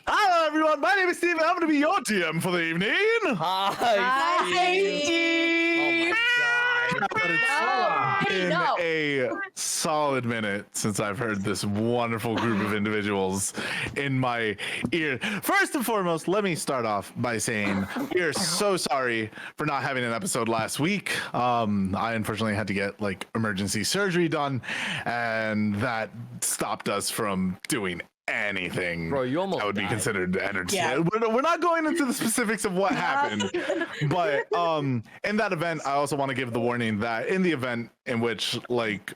Hello, everyone. My name is Steve. I'm going to be your DM for the evening. Hi, Steve. It's been a solid minute since I've heard this wonderful group of individuals in my ear. First and foremost, let me start off by saying we are so sorry for not having an episode last week. I unfortunately had to get like emergency surgery done, and that stopped us from doing anything. Bro, you almost that would be died. considered entertainment. Yeah. We're not going into the specifics of what happened, but in that event, I also want to give the warning that in the event in which like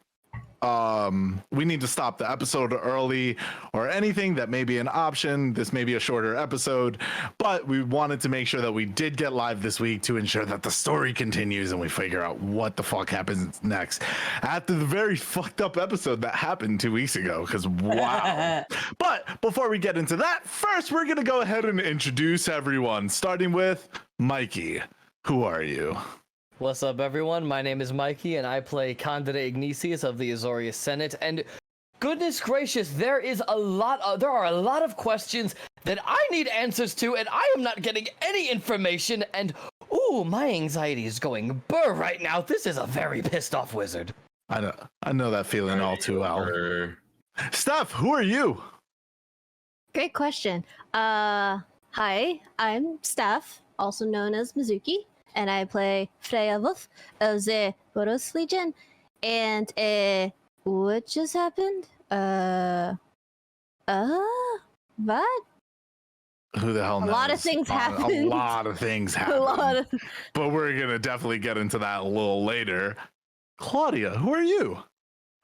we need to stop the episode early or anything, that may be an option. This may be a shorter episode, but we wanted to make sure that we did get live this week to ensure that the story continues and we figure out what the fuck happens next after the very fucked up episode that happened 2 weeks ago, because wow. But before we get into that, first we're gonna go ahead and introduce everyone, starting with Mikey. Who are you? What's up, everyone? My name is Mikey, and I play Candida Ignatius of the Azorius Senate. And goodness gracious, there are a lot of questions that I need answers to, and I am not getting any information. And ooh, my anxiety is going burr right now. This is a very pissed off wizard. I know that feeling all too well. Steph, who are you? Great question. Hi, I'm Steph, also known as Mizuki, and I play Freya Wolf of the Boros Legion. And what just happened? What? Who the hell knows? A lot of things happened. A lot of things happened. But we're gonna definitely get into that a little later. Claudia, who are you?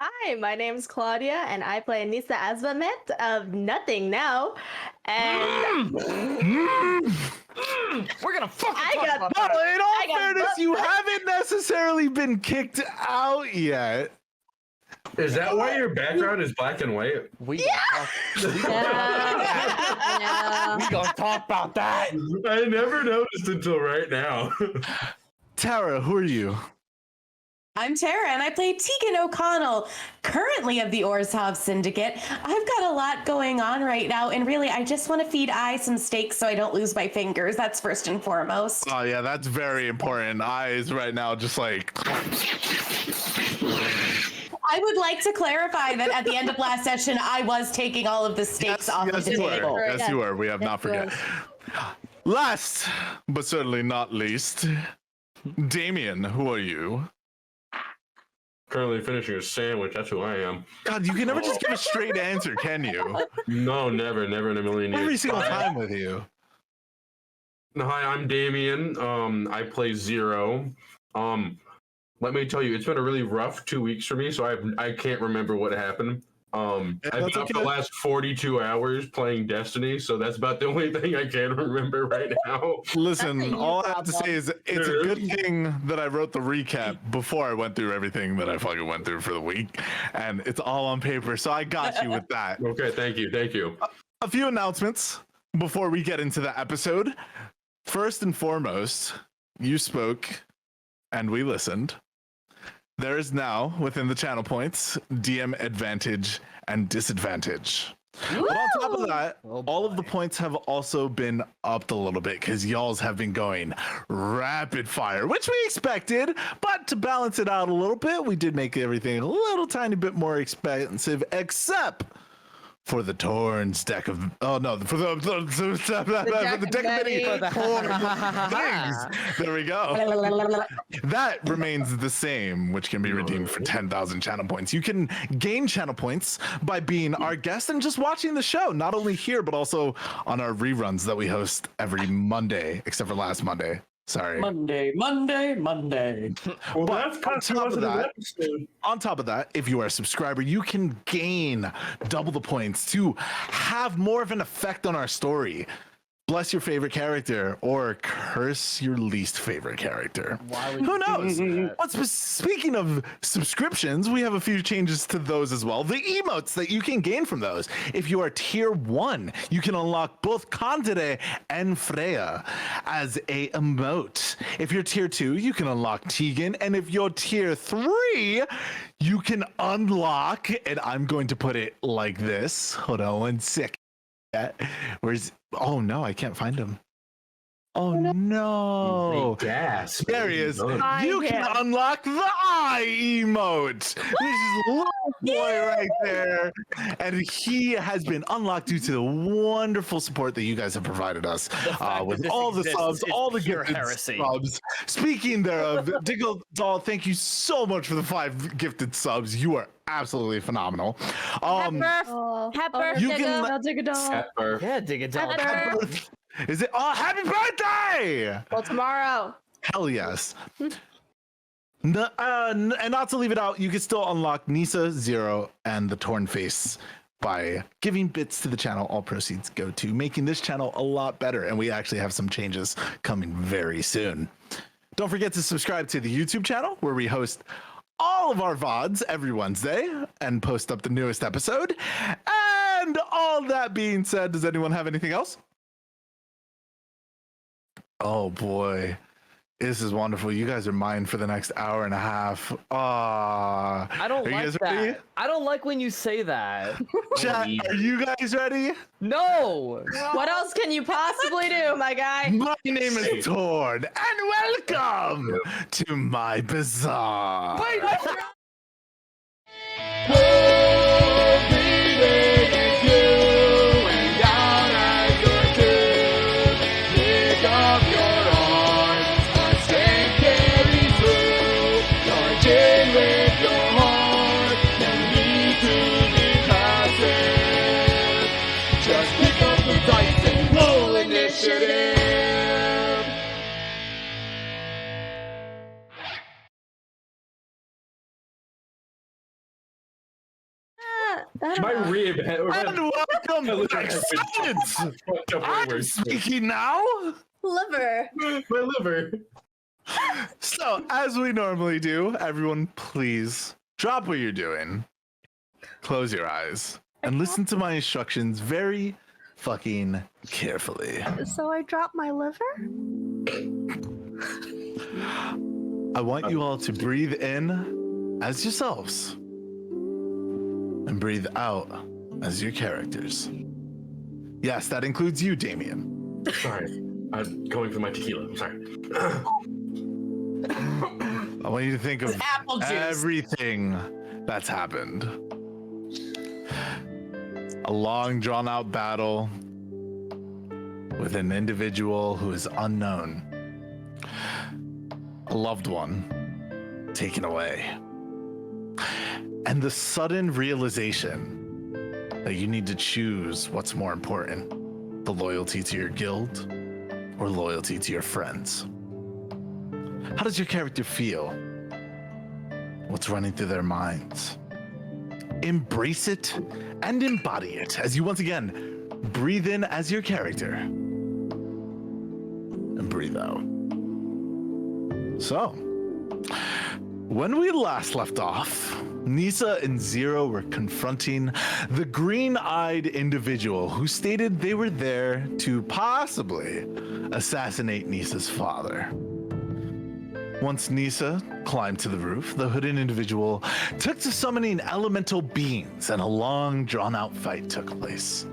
Hi, my name's Claudia, and I play Nyssa Azvamet of Nothing Now. And We're gonna fucking I talk got about No, that. in all I got fairness, butt- you haven't necessarily been kicked out yet. Is that why your background is black and white? We gonna talk about that. I never noticed until right now. Tara, who are you? I'm Tara, and I play Tegan O'Connell, currently of the Orzhov Syndicate. I've got a lot going on right now, and really, I just want to feed I some steaks so I don't lose my fingers. That's first and foremost. Oh yeah, that's very important. Eyes right now, just like. I would like to clarify that at the end of last session, I was taking all of the steaks off of the you table. are. Yes, you are. We have Yes, not you forget. Last, but certainly not least, Damien, who are you? Currently finishing a sandwich. That's who I am. God, you can never just give a straight answer, can you? No, never in a million years. Every single Hi. time with you. Hi, I'm Damien. I play Zero. Let me tell you, it's been a really rough 2 weeks for me, so I can't remember what happened. I've been that's up okay. the last 42 hours playing Destiny, so that's about the only thing I can remember right now. Listen, That's a you all I have to problem. say is it's a good thing that I wrote the recap before I went through everything that I fucking went through for the week, and it's all on paper, so I got you with that. Okay, thank you. A few announcements before we get into the episode. First and foremost, you spoke and we listened. There is now, within the channel points, DM advantage and disadvantage. But on top of that, Oh, all of the boy. points have also been upped a little bit because y'all's have been going rapid fire, which we expected. But to balance it out a little bit, we did make everything a little tiny bit more expensive, except for the Torns deck of for the deck of many things. There we go. That remains the same, which can be redeemed for 10,000 channel points. You can gain channel points by being our guest and just watching the show, not only here, but also on our reruns that we host every Monday, except for last Monday. Sorry. Monday. Well, But that's on top of that, episode. On top of that, if you are a subscriber, you can gain double the points to have more of an effect on our story. Bless your favorite character or curse your least favorite character. Why would Who you knows? do that? But speaking of subscriptions, we have a few changes to those as well. The emotes that you can gain from those. If you are tier 1, you can unlock both Candide and Freya as a emote. If you're tier 2, you can unlock Tegan. And if you're tier 3, you can unlock, and I'm going to put it like this. Hold on one sec. Where's? Oh no, I can't find him. Oh no! Gas. There he is. Find You can him. unlock the eye emote. This is little boy right there, and he has been unlocked due to the wonderful support that you guys have provided us with all the subs, all the gifted subs. Speaking thereof, Diggle Doll, thank you so much for the 5 gifted subs. You are absolutely phenomenal. Happy birthday, you can Yeah, dig it down. Is it? Oh, happy birthday! Well, tomorrow. Hell yes. And not to leave it out, you can still unlock Nyssa, Zero, and the Torn Face by giving bits to the channel. All proceeds go to making this channel a lot better, and we actually have some changes coming very soon. Don't forget to subscribe to the YouTube channel, where we host all of our VODs every Wednesday and post up the newest episode. And all that being said, does anyone have anything else? Oh boy, this is wonderful. You guys are mine for the next hour and a half. I don't are you like guys that. ready? I don't like when you say that. Chat, are you guys ready? No. What else can you possibly do, my guy? My name is Torn, and welcome to my bazaar. Wait. My rib. And welcome back, science. I'm speaking now. Liver. My liver. So, as we normally do, everyone, please drop what you're doing, close your eyes, and listen to my instructions very fucking carefully. So I dropped my liver? I want you all to breathe in as yourselves and breathe out as your characters. Yes, that includes you, Damien. Sorry. I'm going for my tequila. I'm sorry. I want you to think of apple juice. everything that's happened. A long, drawn-out battle with an individual who is unknown. A loved one taken away. And the sudden realization that you need to choose what's more important, the loyalty to your guild or loyalty to your friends. How does your character feel? What's running through their minds? Embrace it and embody it as you once again breathe in as your character and breathe out. So, when we last left off, Nyssa and Zero were confronting the green-eyed individual who stated they were there to possibly assassinate Nyssa's father. Once Nyssa climbed to the roof, the hooded individual took to summoning elemental beings, and a long, drawn-out fight took place.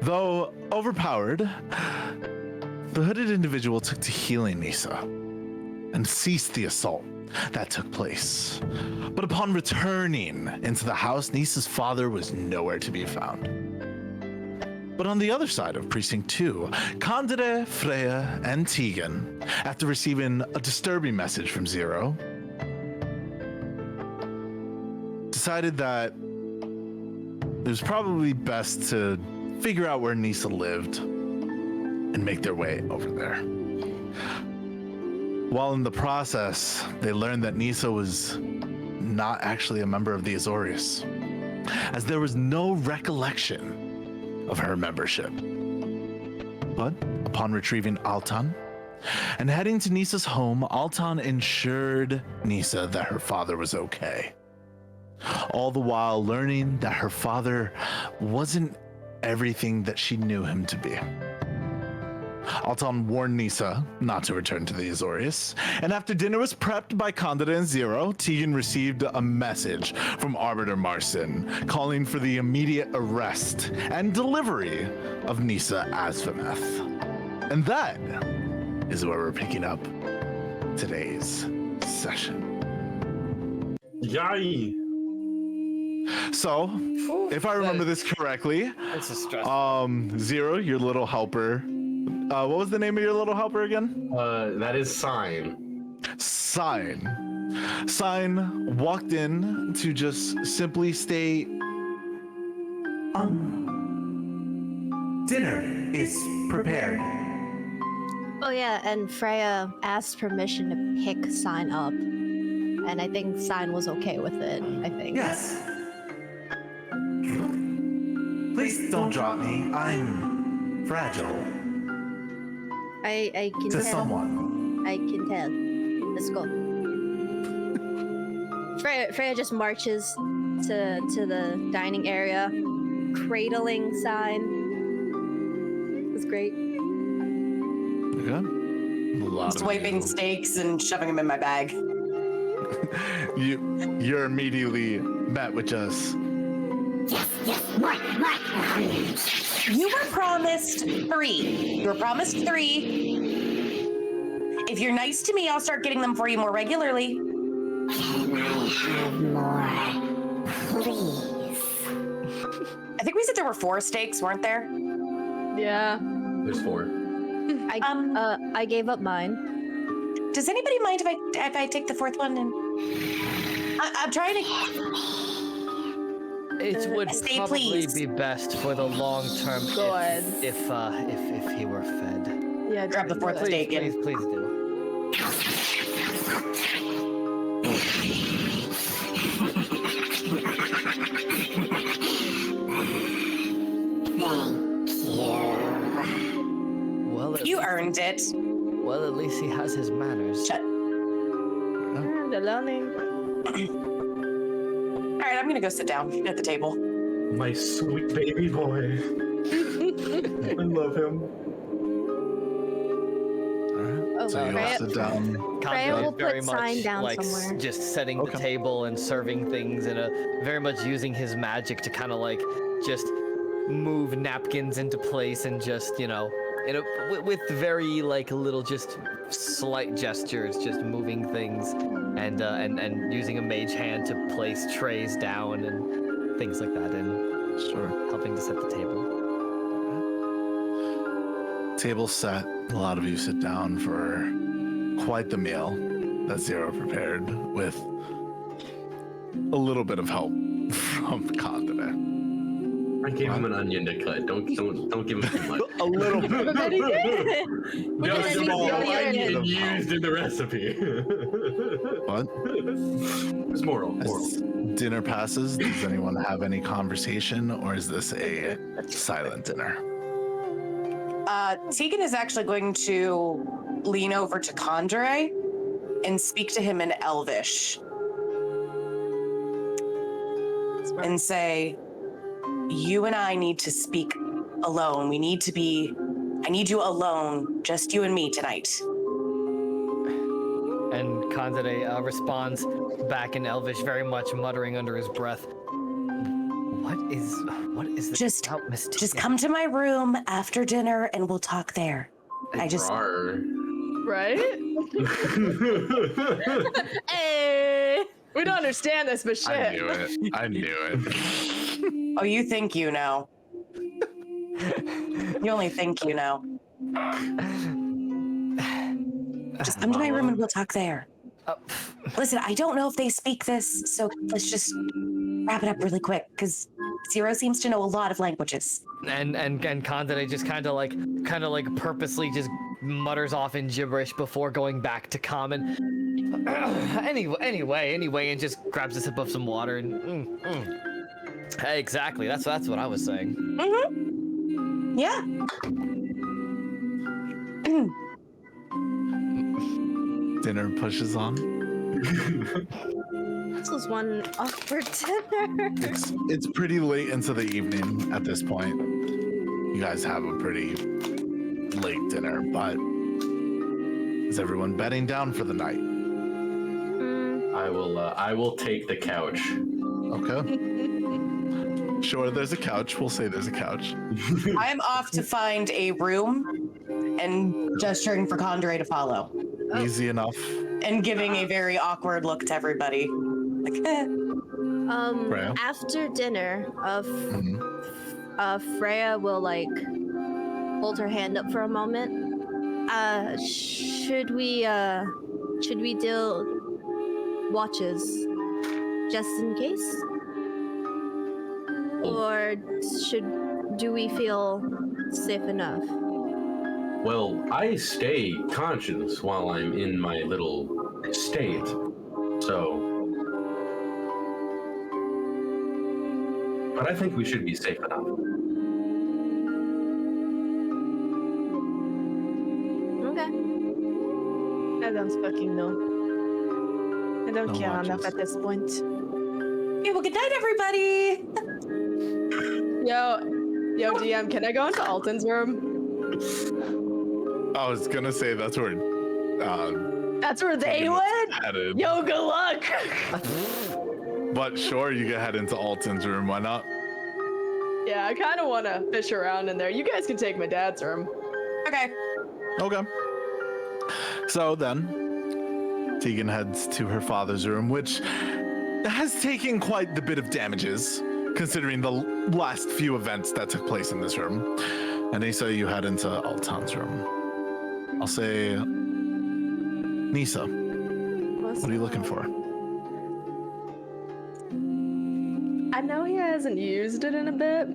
Though overpowered, the hooded individual took to healing Nyssa and ceased the assault that took place. But upon returning into the house, Nyssa's father was nowhere to be found. But on the other side of Precinct 2, Candide, Freya, and Tegan, after receiving a disturbing message from Zero, decided that it was probably best to figure out where Nyssa lived and make their way over there. While in the process, they learned that Nyssa was not actually a member of the Azorius, as there was no recollection of her membership. But upon retrieving Altan and heading to Nyssa's home, Altan ensured Nyssa that her father was okay. All the while learning that her father wasn't everything that she knew him to be. Altan warned Nyssa not to return to the Azorius, and after dinner was prepped by Condita and Zero, Tegan received a message from Arbiter Marcin calling for the immediate arrest and delivery of Nyssa Azvameth. And that is where we're picking up today's session. Yay! So, if I remember this correctly, It's a stress. Zero, your little helper. What was the name of your little helper again? That is Sign. Sign walked in to just simply state, dinner is prepared. Oh yeah, and Freya asked permission to pick Sign up, and I think Sign was okay with it. I think. Yes. Please don't drop me. I'm fragile I can to tell. someone. I can tell. Let's go. Freya just marches to the dining area, cradling Sign. It's great. okay. Swiping steaks and shoving them in my bag. You're immediately met with just, You were promised 3. You were promised 3. If you're nice to me, I'll start getting them for you more regularly. Can I have more, please? I think we said there were 4 steaks, weren't there? Yeah. There's 4. I gave up mine. Does anybody mind if I take the 4th one? And I'm trying to. It would stay probably pleased. be best for the long term Good. if he were fed. Yeah. Grab the 4th Please, steak please, and. please do. Well, You earned it. well, at least he has his manners. Shut. The learning. All right, I'm gonna go sit down at the table. My sweet baby boy. I love him. Oh, so you Freya, sit down. Freya will very put much Sign down like somewhere. just setting the Okay. table and serving things and very much using his magic to kind of like just move napkins into place and just with very like little just slight gestures, just moving things and using a mage hand to place trays down and things like that and Sure. helping to set the table. Table set. A lot of you sit down for quite the meal that Zero prepared with a little bit of help from Condita. I gave him an onion to cut. Don't give him too much. A little bit. But he did. Just Because small he's the onion onion. used in the recipe. What? It's moral. As dinner passes, does anyone have any conversation, or is this a silent dinner? Tegan is actually going to lean over to Condre and speak to him in Elvish and say, you and I need to speak alone. I need you alone, just you and me tonight. And Condé responds back in Elvish, very much muttering under his breath. What is this Just about Miss Tegan? Just come to my room after dinner and we'll talk there. I just Right? Hey, we don't understand this, but shit. I knew it. I knew it. Oh, you think you know. You only think you know. Just come to my room and we'll talk there. Listen, I don't know if they speak this, so let's just wrap it up really quick, because Zero seems to know a lot of languages. And Condé just kind of like purposely just mutters off in gibberish before going back to common. anyway, and just grabs a sip of some water and. Hey, exactly. That's what I was saying. Mm-hmm. Yeah. Dinner pushes on. This was one awkward dinner. It's pretty late into the evening at this point. You guys have a pretty late dinner, but is everyone bedding down for the night? I will take the couch. Okay. Sure, there's a couch. We'll say there's a couch. I'm off to find a room and gesturing for Condre to follow. Easy enough. And giving a very awkward look to everybody. Like, Freya? After dinner, Mhm. Freya will like hold her hand up for a moment. Should we do watches just in case? Or do we feel safe enough? Well, I stay conscious while I'm in my little state, so. But I think we should be safe enough. Okay. I don't fucking know. I don't No care enough watches. at this point. okay, well, good night, everybody. Yo, DM, can I go into Altan's room? I was gonna say that's where That's where they went? headed. Yo, good luck! But sure, you can head into Altan's room. Why not? Yeah, I kind of want to fish around in there. You guys can take my dad's room. Okay. Okay. So then, Tegan heads to her father's room, which has taken quite the bit of damages, considering the last few events that took place in this room. And Nyssa, you head into Altan's room. I'll say, Nyssa, what are you looking for? I know he hasn't used it in a bit,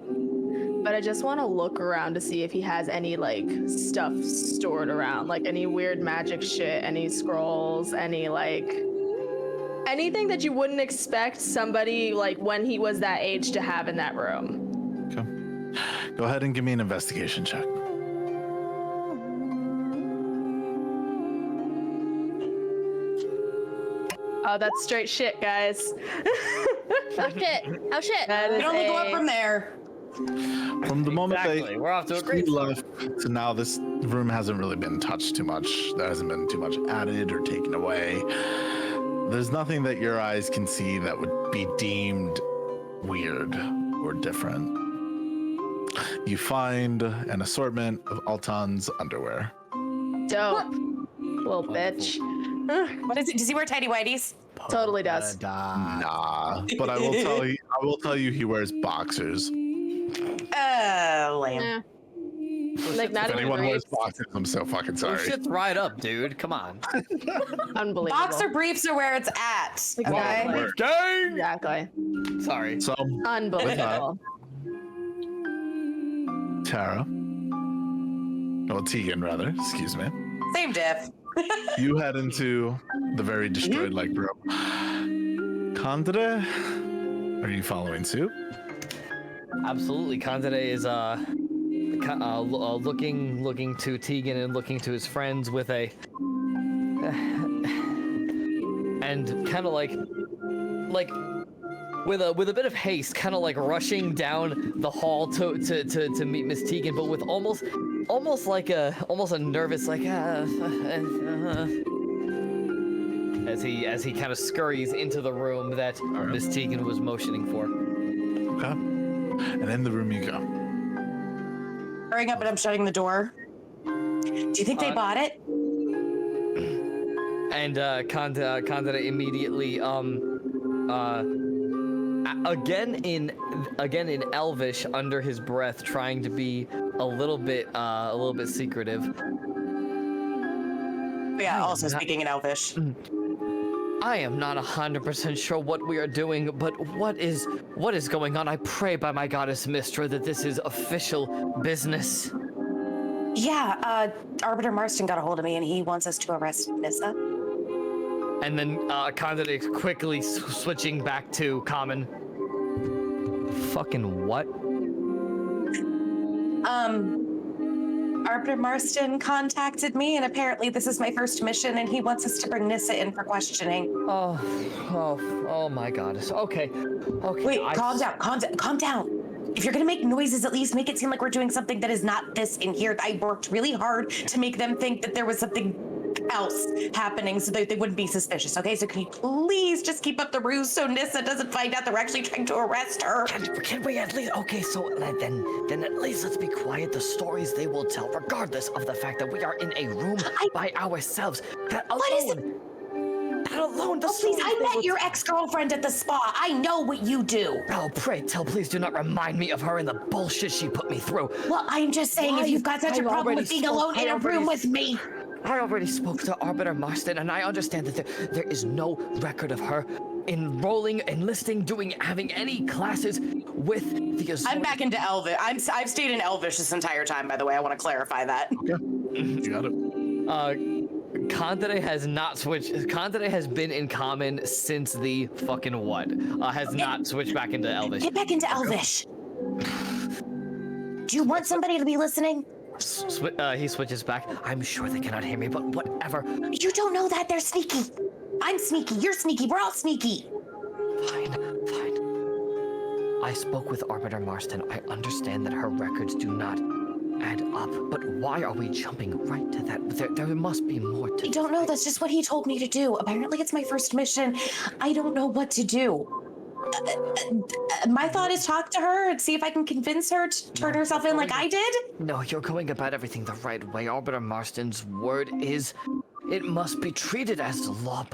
but I just want to look around to see if he has any like stuff stored around, like any weird magic shit, any scrolls, any like anything that you wouldn't expect somebody like when he was that age to have in that room. Okay. Go ahead and give me an investigation check. Oh, that's straight shit, guys. Oh shit! Oh shit! That We is can only go up a- from there. From the moment Exactly. We're off to a great he start. left to now, this room hasn't really been touched too much. There hasn't been too much added or taken away. There's nothing that your eyes can see that would be deemed weird or different. You find an assortment of Altan's underwear. Dope. Little bitch. What is it? Does he wear tidy whities? Totally does. Nah, but I will tell you he wears boxers. Oh, lame. Yeah. Like not If even anyone wears briefs. boxers, I'm so fucking Oh, sorry. shit's right up, dude. Come on. Unbelievable. Boxer briefs are where it's at. Okay. Exactly. Word. Gang! Exactly. Sorry. So, Unbelievable. Tara, or Tegan rather, excuse me. Same diff. You head into the very destroyed-like room. Condre, are you following suit? Absolutely. Kandere is looking to Tegan and looking to his friends with a and kind of like with a bit of haste, kind of like rushing down the hall to meet Miss Tegan, but with almost a nervous like as he kind of scurries into the room that Alright. Miss Tegan was motioning for. Okay. And in the room you go. Hurrying up and I'm shutting the door. Do you think they bought it? And Kandere immediately again in Elvish under his breath, trying to be a little bit secretive. Yeah, also speaking in Elvish. I am not 100% sure what we are doing, but what is going on? I pray by my goddess Mistra that this is official business. Yeah, Arbiter Marston got a hold of me and he wants us to arrest Nyssa. And then Kandere quickly switching back to common. Fucking what? Arbiter Marston contacted me and apparently this is my first mission and he wants us to bring Nyssa in for questioning. Oh my goddess. Okay. Wait, calm down. if you're gonna make noises, at least make it seem like we're doing something that is not this in here. I worked really hard to make them think that there was something else happening so that they wouldn't be suspicious, okay? So can you please just keep up the ruse so Nyssa doesn't find out that we're actually trying to arrest her? Can we at least? Okay, so then at least let's be quiet. The stories they will tell, regardless of the fact that we are in a room by ourselves. That alone. What is it? That alone. The Oh, please, stories I they met will your ex-girlfriend at the spa. I know what you do. Oh, pray tell, please do not remind me of her and the bullshit she put me through. Well, I'm just saying, if you've got such a problem with being alone in a room with me. I already spoke to Arbiter Marston, and I understand that there is no record of her enrolling, enlisting, having any classes with the Azorius. I'm back into Elvish. I've stayed in Elvish this entire time, by the way. I want to clarify that. You got it. Kandere has not switched. Kandere has been in common since the fucking what? Has not switched back into Elvish. Get back into Elvish. Do you want somebody to be listening? He switches back. I'm sure they cannot hear me, but whatever. You don't know that. They're sneaky. I'm sneaky. You're sneaky. We're all sneaky. Fine. I spoke with Arbiter Marston. I understand that her records do not add up, but why are we jumping right to that? There must be more to I don't know. That's just what he told me to do. Apparently, it's my first mission. I don't know what to do. My thought is talk to her and see if I can convince her to turn herself in like I did. No, you're going about everything the right way. Arbiter Marston's word is, it must be treated as the law.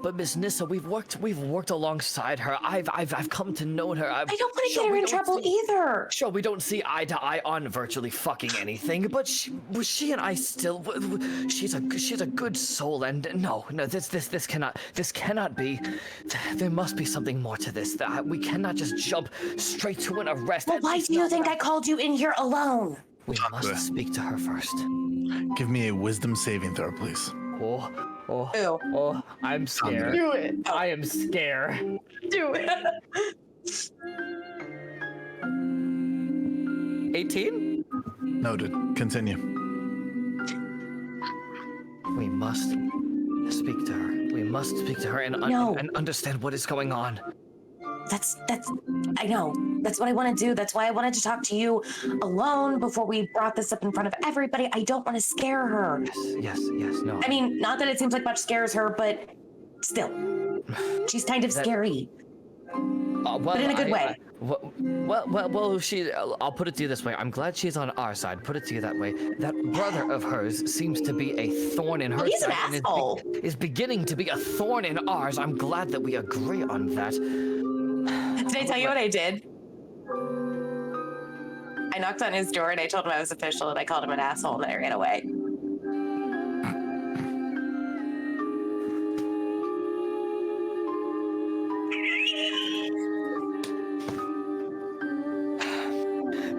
But Miss Nyssa, we've worked alongside her. I've come to know her. I don't want to get her in trouble either. Sure, we don't see eye to eye on virtually fucking anything, but she and I still, she's a good soul, and no, this cannot be. There must be something more to this. That we cannot just jump straight to an arrest. Well, why do you think I called you in here alone? We must speak to her first. Give me a wisdom saving throw, please. Oh, I'm scared. Do it. I am scared. Do it. 18? Noted. Continue. We must speak to her. We must speak to her and understand what is going on. That's I know. That's what I want to do. That's why I wanted to talk to you alone before we brought this up in front of everybody. I don't want to scare her. Yes, no. I mean, not that it seems like much scares her, but still. She's kind of scary. But in a good way. I'll put it to you this way. I'm glad she's on our side. Put it to you that way. That brother of hers seems to be a thorn in her He's an side. asshole. Is beginning to be a thorn in ours. I'm glad that we agree on that. Did I tell you what I did? I knocked on his door and I told him I was official and I called him an asshole and then I ran away.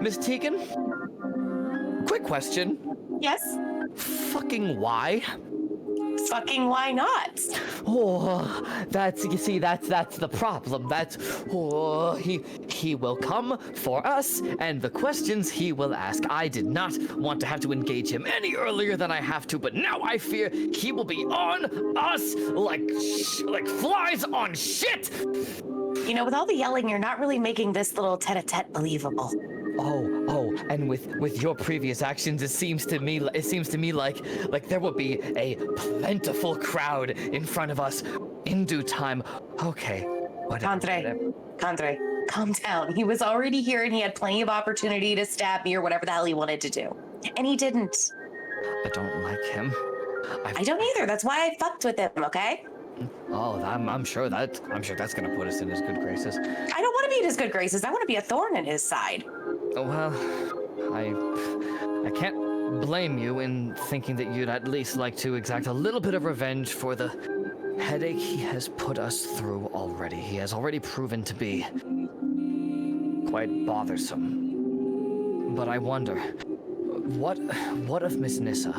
Miss Tegan? Quick question. Yes? Fucking why? Fucking why not? Oh, that's the problem. He will come for us, and the questions he will ask. I did not want to have to engage him any earlier than I have to, but now I fear he will be on us like flies on shit. You know, with all the yelling, you're not really making this little tete-a-tete believable. Oh, and with your previous actions, it seems to me like there will be a plentiful crowd in front of us in due time. Okay, whatever. Condre, calm down. He was already here and he had plenty of opportunity to stab me or whatever the hell he wanted to do. And he didn't. I don't like him. I don't either. That's why I fucked with him, okay? Oh, I'm sure that's gonna put us in his good graces. I don't want to be in his good graces. I want to be a thorn in his side. Oh, well, I can't blame you in thinking that you'd at least like to exact a little bit of revenge for the headache he has put us through already. He has already proven to be quite bothersome. But I wonder, what of Miss Nyssa?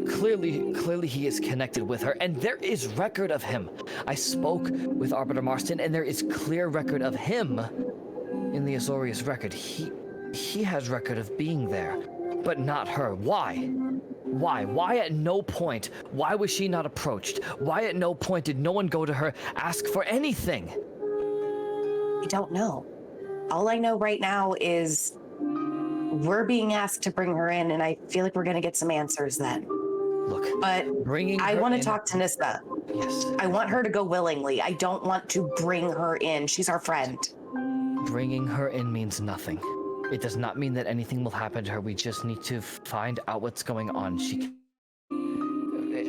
Clearly he is connected with her, and there is record of him. I spoke with Arbiter Marston, and there is clear record of him in the Azorius record. He has record of being there, but not her. Why? Why at no point? Why was she not approached? Why at no point did no one go to her, ask for anything? I don't know. All I know right now is we're being asked to bring her in, and I feel like we're going to get some answers then. Look, But I want to in- talk to Nyssa. Yes. I want her to go willingly. I don't want to bring her in. She's our friend. Bringing her in means nothing. It does not mean that anything will happen to her. We just need to find out what's going on. She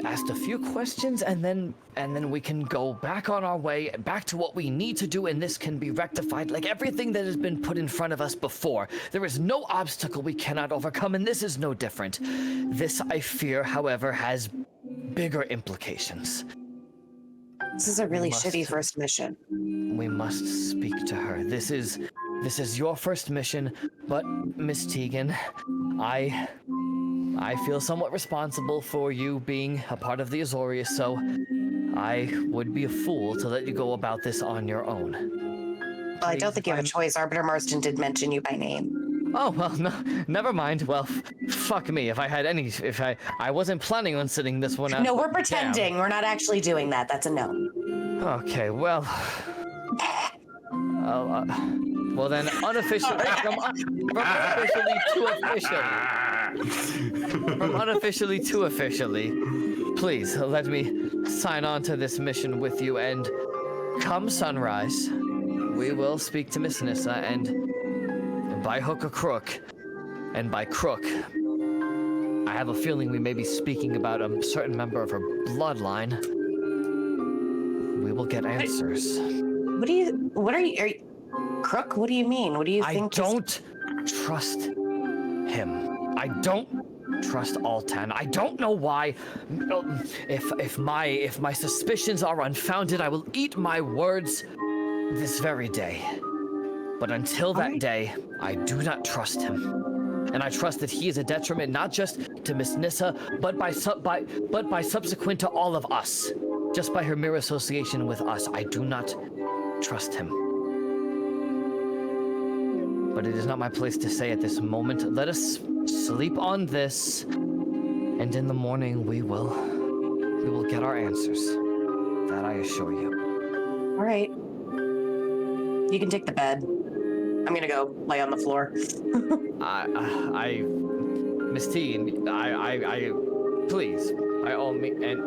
asked a few questions, and then we can go back on our way, back to what we need to do, and this can be rectified like everything that has been put in front of us before. There is no obstacle we cannot overcome, and this is no different. This, I fear, however, has bigger implications. This is a really Must. shitty first mission. We must speak to her. This is your first mission, but Miss Tegan, I feel somewhat responsible for you being a part of the Azorius, so I would be a fool to let you go about this on your own. Well, I don't Please, think you have a choice. Arbiter Marston did mention you by name. Oh, well, no, never mind. Well, fuck me. If I wasn't planning on sitting this one out. No, we're Damn. pretending. We're not actually doing that. That's a no. Okay, well. Well then, unofficially, from unofficially to officially. From unofficially to officially, please let me sign on to this mission with you, and come sunrise, we will speak to Miss Nyssa, and by hook or crook, and by crook, I have a feeling we may be speaking about a certain member of her bloodline. We will get answers. What are you Crook? What do you mean? What do you think? I don't trust him. I don't trust Altan. I don't know why. If my suspicions are unfounded, I will eat my words this very day. But until that day, I do not trust him. And I trust that he is a detriment not just to Miss Nyssa, but by subsequent to all of us. Just by her mere association with us, I do not trust him. But it is not my place to say at this moment. Let us sleep on this, and in the morning we will get our answers. That I assure you. All right. You can take the bed. I'm gonna go lay on the floor. Miss Tegan, I please, by all means, and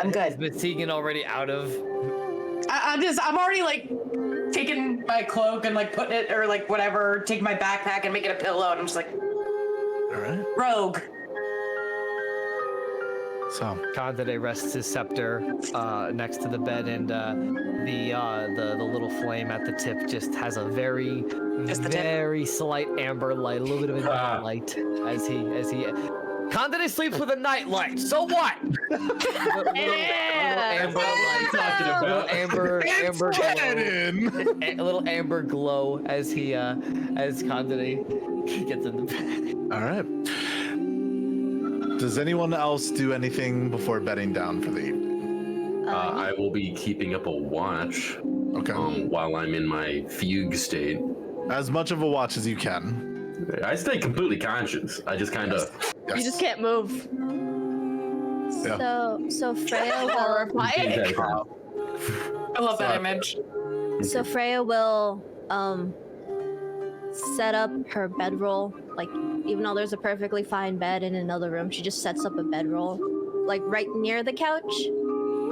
I'm good. Is Miss Tegan already out of? I'm already like taking my cloak and like putting it, or like whatever, taking my backpack and making a pillow, and I'm just like, All right. rogue. So Condé rests his scepter next to the bed, and the little flame at the tip just has a very slight amber light, a little bit of a light as he. Condé sleeps with a night light. So what? Little amber light. Little amber glow. A little amber glow as Condé gets in the bed. all right. Does anyone else do anything before bedding down for the evening? I will be keeping up a watch Okay. while I'm in my fugue state. As much of a watch as you can. I stay completely conscious. I just kind of. Yes. You just can't move. Yeah. So Freya will I love that image. So Freya will set up her bedroll, like even though there's a perfectly fine bed in another room, she just sets up a bedroll like right near the couch.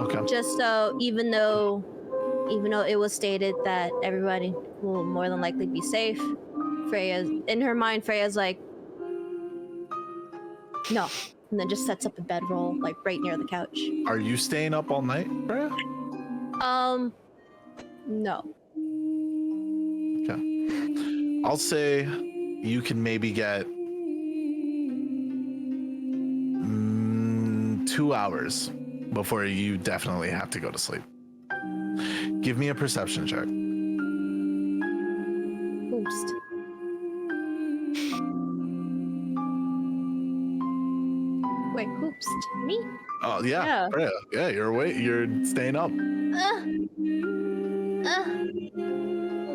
Okay. Just so even though it was stated that everybody will more than likely be safe, in her mind Freya's like, no, and then just sets up a bedroll like right near the couch. Are you staying up all night, Freya? No. Okay. I'll say you can maybe get 2 hours before you definitely have to go to sleep. Give me a perception check. Oops. Wait, oops. Me? Oh yeah, Yeah. Freya. Yeah, you're awake. You're staying up. Hold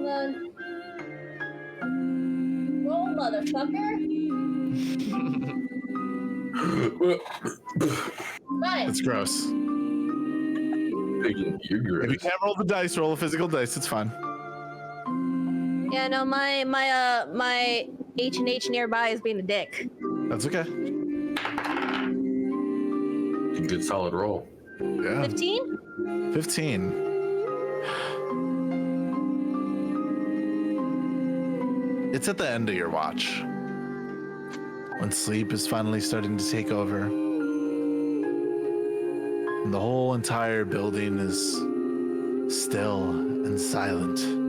on. Roll, motherfucker. Right. It's gross. You're If you gross. can't roll the dice, roll a physical dice. It's fine. Yeah, no, my H&H nearby is being a dick. That's okay. Good solid roll. Yeah. 15? 15. It's at the end of your watch, when sleep is finally starting to take over. And the whole entire building is still and silent.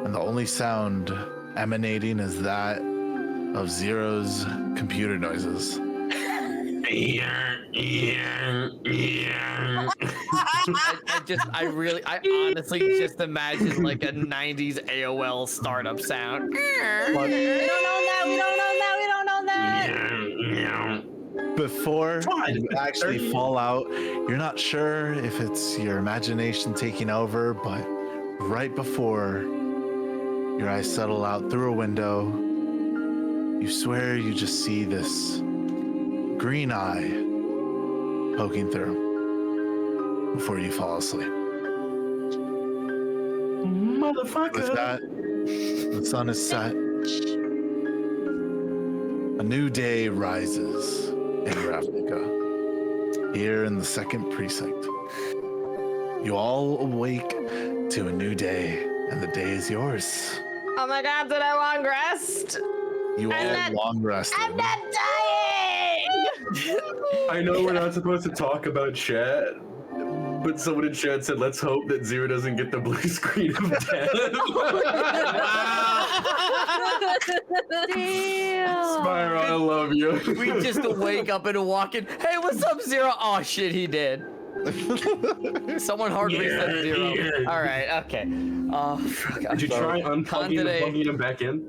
And the only sound emanating is that of Zero's computer noises. I honestly just imagine like a 90s AOL startup sound. We don't know that. We don't know that. Before you actually fall out, you're not sure if it's your imagination taking over, but right before your eyes settle out through a window, you swear you just see this green eye poking through before you fall asleep. Motherfucker. With that, the sun is set. A new day rises in Ravnica, here in the 2nd precinct. You all awake to a new day, and the day is yours. Oh my god, did I long rest? You all long rested. I'm not dying! I know we're not supposed to talk about chat, but someone in chat said, let's hope that Zero doesn't get the blue screen of death. Damn. Spyro, I love you. We just wake up and walk in. Hey, what's up, Zero? Oh shit, he did. Someone hard reset Zero. All right, okay. Fuck, Did you try unplugging and plugging him back in?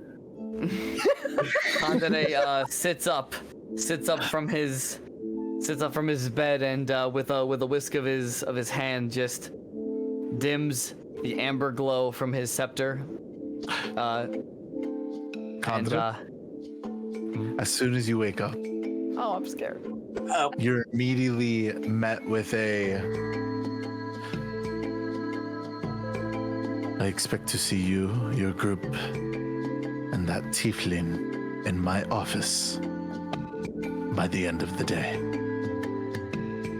Kandere sits up from his bed and with a whisk of his hand just dims the amber glow from his scepter. Kandere, as soon as you wake up, Oh, I'm scared. you're immediately met with I expect to see you, your group, and that tiefling in my office by the end of the day.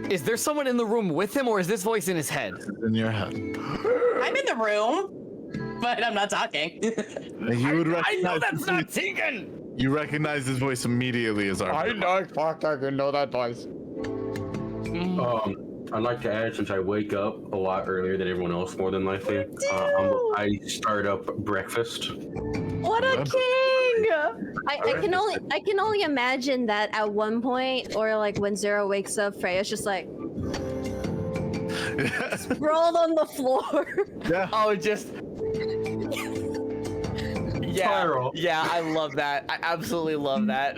Is there someone in the room with him, or is this voice in his head? In your head. I'm in the room, but I'm not talking. You would I know recognize that's not Tegan! You recognize his voice immediately as our. I know that voice. I'd like to add, since I wake up a lot earlier than everyone else, more than likely, I start up breakfast. What a king! I can only imagine that at one point, or like when Zero wakes up, Freya's just like sprawled on the floor. Yeah. Oh, just. Yeah, Spiral. yeah, I love that. I absolutely love that.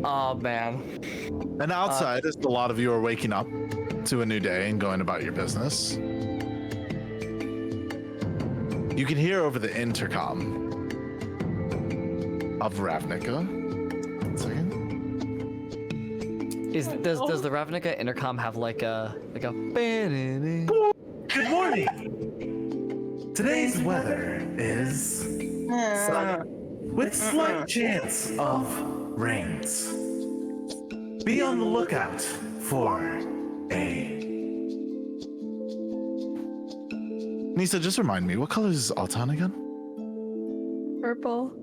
Oh man. And outside, as a lot of you are waking up to a new day and going about your business, you can hear over the intercom of Ravnica. 1 second. Does the Ravnica intercom have like a Good morning. Today's weather is sunny with slight chance of rains. Be on the lookout for a... Nyssa, just remind me, what color is Altan again? Purple.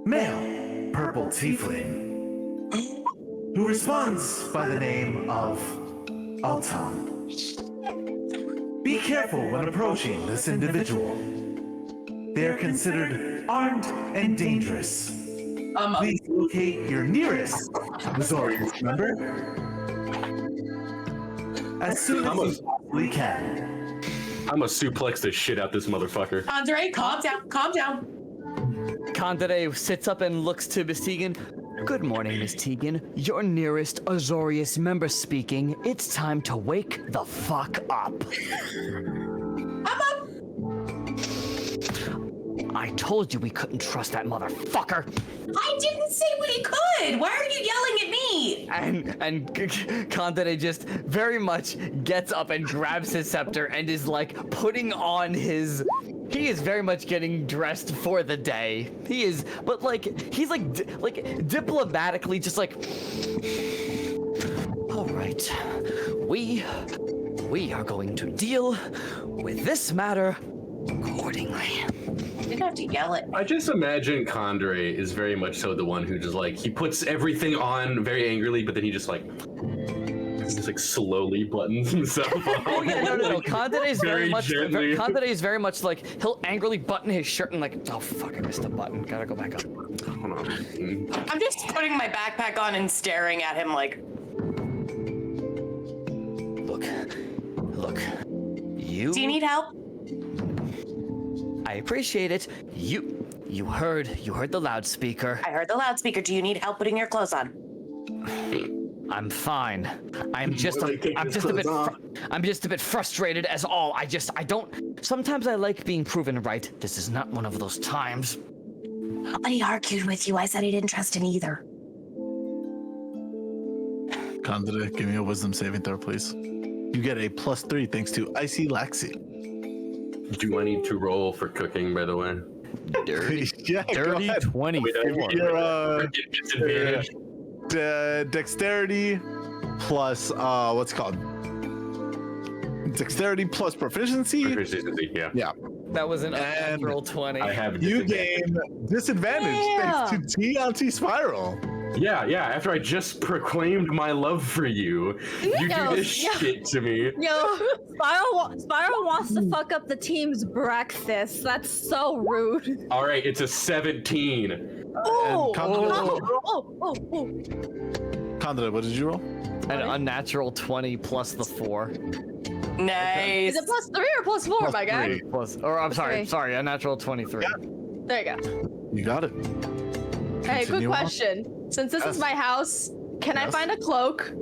male purple tiefling who responds by the name of Altan. Be careful when approaching this individual. They are considered armed and dangerous. Please locate your nearest Azorius member as soon as you possibly can. I'm gonna suplex the shit out this motherfucker. Andre, calm down, calm down. Kandere sits up and looks to Miss Tegan. Good morning, Miss Tegan. Your nearest Azorius member speaking. It's time to wake the fuck up. I told you we couldn't trust that motherfucker. I didn't say we could. Why are you yelling at me? And Kandere just very much gets up and grabs his scepter and is like putting on his. He is very much getting dressed for the day. He is, but like he's like diplomatically just like. All right, we are going to deal with this matter accordingly. You didn't have to yell at me. I just imagine Kandre is very much so the one who just like he puts everything on very angrily, but then he just like slowly buttons himself on. Oh yeah, no. Kandere is very much. gently. Kandere is very much like he'll angrily button his shirt and like, oh fuck, I missed a button. Gotta go back up. Hold on. I'm just putting my backpack on and staring at him like. Look. You. Do you need help? I appreciate it. You heard the loudspeaker. I heard the loudspeaker. Do you need help putting your clothes on? I'm fine. I'm just a bit frustrated as all. I don't. Sometimes I like being proven right. This is not one of those times. Nobody argued with you. I said I didn't trust him either. Kandere, give me a wisdom saving throw, please. You get a +3 thanks to Icy Laxi. Do I need to roll for cooking, by the way? Yeah, go ahead. 24. Your Disadvantage. dexterity plus what's it called? Dexterity plus proficiency. Proficiency, yeah. Yeah. That was an And unnatural 20. I have You disadvantage. gain disadvantage thanks to T on T spiral. Yeah. After I just proclaimed my love for you, you do this shit to me. Yo, Spiral wants to fuck up the team's breakfast. That's so rude. All right, it's a 17. Oh, Oh. Kandere, what did you roll? An unnatural 20 plus the 4. Nice. is it +3 or +4, my guy? +3. Plus, or I'm Okay. sorry, a natural 23. Yeah. There you go. You got it. Hey, quick Continue on. question. Since this Yes. is my house, can I Yes. find a cloak?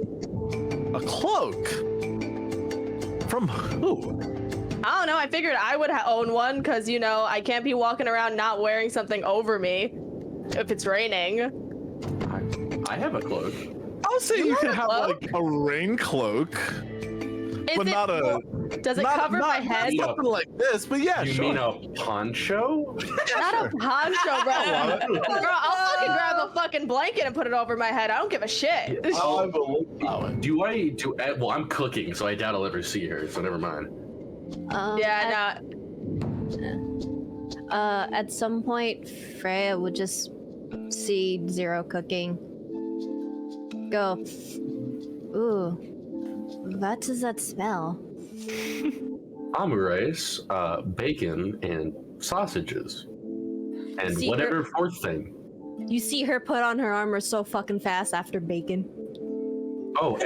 A cloak? From who? I don't know. I figured I would own one because, you know, I can't be walking around not wearing something over me if it's raining. I have a cloak. I'll say you have can a have cloak? like a rain cloak, Is but it not a. Does it not, cover not, my head? Not something like this, but yeah, You sure. mean a poncho? Not a poncho, bro. love it. Bro, I'll fucking grab a fucking blanket and put it over my head. I don't give a shit. I will allow it. Well, I'm cooking, so I doubt I'll ever see her, so never mind. Yeah, At some point, Freya would just see Zero cooking. Go. Ooh. What does that smell? Rice, bacon, and sausages. And See, whatever fourth thing. You see her put on her armor so fucking fast after bacon. Oh,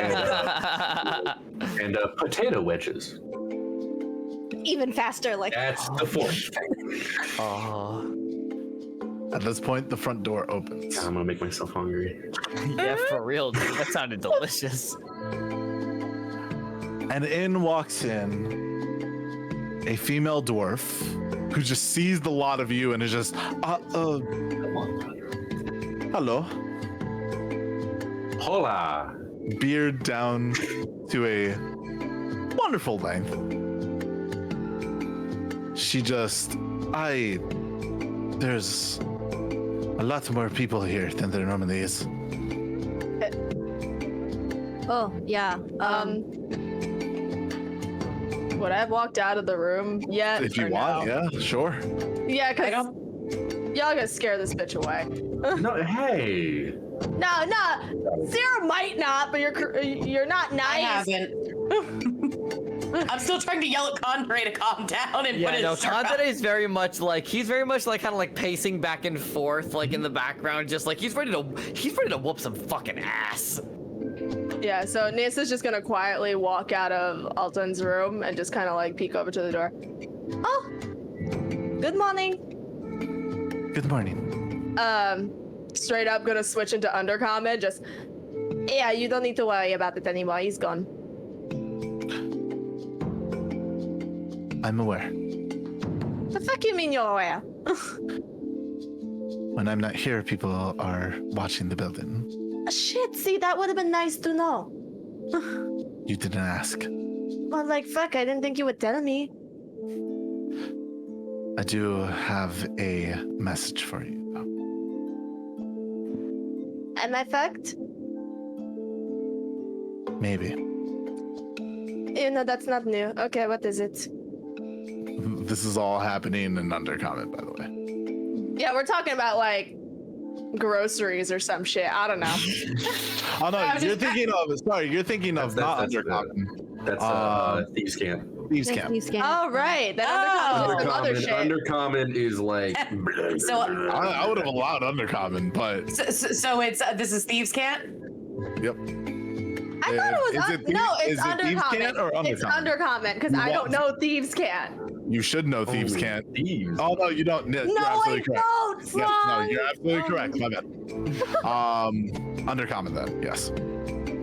and potato wedges. Even faster, like. That's the fourth. Oh, At this point, the front door opens. I'm gonna make myself hungry. yeah, for real, dude. That sounded delicious. And in walks in a female dwarf who just sees the lot of you and is just, hello. Hola. Beard down to a wonderful length. She just, there's a lot more people here than there normally is. Oh, yeah. would I have walked out of the room yet? If you or want, no? yeah, sure. Yeah, I because don't. y'all gonna scare this bitch away. No, hey. No, Sarah might not, but you're not nice. I haven't. I'm still trying to yell at Conrad to calm down and put Yeah, his no, shirt up. Kandere is very much like kind of like pacing back and forth, like in the background, just like he's ready to whoop some fucking ass. Yeah, so Nyssa's just gonna quietly walk out of Altan's room and just kind of like peek over to the door. Oh, good morning. Good morning. Straight up gonna switch into undercommon. Just, yeah, you don't need to worry about it anymore. He's gone. I'm aware. The fuck you mean you're aware? When I'm not here, people are watching the building. Shit, see, that would have been nice to know. You didn't ask. Well, like, fuck, I didn't think you would tell me. I do have a message for you. Am I fucked? Maybe. You know, that's not new. Okay, what is it? This is all happening in Undercommon, by the way. Yeah, we're talking about, like, groceries or some shit. I don't know. Oh no, you're thinking of not Undercommon. That's Thieves Camp. Thieves Camp. Oh, right. That undercommon is some other shit. Undercommon is like. So I would have allowed Undercommon, but so it's this is Thieves Camp? yep. I thought it was it's Undercommon or Undercommon? It's Undercommon because I don't know Thieves Can't. You should know Thieves Can't. Thieves. Oh no, you don't. You're absolutely correct. don't. Yes, no, you're absolutely correct. My bad. Undercommon then, yes.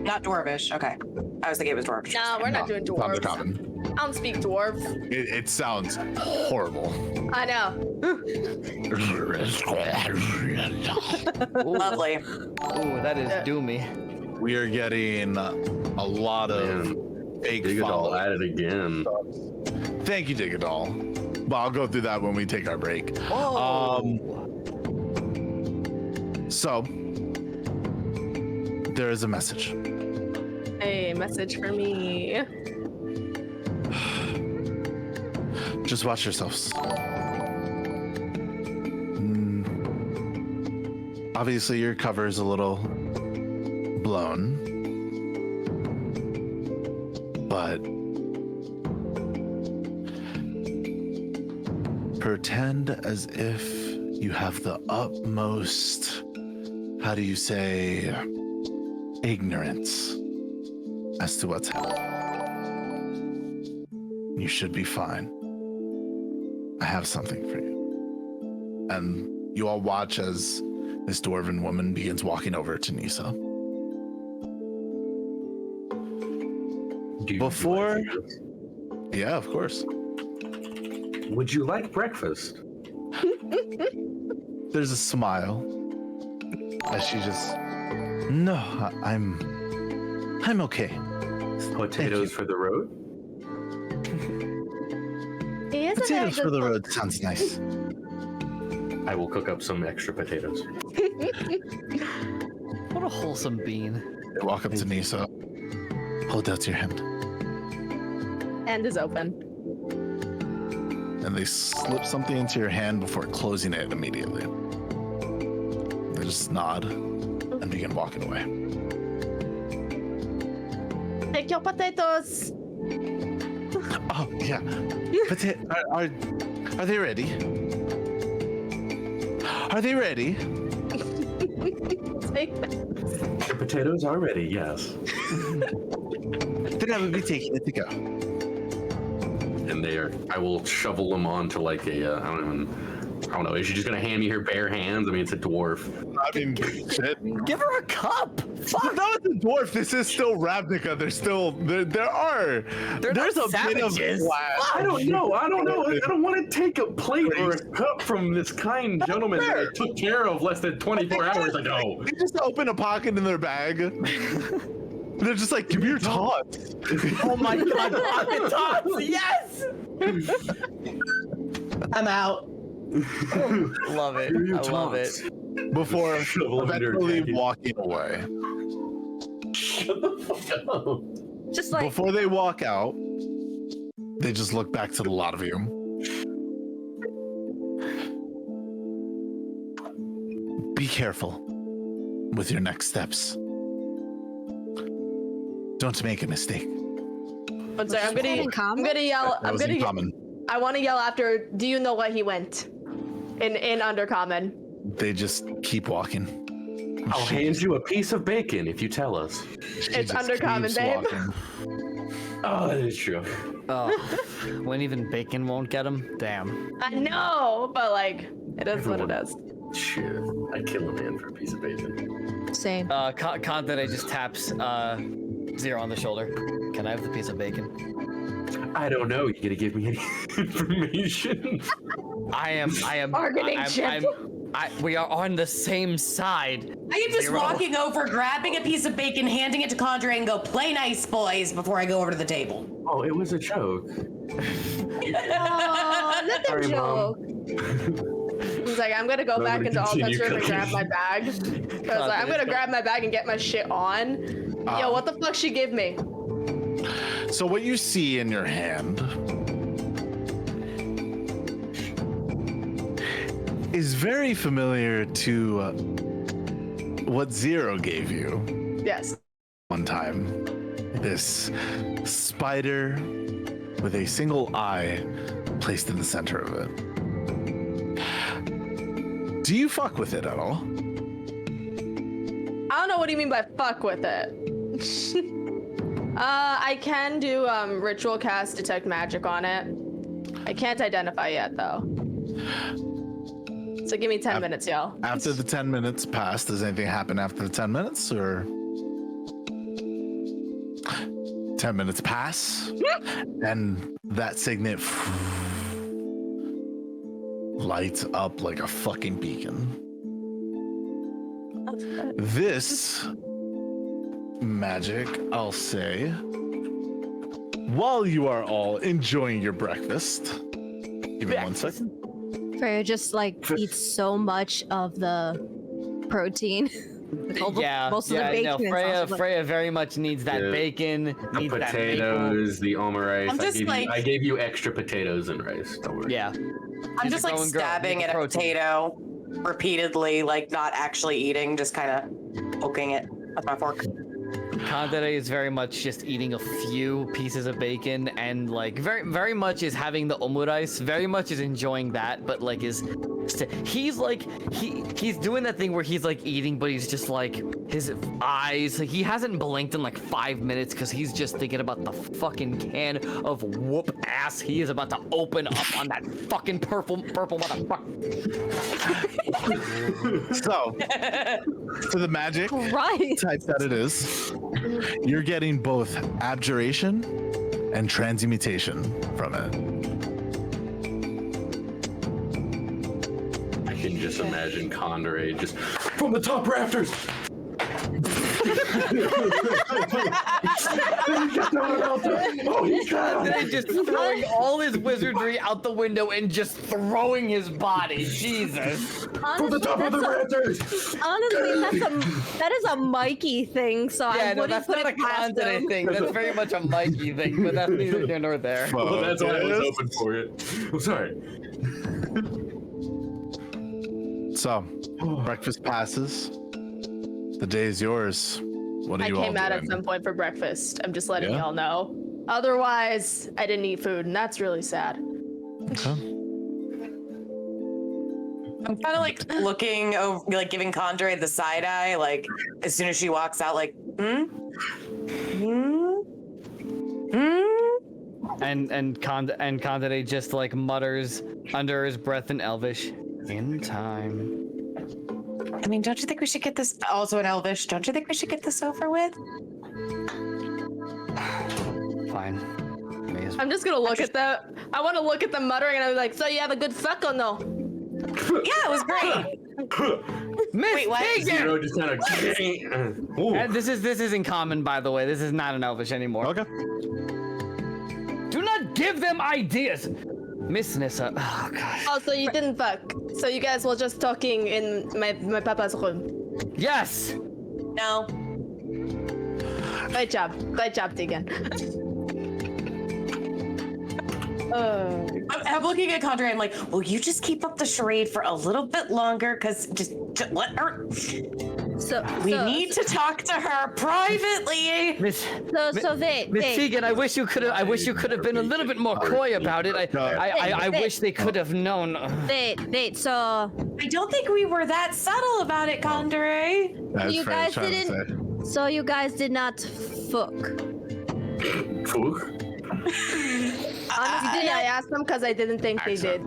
Not Dwarvish. Okay. I was thinking it was Dwarvish. No, we're not doing dwarves. Undercommon. I don't speak dwarf. It sounds horrible. I know. Lovely. Ooh, that is doomy. We are getting a lot of fake Digadol followers. at it again. Thank you, Digadol. But I'll go through that when we take our break. So there is a message. A message for me. Just watch yourselves. Obviously, your cover is a little blown, but pretend as if you have the utmost, how do you say, ignorance as to what's happening. You should be fine. I have something for you. And you all watch as this dwarven woman begins walking over to Nyssa. Before, yeah, of course. Would you like breakfast? There's a smile as she just, no, I'm okay. Potatoes for the road? He is Potatoes for the road sounds nice. I will cook up some extra potatoes. What a wholesome bean. They walk up to Nyssa. Hold out your hand. Hand is open. And they slip something into your hand before closing it immediately. They just nod and begin walking away. Take your potatoes. Oh yeah. Are they ready? Are they ready? Take them. The potatoes are ready, yes. Then I would be taking it to go. And I will shovel them onto like a, I don't know, is she just gonna hand me her bare hands? I mean, it's a dwarf. I mean, shit. Give her a cup. Fuck. No, it's a dwarf. This is still Ravnica. There's a bit of class. I don't know. I don't want to take a plate or a cup from this kind gentleman that I took care of less than 24 hours ago. They just open a pocket in their bag. They're just like, give me your tots. Oh my god, pocket tots, yes! I'm out. Love it. I love it. Before Shovel them in her eventually jacket. walking away. Shut the fuck up. Just like Before they walk out, they just look back to the lot of you. Be careful with your next steps. Don't make a mistake. I'm sorry, I'm gonna yell. That was in common. I want to yell after. Do you know where he went? In Undercommon. They just keep walking. I'll hand you a piece of bacon if you tell us. It's Undercommon, babe. Oh, that is true. Oh, when even bacon won't get him? Damn. I know, but like, it is what it is. Shit, I'd kill a man for a piece of bacon. Same. Kandere just taps Zero on the shoulder. Can I have the piece of bacon? I don't know. You gonna give me any information? I am. Bargaining chip. We are on the same side. I am just Zero. walking over, grabbing a piece of bacon, handing it to Condre, and go, play nice, boys, before I go over to the table. Oh, it was a joke. Oh, not a Sorry, joke. He's like, I'm gonna go back into Altan's room and grab my bag. Cause like, I'm gonna grab my bag and get my shit on. Yo, what the fuck she give me? So what you see in your hand is very familiar to what Zero gave you Yes. one time. This spider with a single eye placed in the center of it. Do you fuck with it at all? I don't know what you mean by fuck with it. I can do ritual cast detect magic on it. I can't identify yet though. So give me 10 minutes, y'all. After the 10 minutes pass, does anything happen after the 10 minutes or? 10 minutes pass and that signet lights up like a fucking beacon. This magic, I'll say, while you are all enjoying your breakfast, give me 1 second. Freya just like eats so much of the protein. All the- most of the bacon. No, and Freya, stuff. Freya very much needs that Yeah. bacon, The needs that maple. potatoes, the alma rice. I'm just I gave you extra potatoes and rice. Don't worry. Yeah. I'm She's just a like growing girl, stabbing need at the a protein. potato repeatedly, like not actually eating, just kind of poking it with my fork. Kandere is very much just eating a few pieces of bacon and like very much is having the omurice, very much is enjoying that, but like he's like he's doing that thing where he's like eating, but he's just like his eyes, like he hasn't blinked in like 5 minutes because he's just thinking about the fucking can of whoop ass he is about to open up on that fucking purple motherfucker. So, for the magic Right. type that it is, you're getting both abjuration and transmutation from it. I can just imagine Condore just from the top rafters. Kandere just throwing all his wizardry out the window and just throwing his body. Jesus. Honestly, that is a Mikey thing, so Yeah, I no, wouldn't that's put not a it past Kandere him. thing. That's very much a Mikey thing, but that's neither here nor there. Well, that's why I was open for it. I'm sorry. So, breakfast passes. The day is yours. What are I you all came out at doing? some point for breakfast. I'm just letting Yeah? y'all know. Otherwise, I didn't eat food, and that's really sad. Okay. I'm kind of like looking over, like giving Condre the side eye, like as soon as she walks out, like, And Kandere just like mutters under his breath in Elvish, in time. I mean, don't you think we should get this? Also in Elvish, don't you think we should get this over with? Fine. May as well. I'm just gonna look at the. I want to look at them muttering, and I'm like, "So you have a good fuck or no?" Yeah, it was great. Miss Wait, what? Tegan! Zero just kind of. And this is in common, by the way. This is not an Elvish anymore. Okay. Do not give them ideas, Miss Nyssa. Oh gosh. Oh, so you didn't fuck. So you guys were just talking in my papa's room. Yes. No. Great job, Tegan. I'm looking at Condre. I'm like, will you just keep up the charade for a little bit longer? Because just let her. We need to talk to her privately. Miss Wait. Tegan, I wish you could have been a little bit more coy about it. I wish they could have known. Wait, so I don't think we were that subtle about it, Condre. That's you Freya guys trying to didn't. say. So you guys did not fuck. Honestly, I asked them because I didn't think they did.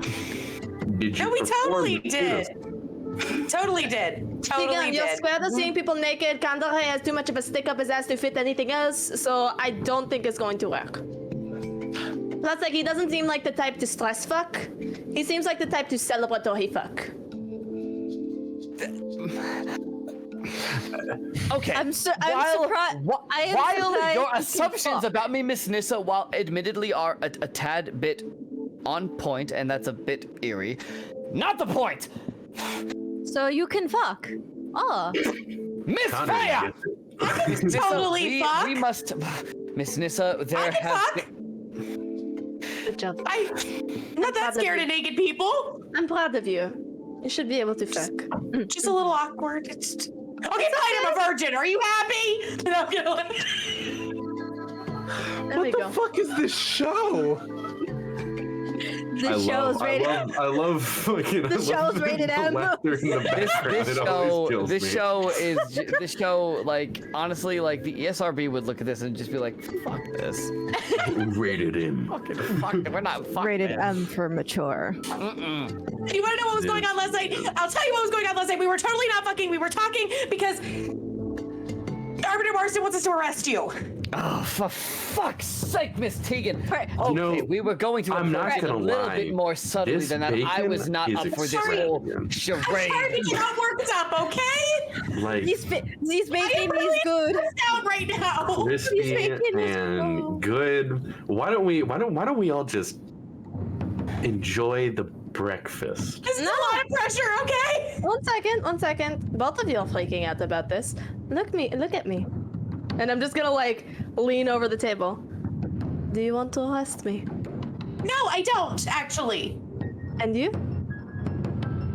Did you No, we perform totally the did. fetus? Totally did. Totally Tegan, you're did. scared of seeing people naked. Kandahar has too much of a stick up his ass to fit anything else, so I don't think it's going to work. Plus, like, he doesn't seem like the type to stress fuck. He seems like the type to celebratory fuck. Okay. I'm surprised. While your assumptions about me, Miss Nyssa, while admittedly are a tad bit on point, and that's a bit eerie, not the point. So you can fuck. Oh. Miss Freya! Miss Nyssa, Totally fuck. we must. Miss Nyssa, there has. fuck. Good job. I'm not that scared of naked people. I'm proud of you. You should be able to fuck. Just a little awkward. Okay, fine, I'm a virgin. Are you happy? No, There we What go. the fuck is this show? The show's rated. I love fucking. The show's rated M. This show, like, honestly, like, the ESRB would look at this and just be like, fuck this. Rated M. Fucking fuck it. We're not fucking Rated M for mature. You want to know what was going on last night? I'll tell you what was going on last night. We were totally not fucking. We were talking because Arbiter Marston wants us to arrest you. Oh, for fuck's sake, Miss Tegan. Okay, You know, we were going to I'm not approach it a gonna little lie. bit more subtly This than that. I bacon was not is up for this exciting. whole I'm charade. trying to get all worked up, okay? Like These bacon is good. Down right now. crispy bacon is and good. Why don't we all just enjoy the breakfast? This is a lot of pressure, okay? 1 second, 1 second. Both of you are freaking out about this. Look at me. And I'm just gonna like lean over the table. Do you want to arrest me? No, I don't, actually. And you?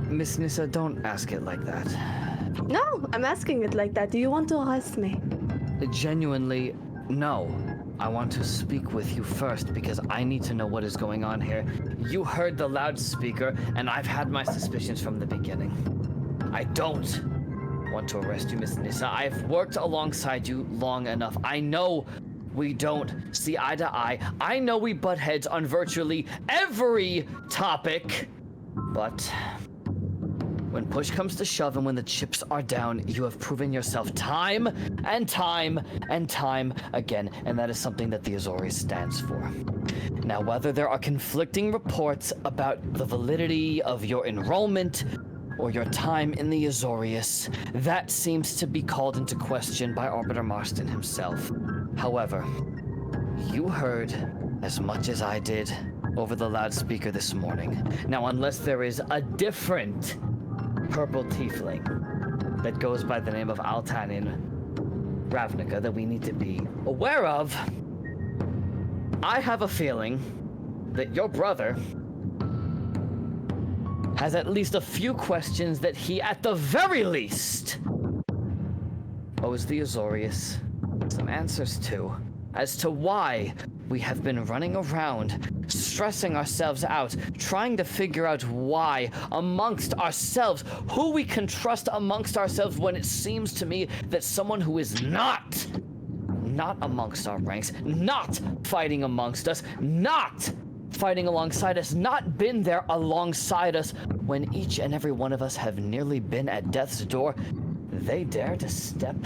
Miss Nyssa, don't ask it like that. No, I'm asking it like that. Do you want to arrest me? Genuinely, no. I want to speak with you first because I need to know what is going on here. You heard the loudspeaker, and I've had my suspicions from the beginning. I don't want to arrest you, Miss Nyssa. I've worked alongside you long enough. I know we don't see eye to eye. I know we butt heads on virtually every topic. But when push comes to shove and when the chips are down, you have proven yourself time and time and time again, and that is something that the Azorius stands for. Now, whether there are conflicting reports about the validity of your enrollment or your time in the Azorius, that seems to be called into question by Arbiter Marston himself. However, you heard as much as I did over the loudspeaker this morning. Now, unless there is a different purple tiefling that goes by the name of Altan in Ravnica that we need to be aware of, I have a feeling that your brother has at least a few questions that he, at the very least, owes the Azorius some answers to, as to why we have been running around, stressing ourselves out, trying to figure out why, amongst ourselves, who we can trust amongst ourselves when it seems to me that someone who is not amongst our ranks, not fighting amongst us, not fighting alongside us, not been there alongside us when each and every one of us have nearly been at death's door, they dare to step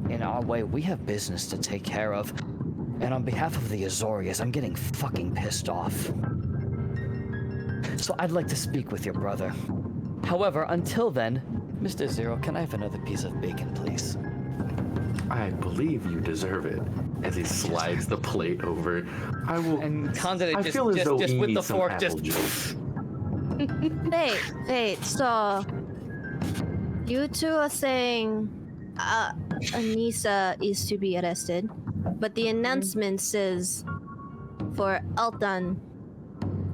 in our way. We have business to take care of. And on behalf of the Azorius, I'm getting fucking pissed off. So I'd like to speak with your brother. However, until then, Mr. Zero, can I have another piece of bacon, please? I believe you deserve it. As he slides the plate over, I will. And Condit I just feel as though with we the need some fork, apple just juice. Wait, so you two are saying Nyssa is to be arrested, but the announcement says for Altan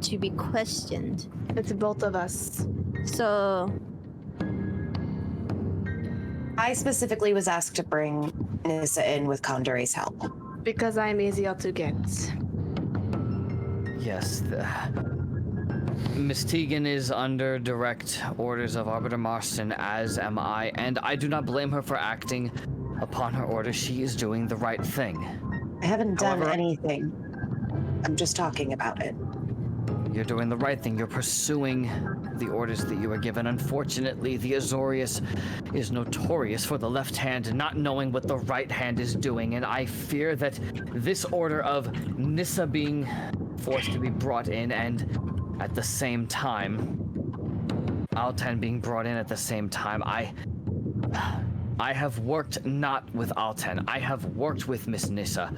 to be questioned. It's both of us. So I specifically was asked to bring Nyssa in with Condore's help. Because I'm easier to get. yes. Miss Tegan is under direct orders of Arbiter Marston, as am I, and I do not blame her for acting upon her orders. She is doing the right thing. I haven't done However- anything. I'm just talking about it. You're doing the right thing. You're pursuing the orders that you were given. Unfortunately, the Azorius is notorious for the left hand not knowing what the right hand is doing, and I fear that this order of Nyssa being forced to be brought in, and at the same time, Altan being brought in at the same time, I have worked not with Altan. I have worked with Miss Nyssa.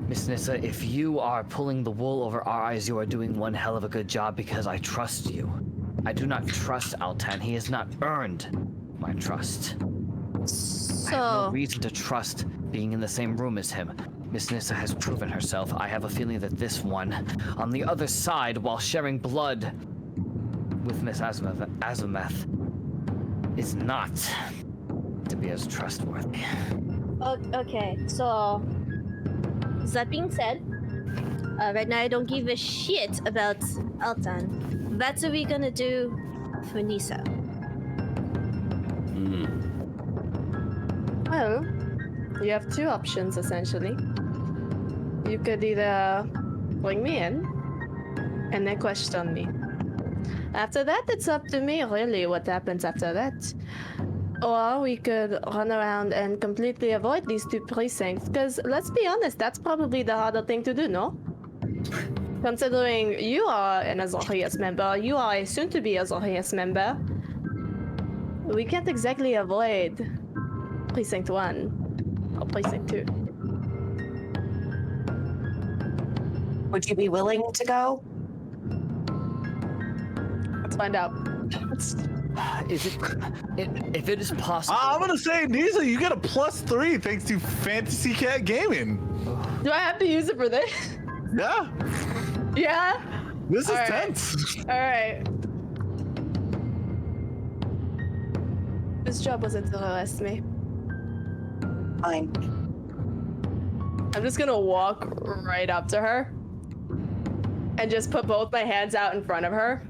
Miss Nyssa, if you are pulling the wool over our eyes, you are doing one hell of a good job because I trust you. I do not trust Altan. He has not earned my trust. I have no reason to trust being in the same room as him. Miss Nyssa has proven herself. I have a feeling that this one, on the other side, while sharing blood with Miss Azimeth, is not to be as trustworthy. Okay, so that being said, right now I don't give a shit about Altan. That's what we're gonna do for Nyssa. Well, you have two options essentially. You could either bring me in and then question me. After that, it's up to me, really, what happens after that. Or we could run around and completely avoid these two precincts, because let's be honest, that's probably the harder thing to do, no? Considering you are an Azorius member, you are a soon-to-be Azorius member, we can't exactly avoid Precinct 1 or Precinct 2. Would you be willing to go? Let's find out. Is it if it is possible? I'm gonna say, Nyssa, you get a +3 thanks to Fantasy Cat Gaming. Do I have to use it for this? Yeah, Yeah? this is All right. tense. Alright. Whose job was it to arrest me? Fine. I'm just gonna walk right up to her and just put both my hands out in front of her.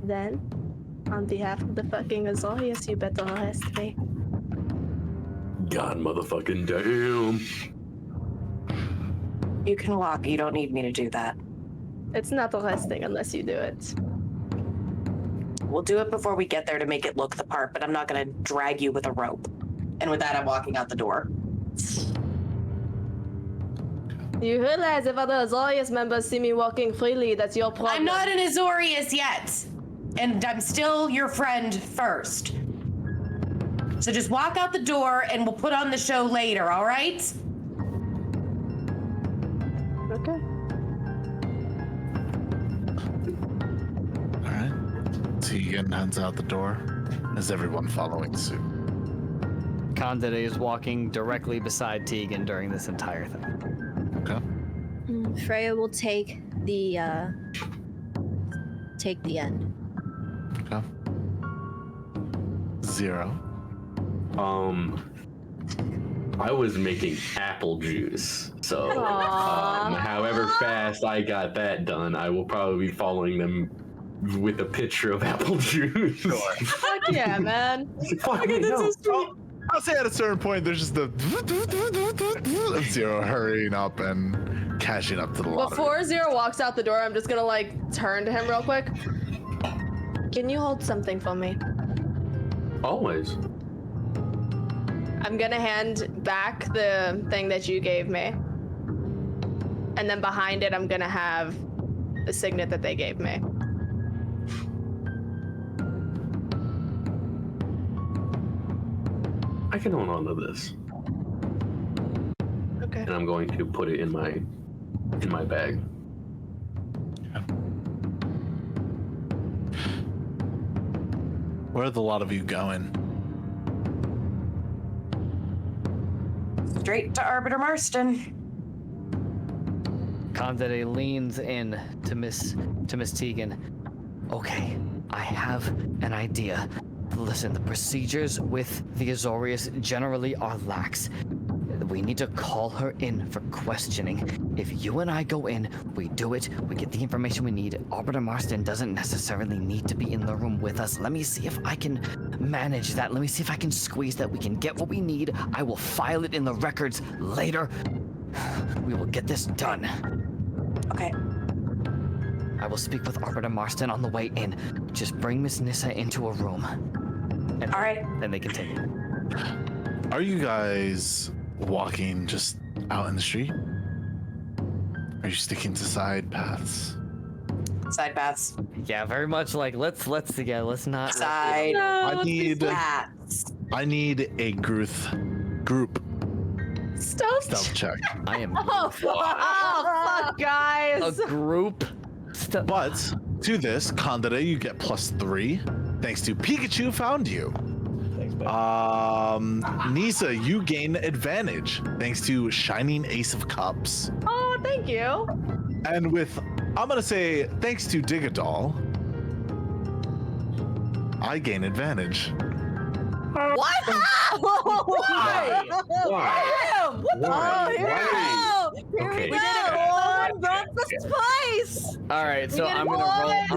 Then, on behalf of the fucking Azorius, you better arrest me. God motherfucking damn. You can walk. You don't need me to do that. It's not arresting unless you do it. We'll do it before we get there to make it look the part, but I'm not going to drag you with a rope. And with that, I'm walking out the door. You realize if other Azorius members see me walking freely, that's your problem. I'm not an Azorius yet. And I'm still your friend first. So just walk out the door and we'll put on the show later, all right? Okay. All right. Tegan heads out the door. Is everyone following suit? Candide is walking directly beside Tegan during this entire thing. Okay. Freya will take the end. Okay. 0. I was making apple juice, so Aww. however fast I got that done, I will probably be following them with a picture of apple juice. Fuck yeah, man. Fuck me, no. I'll say at a certain point, there's just the of Zero hurrying up and cashing up to the lottery. Before Zero walks out the door, I'm just gonna like turn to him real quick. Can you hold something for me? Always. I'm gonna hand back the thing that you gave me. And then behind it, I'm gonna have the signet that they gave me. I can hold on to this, Okay. and I'm going to put it in my bag. Where are the lot of you going? Straight to Arbiter Marston. Candide leans in to Miss Tegan. Okay, I have an idea. Listen, the procedures with the Azorius generally are lax. We need to call her in for questioning. If you and I go in, we do it, we get the information we need. Arbiter Marston doesn't necessarily need to be in the room with us. Let me see if I can manage that. Let me see if I can squeeze that. We can get what we need. I will file it in the records later. We will get this done. Okay. I will speak with Arbiter Marston on the way in. Just bring Miss Nyssa into a room. And All right. then they continue. Are you guys walking just out in the street? Are you sticking to side paths? Side paths. Yeah, very much like let's together. Let's not. Side I need paths. a group stealth check. I am Oh, fuck, guys. a group. But to this, Kandare, you get +3 thanks to Pikachu found you. Nyssa, you gain advantage thanks to Shining Ace of Cups. Oh, thank you. And with, I'm gonna say, thanks to Digadol, I gain advantage. What? Why? Why? Damn! What the Why? Here Why? we go! Here Okay. we did it all! Brought the spice! All right, so We did I'm it,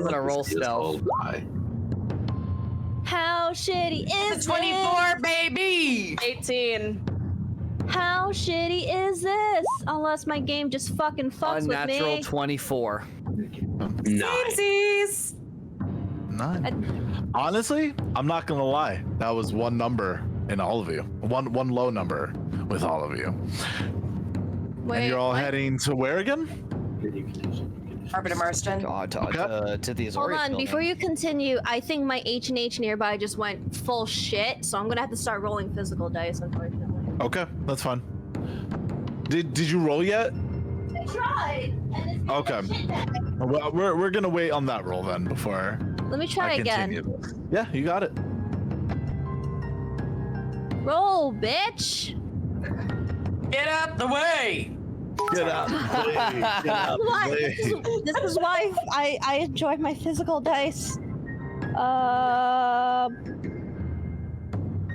gonna roll It's stealth. called why. How shitty is 24, baby! 18. How shitty is this? Unless my game just fucking fucks with Unnatural me. 24. Nine. Samesies! 9. Honestly, I'm not gonna lie. That was one number in all of you. One low number with all of you. Wait, And you're all what? heading to where again? Arbiter Marston. God, to the Azorius Hold on, building. before you continue, I think my H&H nearby just went full shit, so I'm gonna have to start rolling physical dice, unfortunately. Okay, that's fine. Did you roll yet? I tried, and it's Okay. Well, we're gonna wait on that roll then before Let me try I again. continue this. Yeah, you got it. Roll, bitch! Get out the way! Get out. Get out. What? This is why I enjoy my physical dice.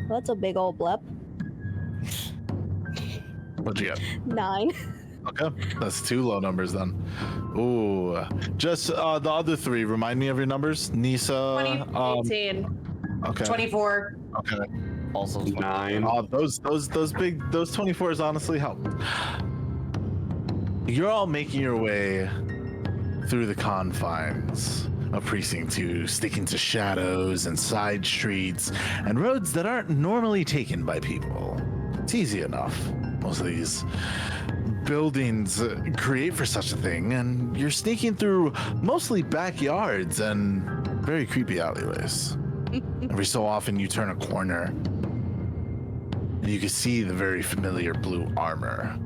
That's a big old blep. What'd you get? 9. Okay, that's 2 low numbers then. Ooh, just the other 3. Remind me of your numbers. Nyssa. 18. Okay. 24. Okay. Also 9. Those 24s honestly help. You're all making your way through the confines of Precinct 2, sticking to shadows and side streets and roads that aren't normally taken by people. It's easy enough. Most of these buildings create for such a thing, and you're sneaking through mostly backyards and very creepy alleyways. Every so often you turn a corner and you can see the very familiar blue armor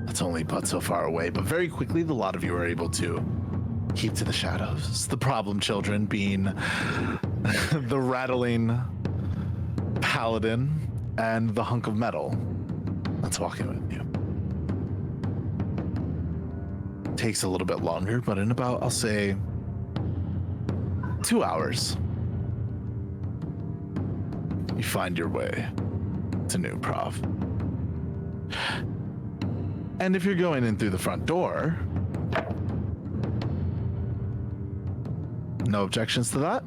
that's only but so far away, but very quickly the lot of you are able to keep to the shadows. The problem children being the rattling paladin and the hunk of metal that's walking with you. Takes a little bit longer, but in about, I'll say, 2 hours, you find your way to New Prov. And if you're going in through the front door, no objections to that?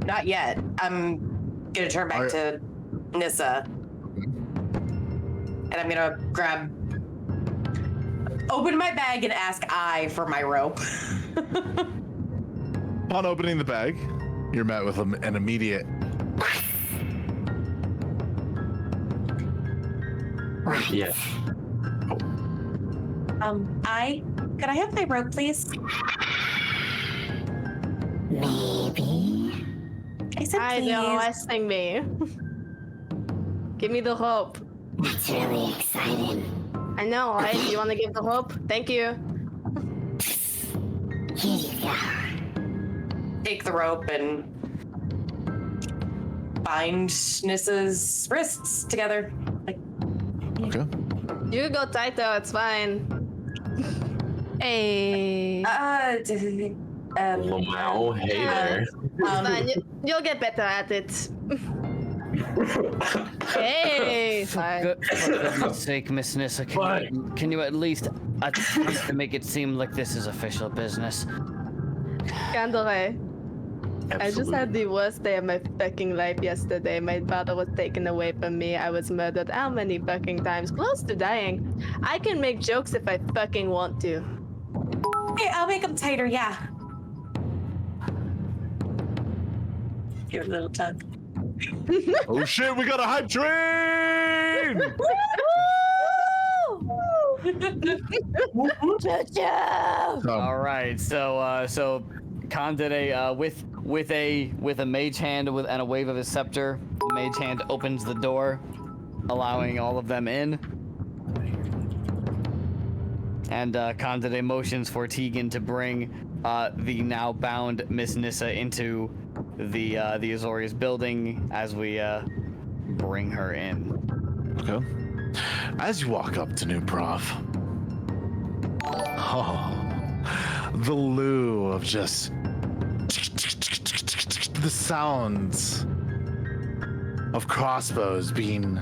Not yet. I'm gonna turn back to Nyssa. And I'm gonna open my bag and ask I for my rope. Upon opening the bag, you're met with an immediate Yes. Could I have my rope, please? Maybe. I said I please. know, asking me. Give me the hope. That's really exciting. I know, right? You want to give the hope? Thank you. Here you go. Take the rope and bind Nyssa's wrists together. Like, okay. You go tighter, it's fine. Hey. Wow, hey there. It's fine. You'll get better at it. Hey. For goodness sake, Miss Nyssa, can you at least attempt to make it seem like this is official business? Candore, I just had the worst day of my fucking life yesterday. My father was taken away from me. I was murdered how many fucking times? Close to dying. I can make jokes if I fucking want to. okay, I'll make them tighter, yeah. Give it a little tug. Oh shit, we got a hype train! All right, so Candide, with a mage hand and a wave of his scepter, the mage hand opens the door, allowing all of them in. And Candide motions for Tegan to bring the now bound Miss Nyssa into the Azorius building as we bring her in. Okay. As you walk up to New Prof, the loo of just the sounds of crossbows being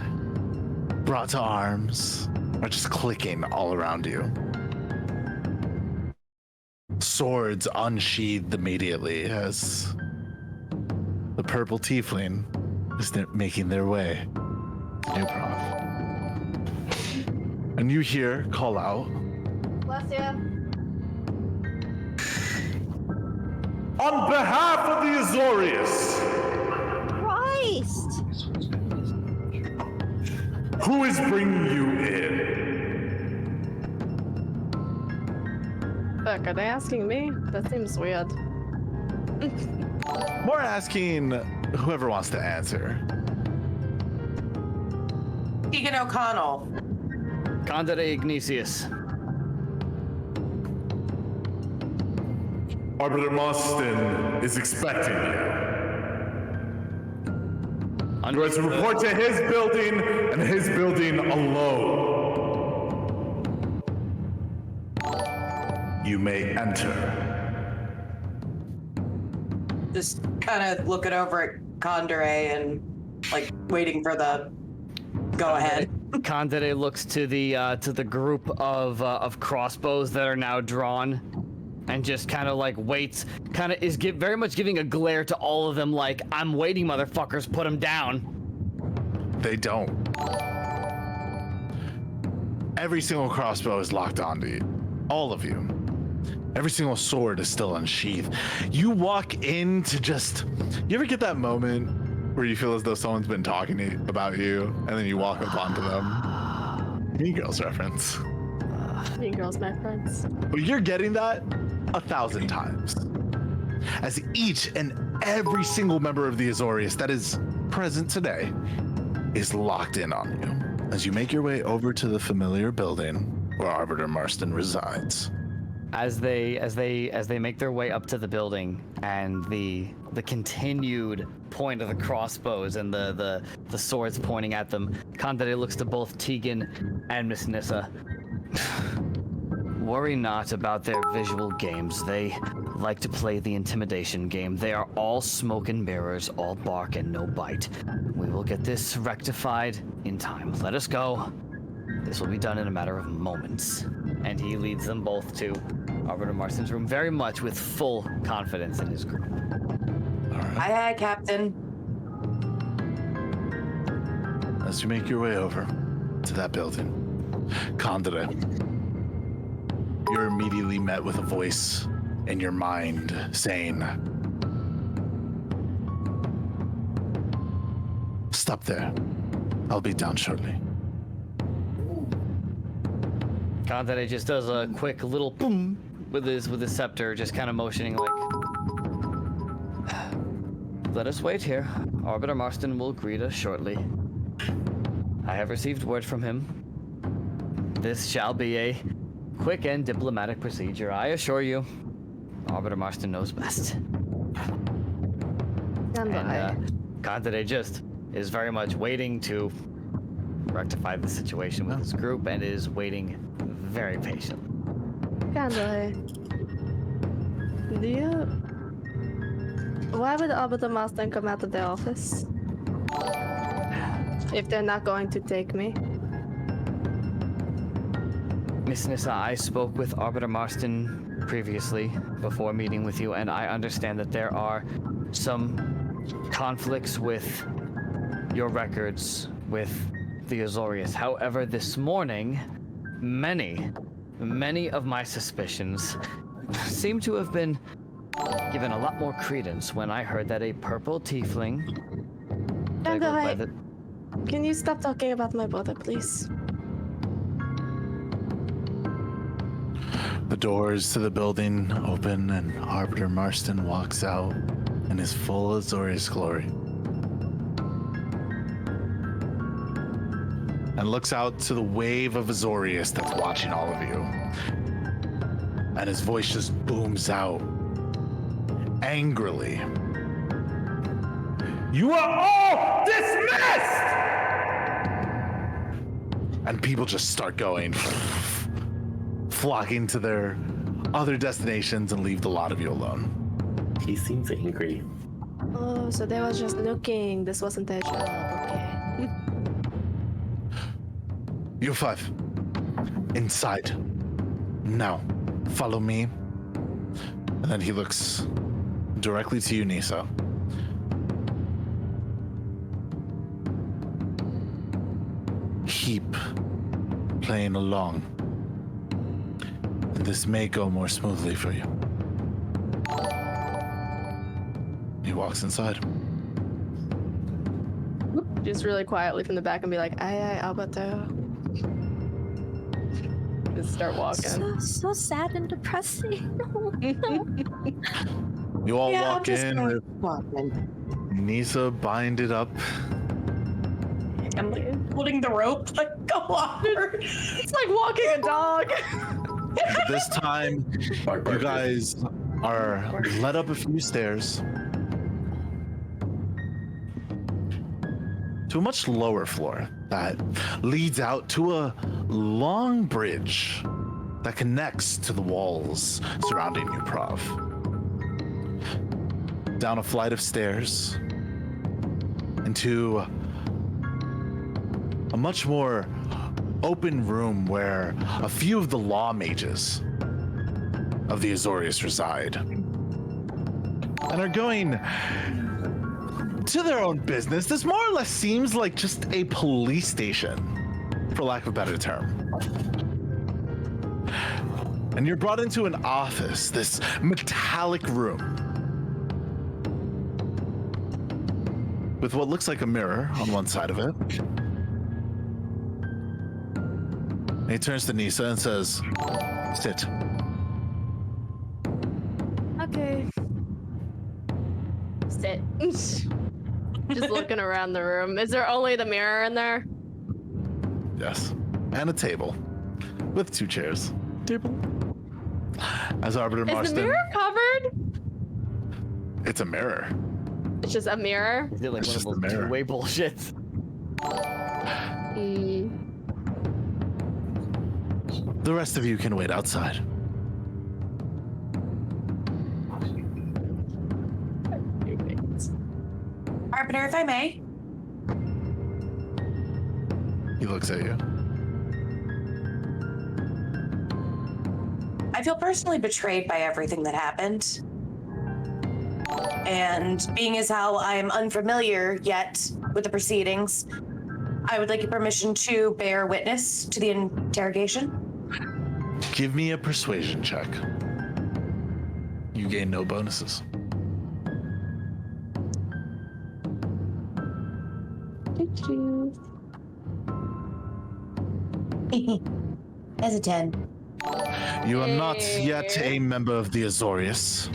brought to arms are just clicking all around you. Swords unsheathed immediately as the purple tiefling is making their way to New Prof. And you hear call out, Bless you. On behalf of the Azorius, Christ! who is bringing you in? Fuck, are they asking me? That seems weird. more asking whoever wants to answer. Tegan O'Connell. Candide Ignatius. Arbiter Moston is expecting you. You are to report to his building and his building alone. You may enter. Just kind of looking over at Condore and like waiting for the go ahead. Candide looks to the group of crossbows that are now drawn, and just kind of like waits. Kind of is very much giving a glare to all of them, like, "I'm waiting, motherfuckers. Put them down." They don't. Every single crossbow is locked onto you. All of you. Every single sword is still unsheathed. You walk into just... You ever get that moment where you feel as though someone's been talking about you, and then you walk up onto them? Mean Girls reference. Mean Girls, my friends. But you're getting that 1,000 times. As each and every single member of the Azorius that is present today is locked in on you as you make your way over to the familiar building where Arbiter Marston resides. As they make their way up to the building, and the continued point of the crossbows and the swords pointing at them, Candide looks to both Tegan and Miss Nyssa. Worry not about their visual games. They like to play the intimidation game. They are all smoke and mirrors, all bark and no bite. We will get this rectified in time. Let us go. This will be done in a matter of moments. And he leads them both to Arbiter Marston's room, very much with full confidence in his group. All right. Aye, Captain. As you make your way over to that building, Candide, you're immediately met with a voice in your mind saying, "Stop there. I'll be down shortly." Candide just does a quick little boom with his scepter, just kind of motioning like, "Let us wait here. Arbiter Marston will greet us shortly. I have received word from him. This shall be a quick and diplomatic procedure. I assure you, Arbiter Marston knows best." And Candide just is very much waiting to rectify the situation with his group, and is waiting very patiently. Candide. Why would Arbiter Marston come out of their office? If they're not going to take me. Miss Nyssa, I spoke with Arbiter Marston previously, before meeting with you, and I understand that there are some conflicts with your records with the Azorius. However, this morning, many of my suspicions seem to have been given a lot more credence when I heard that a purple tiefling... Can you stop talking about my brother, please? doors to the building open and Arbiter Marston walks out in his full Azorius glory. And looks out to the wave of Azorius that's watching all of you. And his voice just booms out angrily. You are all dismissed! And people just start going, flocking to their other destinations and leave the lot of you alone. He seems angry. Oh, so they was just looking. This wasn't their job. Okay. You five, inside. Now, follow me. And then he looks directly to you, Nyssa. Keep playing along. And this may go more smoothly for you. He walks inside. Just really quietly from the back and be like, aye, Alberto. Just start walking. So sad and depressing. You all Yeah, walk in with walking. Nyssa binded up. I'm like holding the rope, like, go onward. It's like walking a dog. This time, you guys are led up a few stairs to a much lower floor that leads out to a long bridge that connects to the walls surrounding you, Prov. Down a flight of stairs into a much more open room where a few of the law mages of the Azorius reside and are going to their own business. This more or less seems like just a police station, for lack of a better term. And you're brought into an office, this metallic room with what looks like a mirror on one side of it. And he turns to Nyssa and says, sit. Okay. Sit. Just looking around the room. Is there only the mirror in there? Yes. And a table with 2 chairs. Table. As Arbiter Is Marston. the mirror covered? It's a mirror. It's just a mirror? Is it like It's one of just those a mirror. two-way bullshit? The rest of you can wait outside. Arbiter, if I may. He looks at you. I feel personally betrayed by everything that happened. And being as how I am unfamiliar yet with the proceedings, I would like your permission to bear witness to the interrogation. Give me a persuasion check. You gain no bonuses. As a 10. You are not yet a member of the Azorius.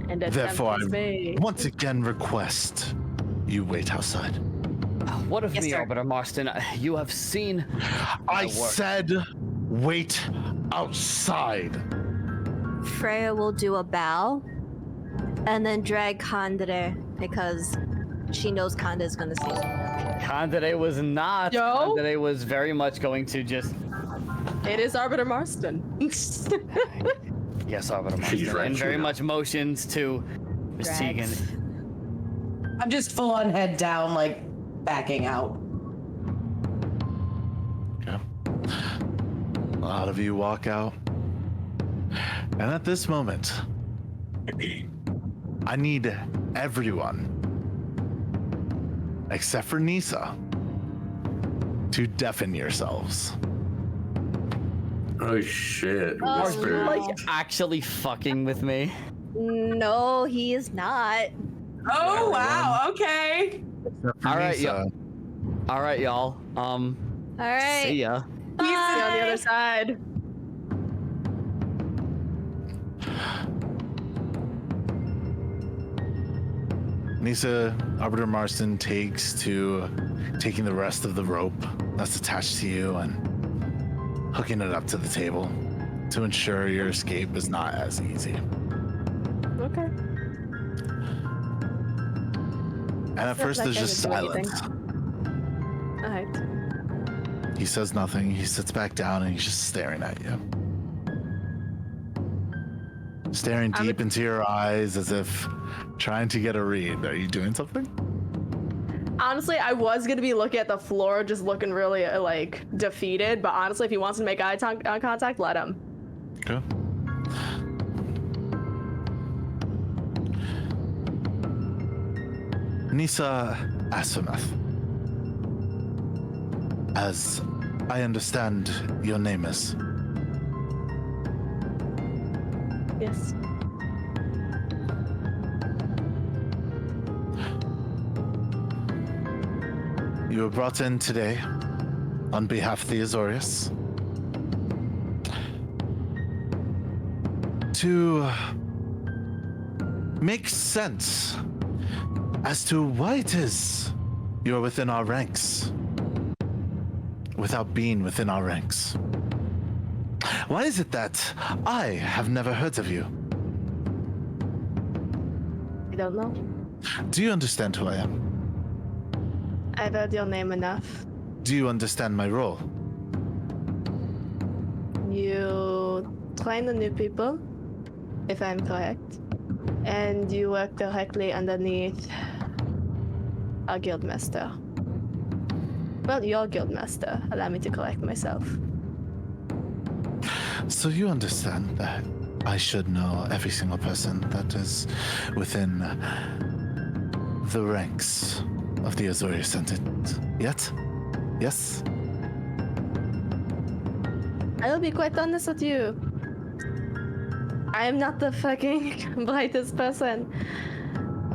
And that Therefore, tempts I me. once again request you wait outside. What of Yes, me, sir. Arbiter Marston? You have seen I work. said wait outside. Freya will do a bow and then drag Kandre because she knows Kanda is gonna say something. Kandre was not. Yo? Kandre was very much going to just. It is Arbiter Marston. Yes, Arbiter She's Marston. right, And very sure. much motions to Miss Tegan. Drags. I'm just full on head down, like backing out. Okay. A lot of you walk out. And at this moment, I need everyone, except for Nyssa, to deafen yourselves. Oh shit. Oh, Whisper. Like actually fucking with me. No, he is not. Oh, wow. Okay. Except for All right, Nyssa. All right, y'all. All right. See ya. See you on the Bye. other side. Nyssa, Arbiter Marston takes to taking the rest of the rope that's attached to you and hooking it up to the table to ensure your escape is not as easy. Okay. And at first like there's I just would do anything. silence. Alright. He says nothing. He sits back down and he's just staring at you. Staring deep into your eyes as if trying to get a read. Are you doing something? Honestly, I was gonna be looking at the floor, just looking really like defeated. But honestly, if he wants to make eye contact, let him. Okay. Nyssa Asimeth. As I understand your name is. Yes. You were brought in today on behalf of the Azorius to make sense as to why it is you are within our ranks without being within our ranks. Why is it that I have never heard of you? I don't know. Do you understand who I am? I've heard your name enough. Do you understand my role? You train the new people, if I'm correct, and you work directly underneath our guildmaster. Well, your guildmaster. Allow me to correct myself. So you understand that I should know every single person that is within the ranks of the Azorius sentence. Yet? Yes? I will be quite honest with you. I am not the fucking brightest person.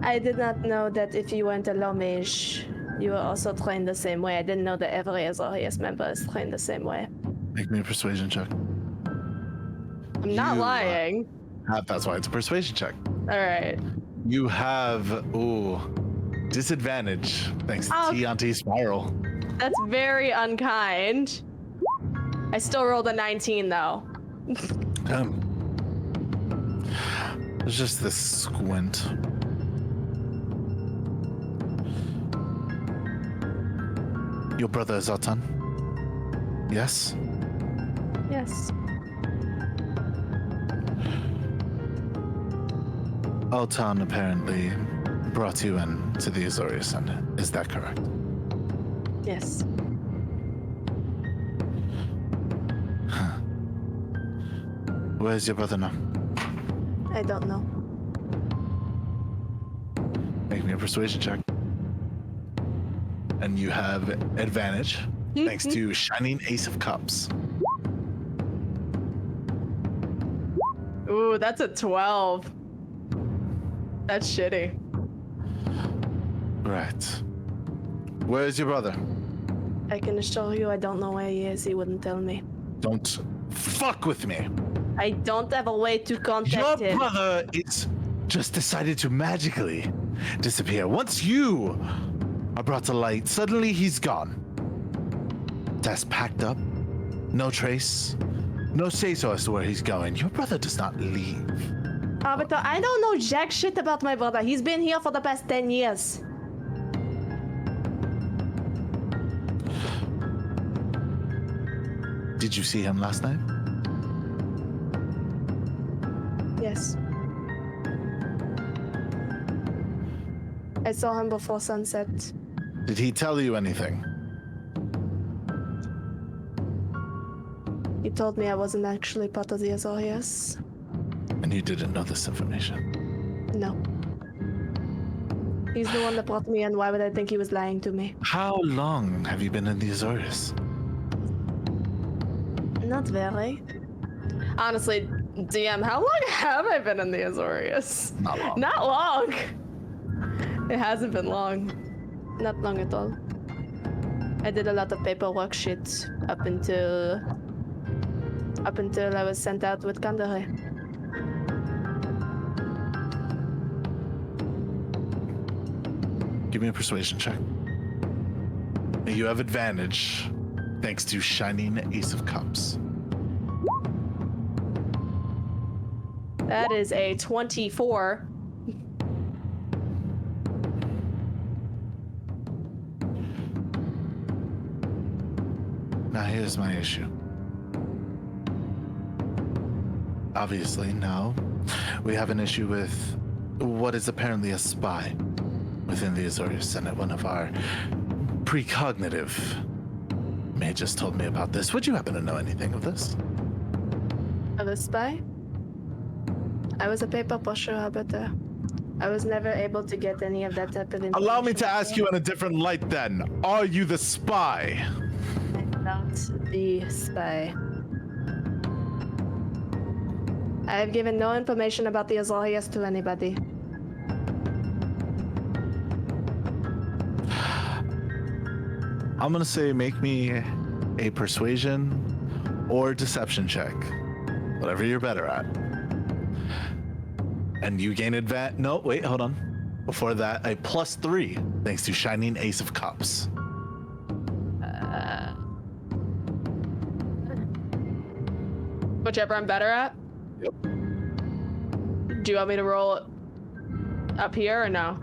I did not know that if you went a low mage, you were also trained the same way. I didn't know that every Azorius member is trained the same way. Make me a persuasion check. I'm not lying. That's why it's a persuasion check. Alright. You have, disadvantage thanks to T spiral. That's very unkind. I still rolled a 19 though. There's just this squint. Your brother is Altan? Yes? Yes. Altan apparently brought you in to the Azorius Senate. Is that correct? Yes. Where's your brother now? I don't know. Make me a persuasion check. And you have advantage thanks to Shining Ace of Cups. Ooh, that's a 12. That's shitty. Right. Where's your brother? I can assure you I don't know where he is. He wouldn't tell me. Don't fuck with me. I don't have a way to Your contact him. brother is just decided to magically disappear. Once you are brought to light, suddenly he's gone. Desk packed up, no trace, no say-so as to where he's going. Your brother does not leave. But I don't know jack shit about my brother. He's been here for the past 10 years. Did you see him last night? Yes. I saw him before sunset. Did he tell you anything? He told me I wasn't actually part of the Azorius. And you didn't know this information? No. He's the one that brought me in. Why would I think he was lying to me? How long have you been in the Azorius? Not very. Honestly, DM, how long have I been in the Azorius? Not long. Not long. It hasn't been long. Not long at all. I did a lot of paperwork shit up until I was sent out with Kandare. Give me a persuasion check. You have advantage thanks to Shining Ace of Cups. That is a 24. Now here's my issue. Obviously, now we have an issue with what is apparently a spy within the Azorius Senate. One of our precognitive may just told me about this. Would you happen to know anything of this? Of a spy? I was a paper pusher, Alberta. I was never able to get any of that type of information. Allow me to ask you in a different light then. Are you the spy? Not the spy. I have given no information about the Azorius to anybody. I'm gonna say make me a persuasion or deception check. Whatever you're better at. And you gain advantage. No, wait, hold on. Before that, a +3 thanks to Shining Ace of Cups. Whichever I'm better at? Yep. Do you want me to roll it up here or no?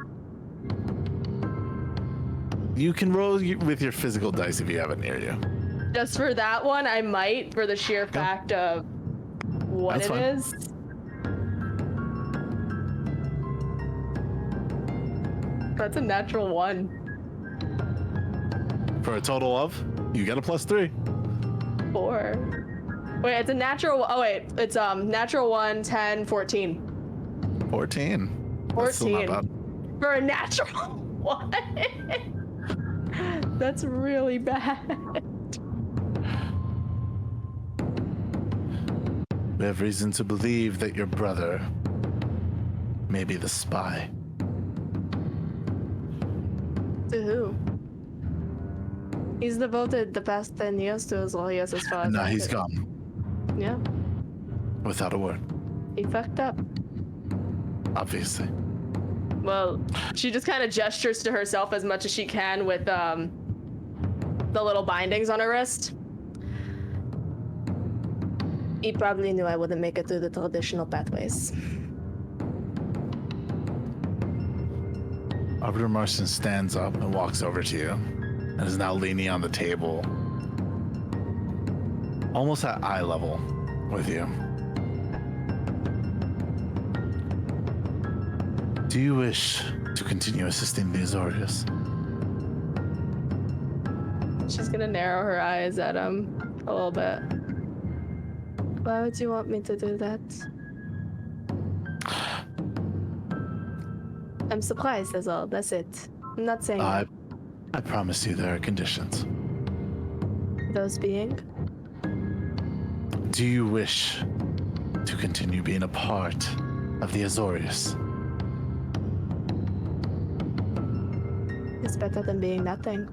You can roll with your physical dice if you have it near you. Just for that one, I might, for the sheer fact of what That's it fine. is. That's a natural 1. For a total of, you get a +3. 4. Wait, it's a natural. Oh wait, it's natural 1, 10, 14. 14. That's still not 14. bad. For a natural 1. That's really bad. We have reason to believe that your brother may be the spy. To who? He's devoted the past 10 years to Azorius as far as And now I he's could- gone Yeah, without a word, he fucked up. obviously. Well, she just kind of gestures to herself as much as she can with the little bindings on her wrist. He probably knew I wouldn't make it through the traditional pathways. Arbiter Marston stands up and walks over to you and is now leaning on the table, almost at eye level with you. Do you wish to continue assisting the Azorius? She's gonna narrow her eyes at him a little bit. Why would you want me to do that? I'm surprised, that's all. That's it. I'm not saying I promise you there are conditions. those being. Do you wish to continue being a part of the Azorius? It's better than being nothing.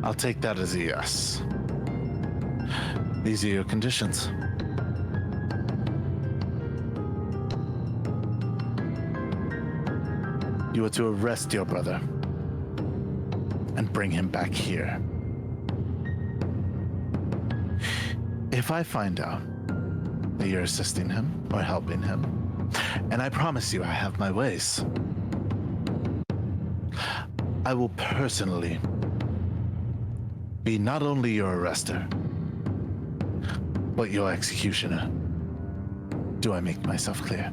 I'll take that as a yes. These are your conditions. You are to arrest your brother and bring him back here. If I find out that you're assisting him or helping him, and I promise you I have my ways, I will personally be not only your arrester, but your executioner. Do I make myself clear?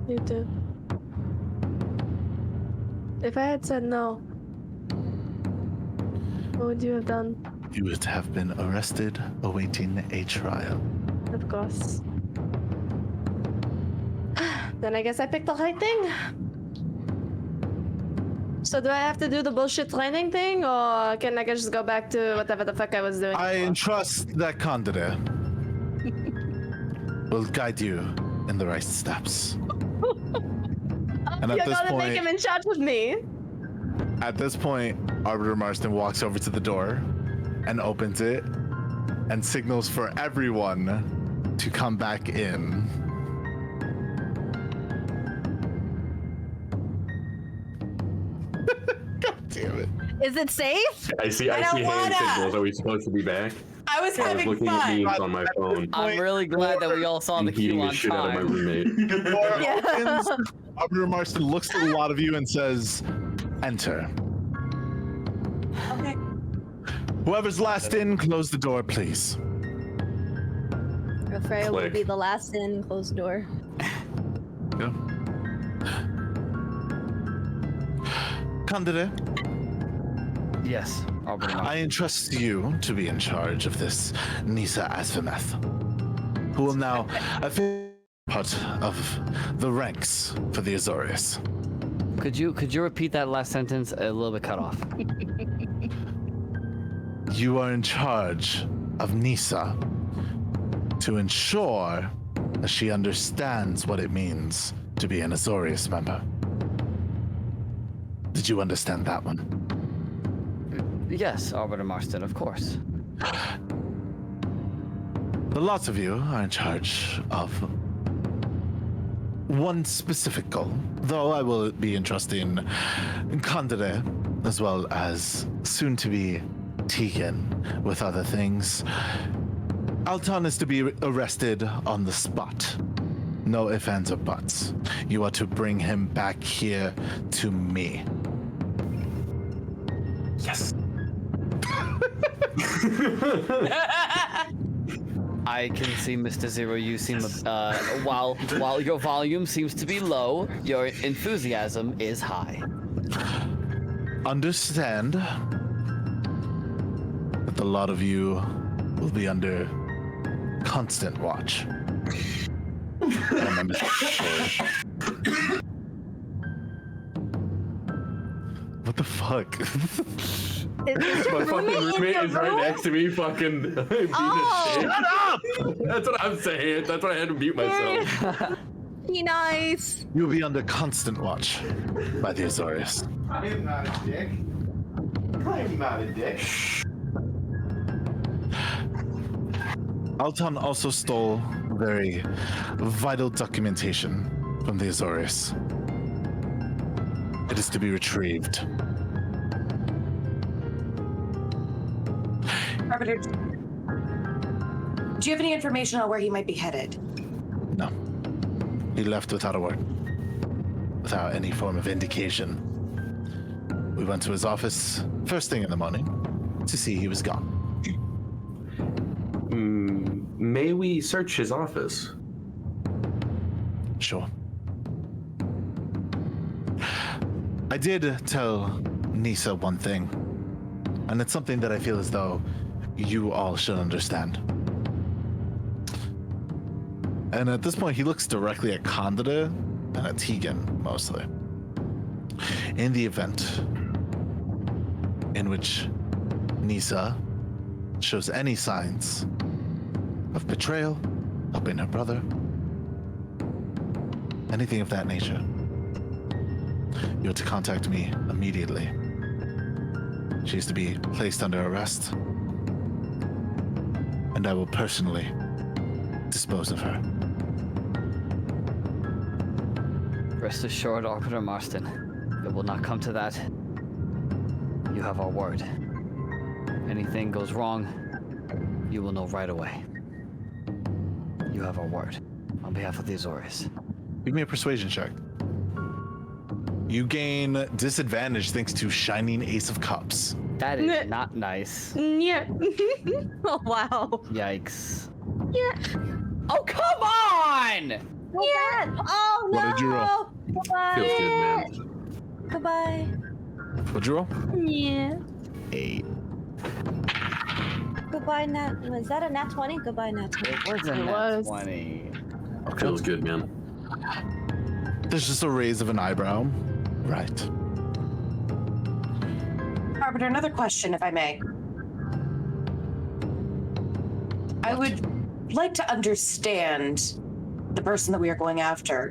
You do. If I had said no, what would you have done? You would have been arrested, awaiting a trial. Of course. Then I guess I picked the right thing. So do I have to do the bullshit training thing, or can I just go back to whatever the fuck I was doing? I before? entrust that Condita will guide you in the right steps. And at You're this gonna make him point, in charge with me. Arbiter Marston walks over to the door and opens it and signals for everyone to come back in. Is it safe? I see I don't hand wanna. signals. Are we supposed to be back? I was I was having looking at fun. memes on my phone. I'm really glad that we all saw the I'm beating cue the on shit out of my time. roommate. Before Yeah. opens, Arbiter Marston looks at a lot of you and says, "Enter." Okay. Whoever's last in, close the door, please. Freya will Click. be the last in. Close the door. Yeah. Candide, Yes, Arbiter I entrust you to be in charge of this Nyssa Asvimeth, who will now officially be part of the ranks for the Azorius. Could you repeat that last sentence? A little bit cut off. You are in charge of Nyssa to ensure that she understands what it means to be an Azorius member. Did you understand that one? Yes, Arbiter Marston, of course. The lots of you are in charge of one specific goal, though I will be entrusting Candide as well as soon-to-be Tegan with other things. Altan is to be arrested on the spot. No ifs, ands, or buts. You are to bring him back here to me. Yes. I can see, Mr. Zero, you seem, while your volume seems to be low, your enthusiasm is high. Understand that the lot of you will be under constant watch. Remember- What the fuck? Is your My fucking roommate in roommate your is right room? next to me, fucking beating Oh. his shit. Shut up! That's what I'm saying. That's why I had to mute myself. Be nice. You'll be under constant watch by the Azorius. I am not a dick. I am not a dick. Altan also stole very vital documentation from the Azorius. It is to be retrieved. Arbiter, do you have any information on where he might be headed? No. He left without a word. Without any form of indication. We went to his office first thing in the morning to see he was gone. May we search his office? Sure. I did tell Nyssa one thing, and it's something that I feel as though you all should understand. And at this point, he looks directly at Candide and at Tegan, mostly. In the event in which Nyssa shows any signs of betrayal, helping her brother, anything of that nature, you are to contact me immediately. She is to be placed under arrest, and I will personally dispose of her. Rest assured, Arbiter Marston, it will not come to that. You have our word. Anything goes wrong, you will know right away. You have our word. On behalf of the Azorius. Give me a persuasion check. You gain disadvantage thanks to Shining Ace of Cups. That is not nice. Yeah. Oh wow. Yikes. Yeah. Oh, come on! Yeah. Oh no. What did you roll? Goodbye. Feels good, man. Goodbye. What'd you roll? Yeah. 8. Goodbye, Nat. Was that a Nat 20? Goodbye, Nat 20. It wasn't It that was. 20. Feels good, man. There's just a raise of an eyebrow. Right. Arbiter, another question, if I may. I would like to understand the person that we are going after.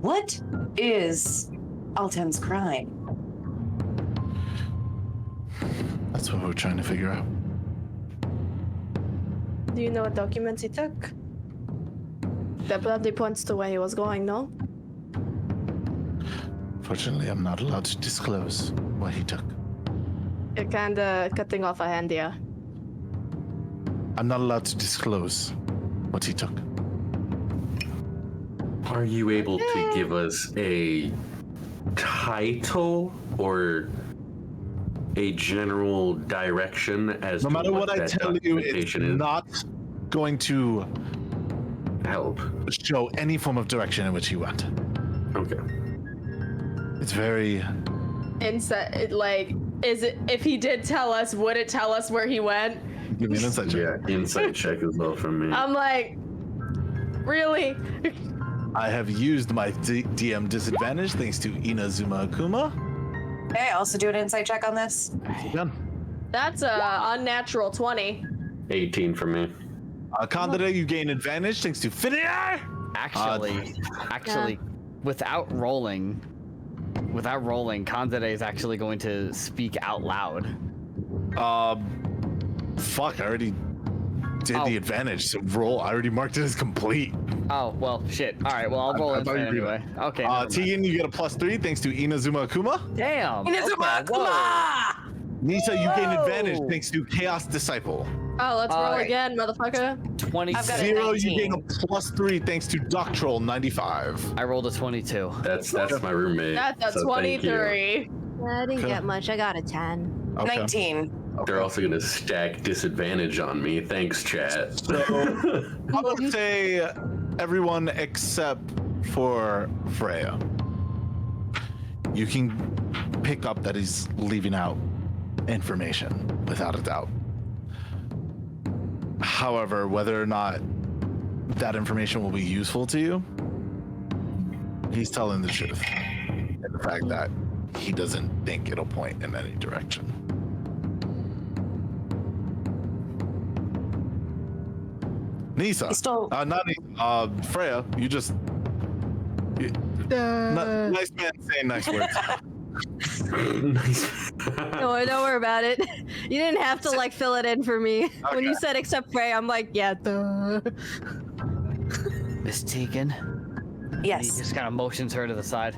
What is Altan's crime? That's what we're trying to figure out. Do you know what documents he took? That probably points to where he was going, no? Fortunately, I'm not allowed to disclose what he took. You're kinda cutting off a hand here. I'm not allowed to disclose what he took. Are you able to give us a title or a general direction as No to matter what I that tell you, it's documentation is? not going to Help. show any form of direction in which he went. Okay. It's very... Insight, like, is it, if he did tell us, would it tell us where he went? Give me an insight check. Yeah, insight check as well from me. I'm like, really? I have used my DM disadvantage thanks to Inazuma Akuma. Okay, also do an insight check on this. Done. That's a unnatural 20. 18 for me. Kandere, you gain advantage thanks to Freya. Actually, without rolling, Kandere is actually going to speak out loud. Fuck, I already did the advantage, so roll. I already marked it as complete. Oh, well, shit. All right, well, I'll roll it anyway. Okay. never mind. Tegan, you get a +3 thanks to Inazuma Akuma. Damn. Inazuma okay, whoa. Akuma! Nyssa, you gain Whoa. advantage thanks to Chaos Disciple. Oh, let's roll Alright. again, motherfucker. 26. I've got a 0, you 19. gain a +3 thanks to Doctoral 95. I rolled a 22. That's my roommate. That's a so thank you. 23. I didn't Okay. get much. I got a 10. Okay. 19. They're also gonna stack disadvantage on me. Thanks, chat. So I would say everyone except for Freya. You can pick up that he's leaving out information without a doubt. However, whether or not that information will be useful to you, he's telling the truth. And the fact that he doesn't think it'll point in any direction. Nyssa. Still- Not Nyssa, Freya, you just... nice man saying nice words. Nice. No, don't worry about it. You didn't have to like fill it in for me. When you said except Frey, I'm like, yeah, duh. Miss Tegan. He Yes. just kind of motions her to the side.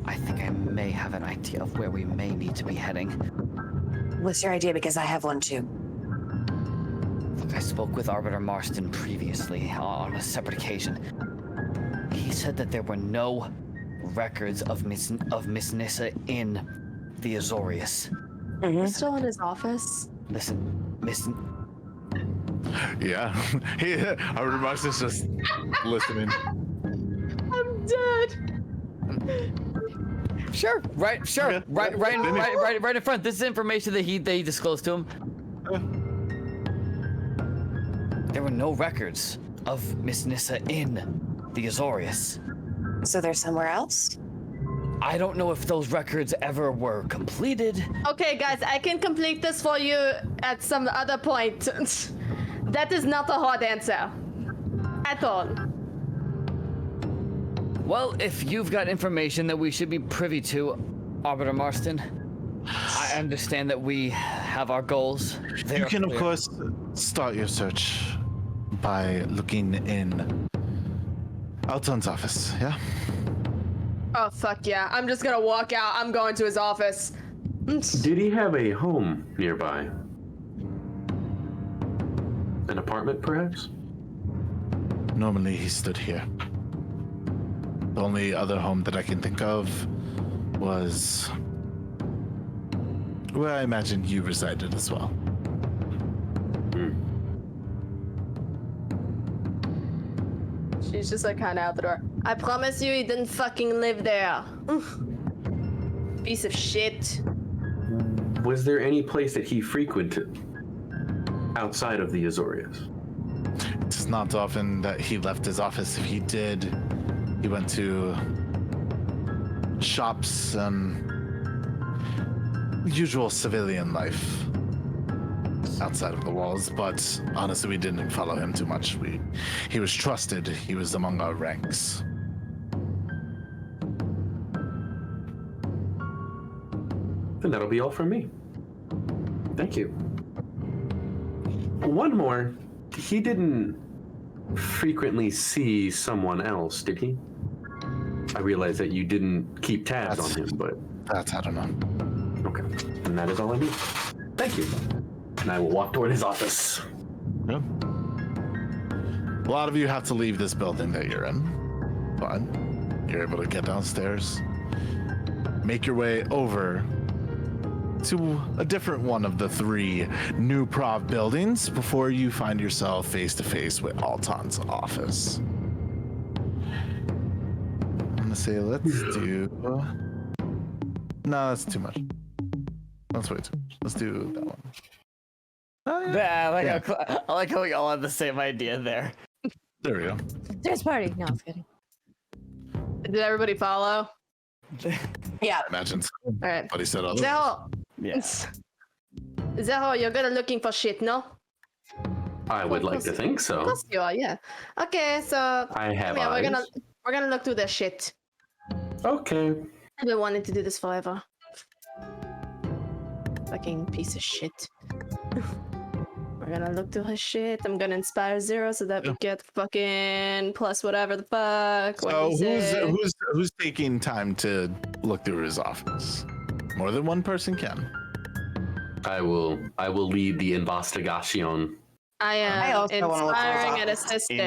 I think I may have an idea of where we may need to be heading. What's your idea? Because I have one too. Look, I spoke with Arbiter Marston previously on a separate occasion. He said that there were no records of Miss Nyssa in the Azorius. He's still in his office. Listen, Miss... Yeah. I remember just listening. I'm dead. Sure, right, sure, Okay. right in front. This is information that he disclosed to him. There were no records of Miss Nyssa in the Azorius. So they're somewhere else? I don't know if those records ever were completed. Okay, guys, I can complete this for you at some other point. That is not a hard answer. At all. Well, if you've got information that we should be privy to, Arbiter Marston, I understand that we have our goals. You can, of course, start your search by looking in Altan's office, yeah? Oh, fuck yeah. I'm just gonna walk out. I'm going to his office. Did he have a home nearby? An apartment, perhaps? Normally he stood here. The only other home that I can think of was where I imagine you resided as well. She's just like kind of out the door. I promise you he didn't fucking live there. Piece of shit. Was there any place that he frequented outside of the Azorius? It's not often that he left his office. If he did, he went to shops and usual civilian life outside of the walls, but honestly, we didn't follow him too much. He was trusted. He was among our ranks. Then that'll be all from me. Thank you. One more. He didn't frequently see someone else, did he? I realize that you didn't keep tabs on him, but That's I don't know. Okay. And that is all I need. Thank you. And I will walk toward his office. Good. A lot of you have to leave this building that you're in, but you're able to get downstairs, make your way over to a different one of the 3 new Prov buildings before you find yourself face to face with Altan's office. I'm gonna say let's do. No, that's too much. That's way too much. Let's do that one. I like how we all have the same idea there. There we go. There's party. No, I'm kidding. Did everybody follow? Yeah. Imagine. All right. But he said otherwise. Zeho, Yes. Zeho, you're gonna looking for shit, no? I would like to think Of so. course you are, yeah. Okay, so I have yeah, eyes. we're gonna look through their shit. Okay. I've been wanting to do this forever. Fucking piece of shit. We're gonna look through his shit. I'm gonna inspire 0 so that we get fucking plus whatever the fuck. What So he said. who's taking time to look through his office? More than one person can. I will lead the investigation. I am I also wanna look through his inspiring and office. assisting.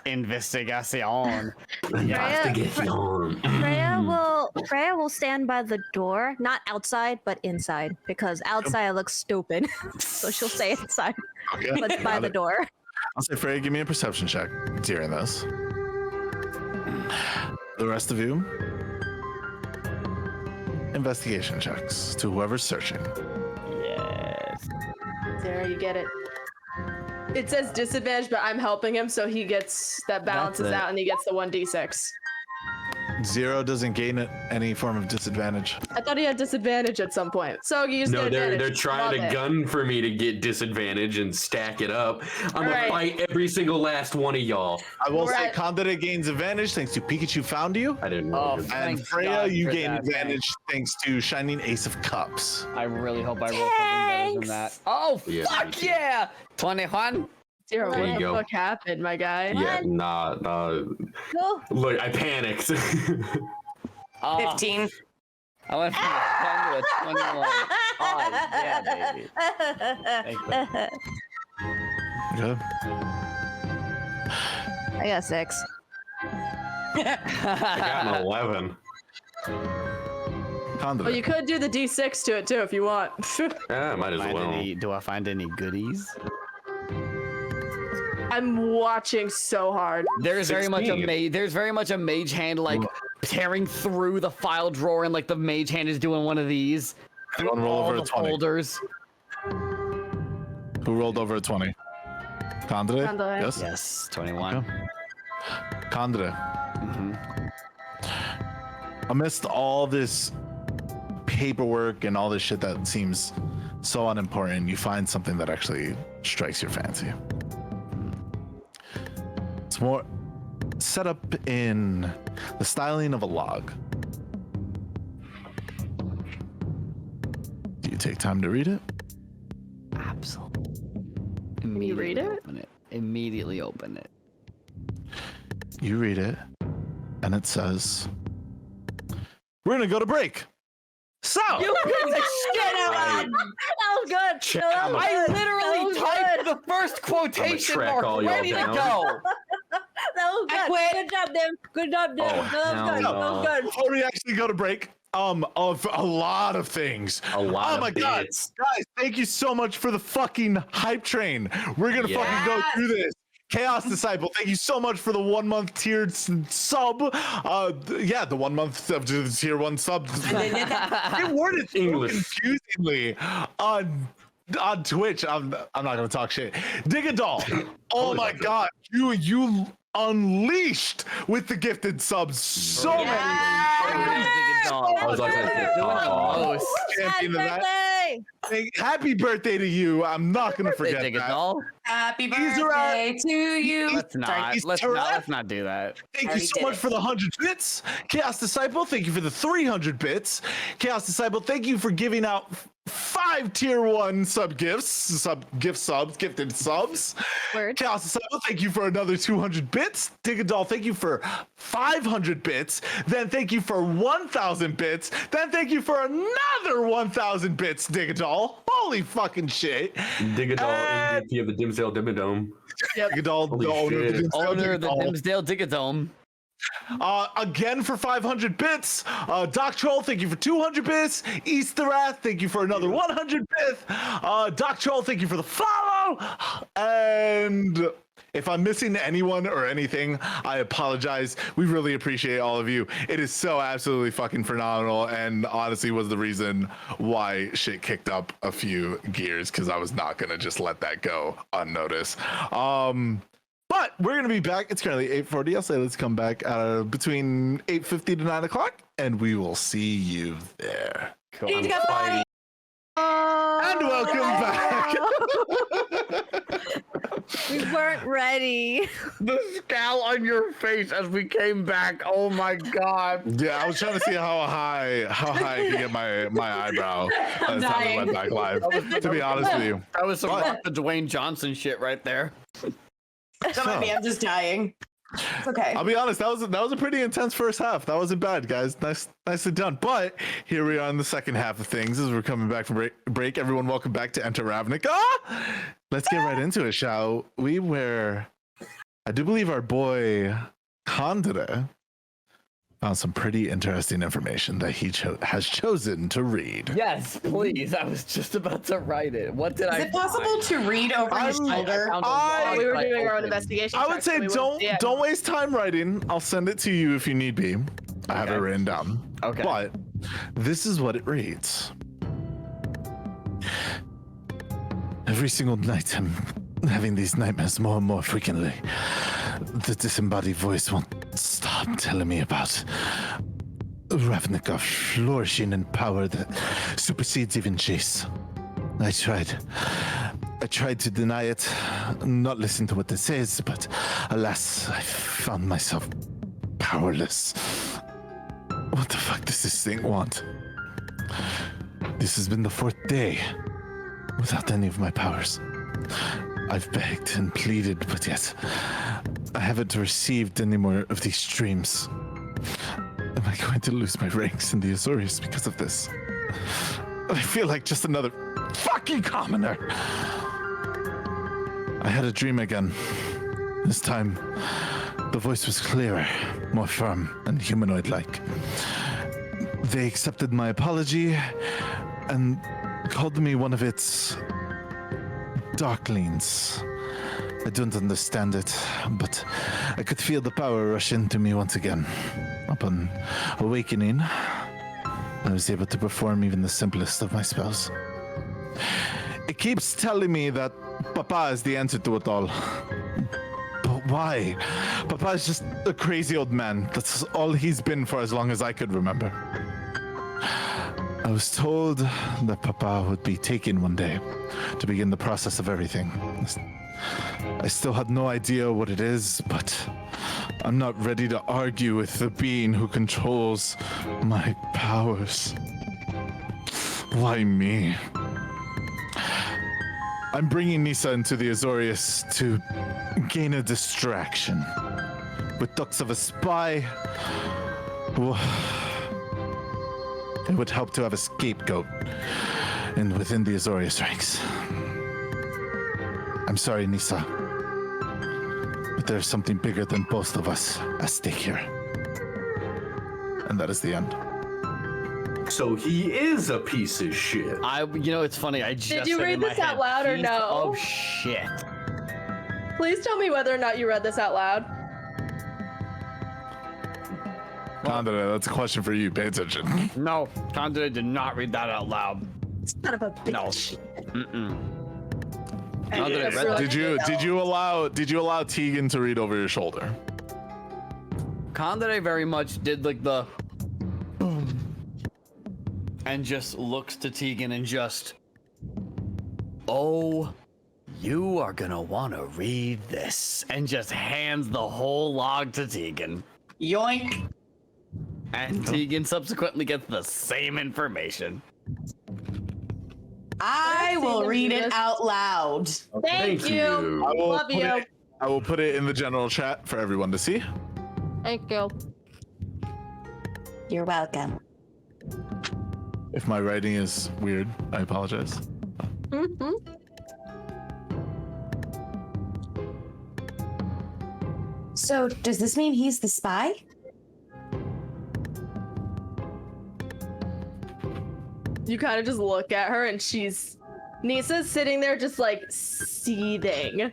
Investigation. Investigation. Freya will stand by the door, not outside, but inside, because outside looks stupid. So she'll stay inside, Okay. but by the door. I'll say, Freya, give me a perception check during this. The rest of you, investigation checks to whoever's searching. Yes. There, you get it. It says disadvantage, but I'm helping him, so he gets that balances it. out, and he gets the 1d6. 0 doesn't gain any form of disadvantage. I thought he had disadvantage at some point, so you just No, get they're advantage. trying Love to it. gun for me to get disadvantage and stack it up. I'm gonna Right. fight every single last one of y'all. I will Right. say Condita gains advantage thanks to Pikachu found you. I didn't Oh, know. And Thank Freya, God you for gain that, advantage thanks to Shining Ace of Cups. I really hope I roll something better than that. Oh, Yeah, me fuck too. yeah! 21. Zero, There what you the go. fuck happened, my guy? Yeah, nah. Go. Look, I panicked. 15. I went from a 10 to a 21. Oh, yeah, baby. Thank you. Good. I got 6. I got an 11. Condita. Well, you could do the d6 to it too if you want. Yeah, might as well. Do I find any goodies? I'm watching so hard. There's very much a 16. there's very much a mage hand like tearing through the file drawer, and like the mage hand is doing one of these. Everyone roll all over a the 20. folders. Who rolled over a 20? Condita? Condita. Yes? Yes, 21. Condita. Mm-hmm. Amidst all this paperwork and all this shit that seems so unimportant, you find something that actually strikes your fancy. It's more set up in the styling of a log. Do you take time to read it? Absolutely. you read it? Open it. Immediately open it. You read it, and it says, "We're gonna go to break." So, You piece of shit! That was good. Check No, that out was my- I good. literally That was typed good. the first quotation track mark all y'all ready to down. go. That was I good. quit. Good job, Dim. Good job, Dim. Oh, that was good. hell That was good. before we actually go to break, of a lot of things. A lot Oh of my god, bits. guys! Thank you so much for the fucking hype train. We're gonna fucking go through this. Chaos Disciple, thank you so much for the 1 month tiered sub. Yeah, the 1 month of the tier 1 sub. It worded so English. confusingly on Twitch. I'm not gonna talk shit. Dig a doll. Oh my god, you unleashed with the gifted subs. So many. I was like, Oh. Champion of that. Birthday! Hey, happy birthday to you. I'm not gonna forget Dig a that. doll. Happy These are birthday to you. Let's not. He's Let's not do that. Thank you Already so did much it. for the 100 bits. Chaos Disciple, thank you for the 300 bits. Chaos Disciple, thank you for giving out 5 tier 1 gifted subs. Word. Chaos Asylum, thank you for another 200 bits. Digadol, thank you for 500 bits. Then thank you for 1,000 bits. Then thank you for another 1,000 bits, Digadol. Holy fucking shit. Digadol, MVP of the Dimsdale Dimmadome. Digadol, Holy the shit. Owner of the Digadol. Dimsdale Digadome. Again for 500 bits. Doc Troll, thank you for 200 bits. Easterrath, thank you for another 100 bits. Doc Troll, thank you for the follow. And if I'm missing anyone or anything, I apologize. We really appreciate all of you. It is so absolutely fucking phenomenal, and honestly was the reason why shit kicked up a few gears, because I was not gonna just let that go unnoticed. But we're going to be back. It's currently 8:40. I'll say let's come back between 8:50 to 9 o'clock, and we will see you there. Need to go party. And welcome back. We weren't ready. The scowl on your face as we came back. Oh my god. Yeah, I was trying to see how high I could get my eyebrow by the time we went back live, to be honest with you. That was some Rock the Dwayne Johnson shit right there. Don't mind me, I'm just dying. It's okay. I'll be honest, that was a pretty intense first half. That wasn't bad, guys. Nicely done. But here we are in the second half of things as we're coming back from break. Everyone, welcome back to Enter Ravnica. Let's get right into it, shall we? Where I do believe our boy Kandra found some pretty interesting information that he has chosen to read. Yes, please. I was just about to write it. What did Is it possible to read over your shoulder? We were doing our own investigation. I would say don't waste time writing. I'll send it to you if you need be. I have it written down. Okay. But this is what it reads. Every single night I'm having these nightmares more and more frequently. The disembodied voice won't stop telling me about Ravnica flourishing in power that supersedes even Chase. I tried to deny it, not listen to what it says, but alas, I found myself powerless. What the fuck does this thing want? This has been the 4th day without any of my powers. I've begged and pleaded, but yet I haven't received any more of these dreams. Am I going to lose my ranks in the Azorius because of this? I feel like just another fucking commoner. I had a dream again. This time, the voice was clearer, more firm, and humanoid-like. They accepted my apology and called me one of its Darklings. I don't understand it, but I could feel the power rush into me once again. Upon awakening, I was able to perform even the simplest of my spells. It keeps telling me that Papa is the answer to it all. But why? Papa is just a crazy old man. That's all he's been for as long as I could remember. I was told that Papa would be taken one day to begin the process of everything. I still had no idea what it is, but I'm not ready to argue with the being who controls my powers. Why me? I'm bringing Nyssa into the Azorius to gain a distraction. With ducks of a spy, it would help to have a scapegoat and within the Azorius ranks. I'm sorry, Nyssa, but there's something bigger than both of us at stake here. And that is the end. So he is a piece of shit. It's funny. I just Did you said read in my this out head, loud or piece no? of shit. Please tell me whether or not you read this out loud. Kandra, that's a question for you. Pay attention. No, Kandra did not read that out loud. Son of a bitch. No. Anyways, read that. Did you allow Tegan to read over your shoulder? Kandra very much did like the boom and just looks to Tegan and just, oh, you are gonna want to read this, and just hands the whole log to Tegan. Yoink. And Tegan subsequently gets the same information. I will read it out loud. Thank you. Love you. I will put it in the general chat for everyone to see. Thank you. You're welcome. If my writing is weird, I apologize. Mm-hmm. So, does this mean he's the spy? You kind of just look at her and Nyssa's sitting there just like seething.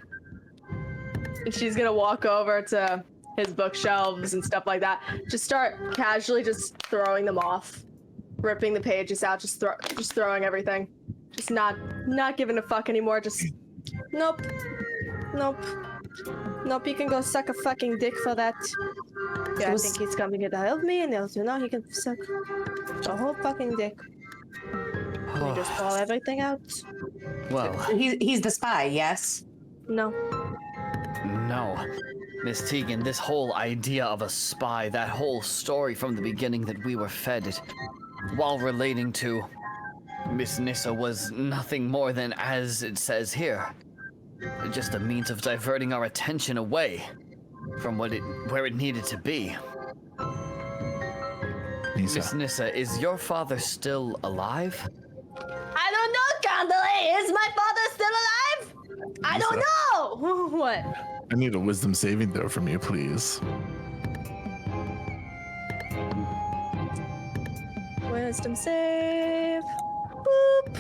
And she's gonna walk over to his bookshelves and stuff like that. Just start casually just throwing them off. Ripping the pages out, just throwing everything. Just not giving a fuck anymore, just nope. Nope, you can go suck a fucking dick for that. Yeah, I think he's coming to help me, and now he can suck the whole fucking dick. We just pull everything out. Well, He's the spy, yes? No. no. Miss Tegan, this whole idea of a spy, that whole story from the beginning that we were fed it, while relating to Miss Nyssa, was nothing more than, as it says here, just a means of diverting our attention away from where it needed to be. Nyssa. Miss Nyssa, is your father still alive? I don't know, Candle. Is my father still alive? I don't know. What? I need a wisdom saving throw from you, please. Wisdom save. Boop.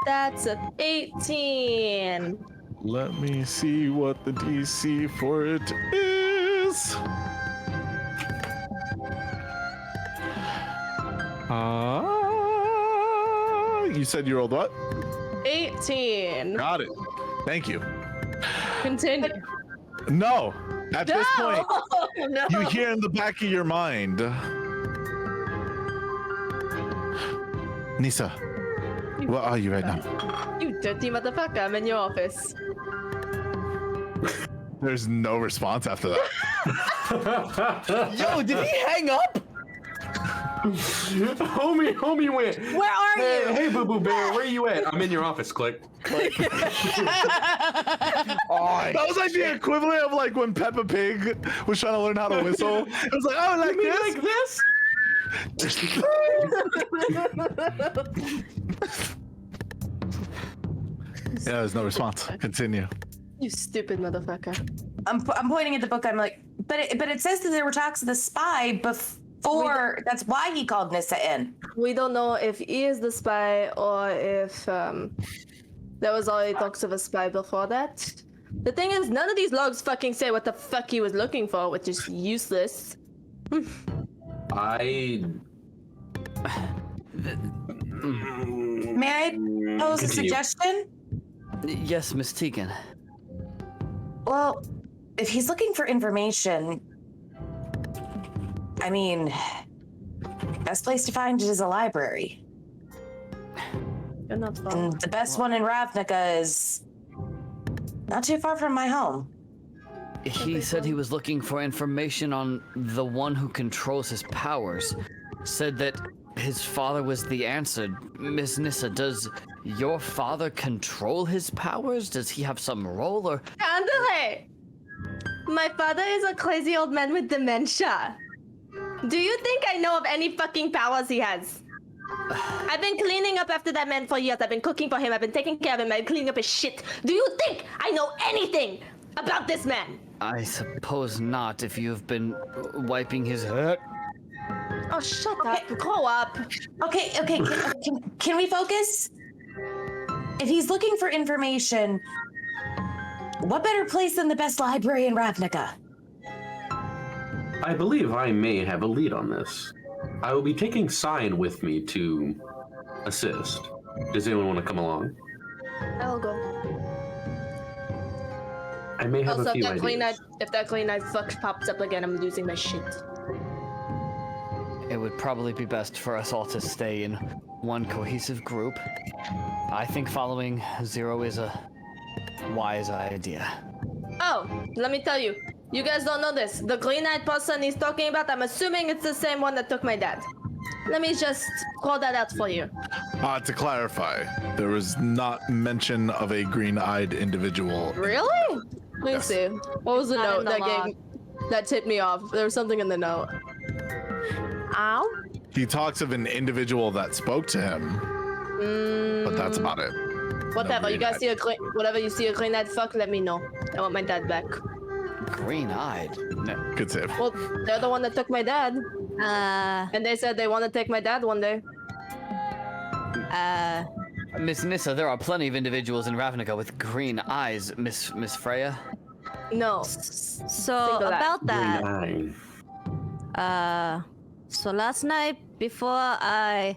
That's a 18. Let me see what the DC for it is. You said you rolled what? 18. Got it. Thank you. Continue. No. At this point, No. you hear in the back of your mind, Nyssa, where are you right now? You dirty motherfucker, I'm in your office. There's no response after that. Yo, did he hang up? homie went. Where are you? Hey, Boo Boo Bear, where you at? I'm in your office. Click. That was like the equivalent of like when Peppa Pig was trying to learn how to whistle. It was like, oh, like this? Yeah, there's no response. Continue. You stupid motherfucker. I'm pointing at the book. I'm like, but it says that there were talks of the spy before. That's why he called Nyssa in. We don't know if he is the spy or if there was already talks of a spy before that. The thing is, none of these logs fucking say what the fuck he was looking for, which is useless. I May I pose a suggestion? Yes, Miss Tegan. Well, if he's looking for information, I mean, best place to find it is a library. You're not wrong. And the best one in Ravnica is not too far from my home. He said he was looking for information on the one who controls his powers. Said that his father was the answer. Miss Nyssa, does your father control his powers? Does he have some role or... Candle! My father is a crazy old man with dementia. Do you think I know of any fucking powers he has? I've been cleaning up after that man for years. I've been cooking for him. I've been taking care of him. I've been cleaning up his shit. Do you think I know anything about this man? I suppose not, if you've been wiping his hurt. Oh, shut up. Grow up. Okay. Can we focus? If he's looking for information, what better place than the best library in Ravnica? I believe I may have a lead on this. I will be taking Sign with me to assist. Does anyone want to come along? I'll go. I may have Also, a few if that Green Knight fuck pops up again, I'm losing my shit. It would probably be best for us all to stay in one cohesive group. I think following Zero is a wise idea. Oh, let me tell you. You guys don't know this. The Green Knight person he's talking about, I'm assuming it's the same one that took my dad. Let me just call that out for you. To clarify, there was not mention of a green-eyed individual. Really? Let me Yes. see. What was the Not note in the that log. that tipped me off? There was something in the note. Ow. He talks of an individual that spoke to him, but that's about it. Whatever. You guys green-eyed. see a green, whatever you see a green-eyed fuck, let me know. I want my dad back. Green-eyed. No. Good save. Well, they're the one that took my dad, Uh, and they said they want to take my dad one day. Miss Nyssa, there are plenty of individuals in Ravnica with green eyes, Miss Freya. No. so Think of that. about that, Green eye. so last night before I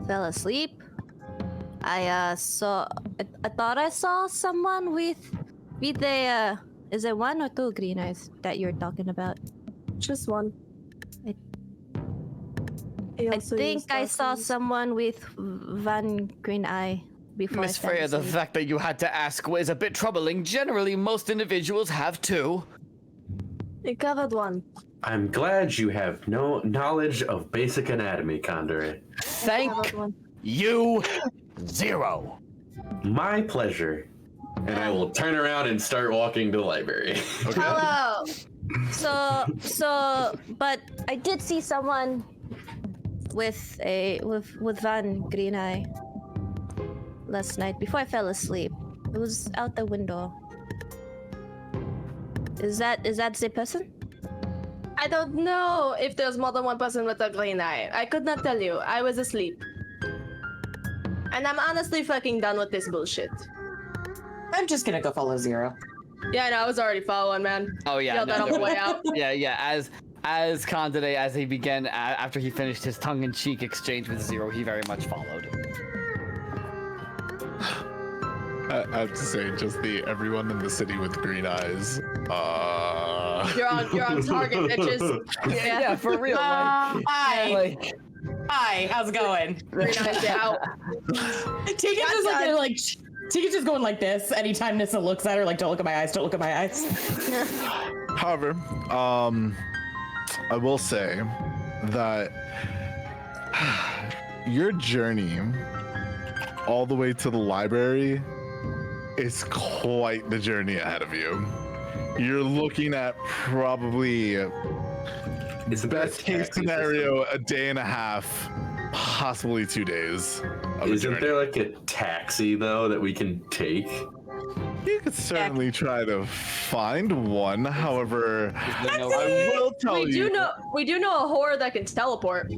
fell asleep, I thought I saw someone with a, is it one or two green eyes that you're talking about? Just one. I think I saw someone with one green eye before Miss I fell Freya, the asleep. fact that you had to ask is a bit troubling. Generally, most individuals have two. You covered one. I'm glad you have no knowledge of basic anatomy, Condor. Thank you, Zero. My pleasure. And I will turn around and start walking to the library. Hello. But I did see someone with one green eye last night before I fell asleep. It was out the window. Is that the person? I don't know if there's more than one person with a green eye. I could not tell you. I was asleep. And I'm honestly fucking done with this bullshit. I'm just gonna go follow Zero. Yeah, no, I was already following, man. Oh yeah. Yelled no, that on there the was- way out. Yeah. As Condé, as he began, after he finished his tongue-in-cheek exchange with Zero, he very much followed. I have to say, just everyone in the city with green eyes. You're on target, bitches. Yeah, for real. Hi. Hi, how's it going? Green eyes out. Tegan's just like Tegan's just going like this anytime Nyssa looks at her, like, don't look at my eyes, don't look at my eyes. However, I will say that your journey all the way to the library is quite the journey ahead of you. You're looking at probably It's the best case scenario a day and a half, possibly 2 days of a Isn't journey. there like a taxi though that we can take? You could certainly try to find one. However, I will tell We you, do know a whore that can teleport.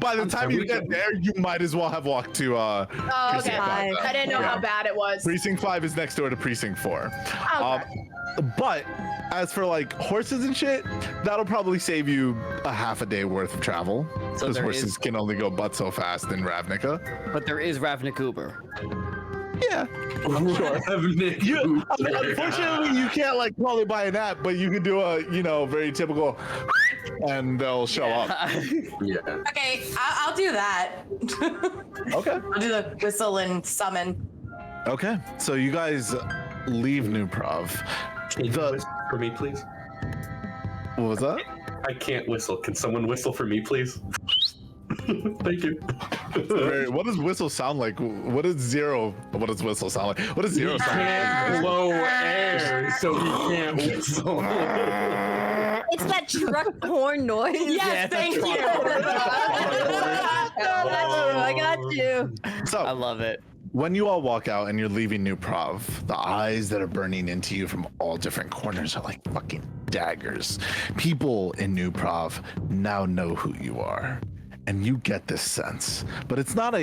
by the time you get there, you might as well have walked to Oh, Precinct okay. 5. I didn't know Yeah. how bad it was. Precinct 5 is next door to Precinct 4. Okay. But as for like horses and shit, that'll probably save you a half a day worth of travel. So Because there horses is- can only go but so fast in Ravnica. But there is Ravnica Uber. Yeah, I'm sure. You, unfortunately, you can't like probably buy an app, but you can do a very typical, and they'll show up. Yeah. Okay, I'll do that. Okay. I'll do the whistle and summon. Okay. So you guys leave New Prov. Can you The- whistle for me, please? What was that? I can't whistle. Can someone whistle for me, please? Thank you. What does whistle sound like? What does whistle sound like? What does zero sound like? Can't blow air, so he can't whistle. It's that truck horn noise. Yes, thank you. I got you. I So love it. when you all walk out and you're leaving New Prov, the eyes that are burning into you from all different corners are like fucking daggers. People in New Prov now know who you are. And you get this sense. But it's not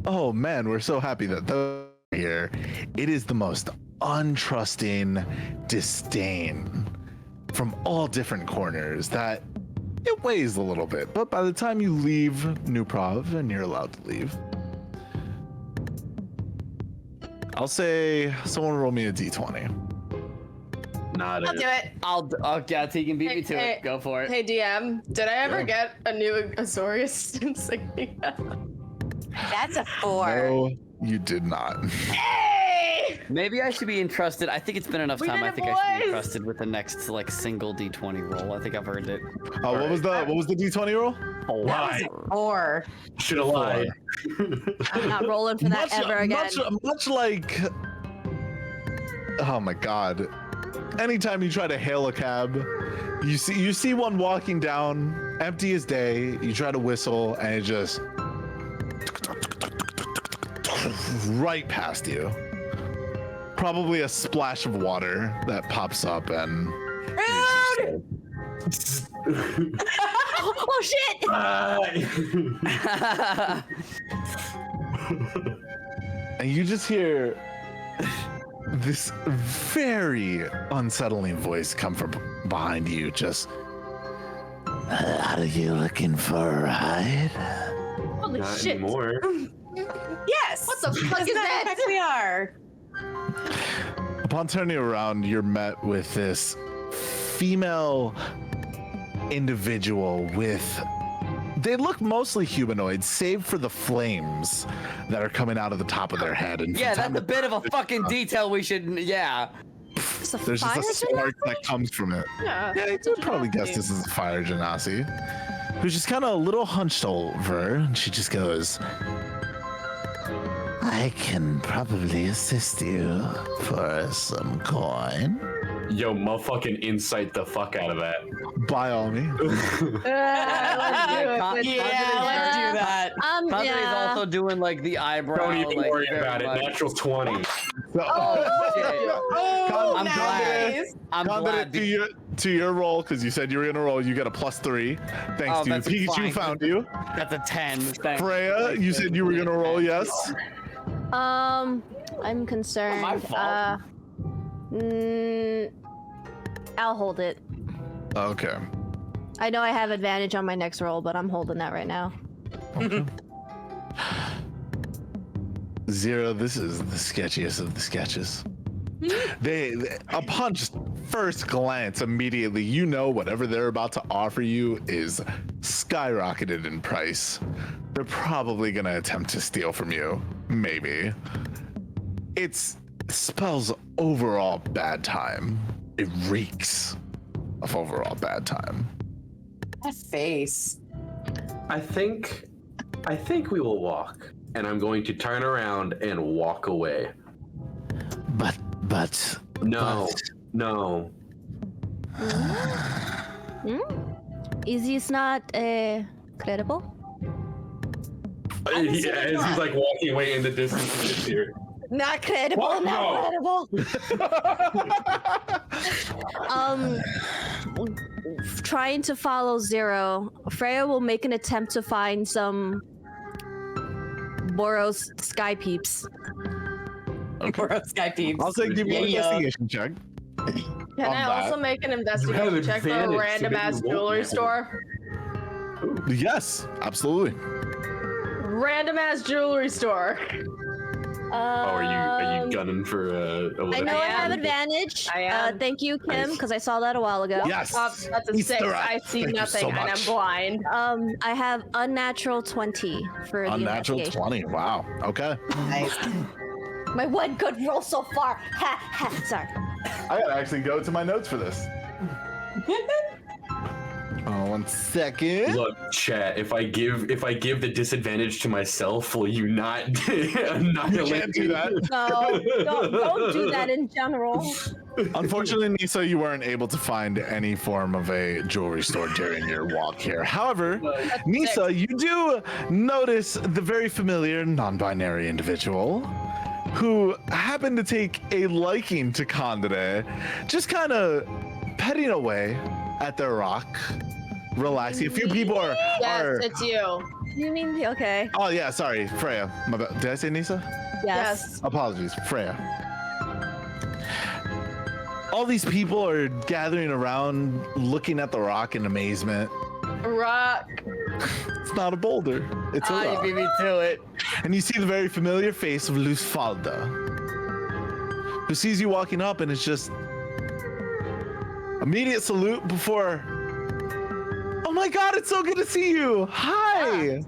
oh man, we're so happy that they're here. It is the most untrusting disdain from all different corners that it weighs a little bit. But by the time you leave New Prov, and you're allowed to leave, I'll say someone roll me a d20. Not I'll do it. Yeah, Tegan beat me to Hey, it. Go for it. Hey DM, did I ever Yeah. get a new Azorius insignia? That's a 4. No, you did not. Hey! Maybe I should be entrusted. I think it's been enough We time. did I it, think I should be boys! entrusted with the next like single d20 roll. I think I've earned it. Oh, what was the D20 roll? Lie. Or Should have lied. I'm not rolling for that ever again. Much like, oh my god. Anytime you try to hail a cab, you see one walking down, empty as day. You try to whistle, and it just right past you. Probably a splash of water that pops up and. Oh shit! And you just hear this very unsettling voice come from behind you. Just, are you looking for a ride? Holy Not shit. anymore. yes. What the fuck is In that? fact, we are. Upon turning around, you're met with this female individual with. They look mostly humanoid, save for the flames that are coming out of the top of their head. And Yeah, that's a bit of a fucking detail we should. Yeah. It's a there's just fire a spark that comes from it. Yeah. Yeah, you probably guess this is a fire genasi, who's just kind of a little hunched over, and she just goes, I can probably assist you for some coin. Yo, motherfucking insight the fuck out of that. By all means. Let's do it. Let's Yeah, let's do that. Conde's Yeah. also doing like the eyebrow. Don't even like, worry very about it. much. Natural 20. Oh, shit. Oh, I'm nice. I'm glad. to your roll, because you said you were gonna roll, you get a +3. Thanks Oh, to you. that's Pikachu fine. found you. That's a 10. Thanks. Freya, you said you were gonna roll, yes? I'm concerned. My fault. I'll hold it. Okay. I know I have advantage on my next roll, but I'm holding that right now. Zero, this is the sketchiest of the sketches. they upon just first glance, immediately, you know whatever they're about to offer you is skyrocketed in price. They're probably gonna attempt to steal from you. Maybe. It spells overall bad time. It reeks of overall bad time. That face. I think we will walk, and I'm going to turn around and walk away. But No. Is this not credible? Yeah, as he's like walking away in the distance here. Not credible, What? not No. credible. Trying to follow Zero, Freya will make an attempt to find some Boros sky peeps. Or Sky Peeps. I'll say give me an investigation check. Can On I that. also make an have investigation check for a advantage, so random maybe ass you won't jewelry know. store? Yes, absolutely. Random ass jewelry store. Oh, are you gunning for I know I have am. advantage. I am. Thank you, Kim, Nice. because I saw that a while ago. Yes. That's a Easter 6. egg. I see Thank you nothing so and I'm much. blind. I have unnatural 20 for the Unnatural investigation. 20. Wow. Okay. Nice. My one good roll so far. Ha ha. Sorry. I gotta actually go to my notes for this. Oh, 1 second. Look, chat. If I give the disadvantage to myself, will you not annihilate? You can't do that. No, don't do that in general. Unfortunately, Nyssa, you weren't able to find any form of a jewelry store during your walk here. However, Nyssa, you do notice the very familiar non-binary individual who happened to take a liking to Candide, just kind of petting away at their rock, relaxing. A few people are. Yes, it's you. You mean okay? Oh yeah, sorry, Freya. My bad. Did I say Nyssa? Yes. Apologies, Freya. All these people are gathering around, looking at the rock in amazement. Rock. It's not a boulder. It's a You rock. beat me to it. And you see the very familiar face of Luzfalda, who sees you walking up, and it's just immediate salute before. Oh my God! It's so good to see you. Hi.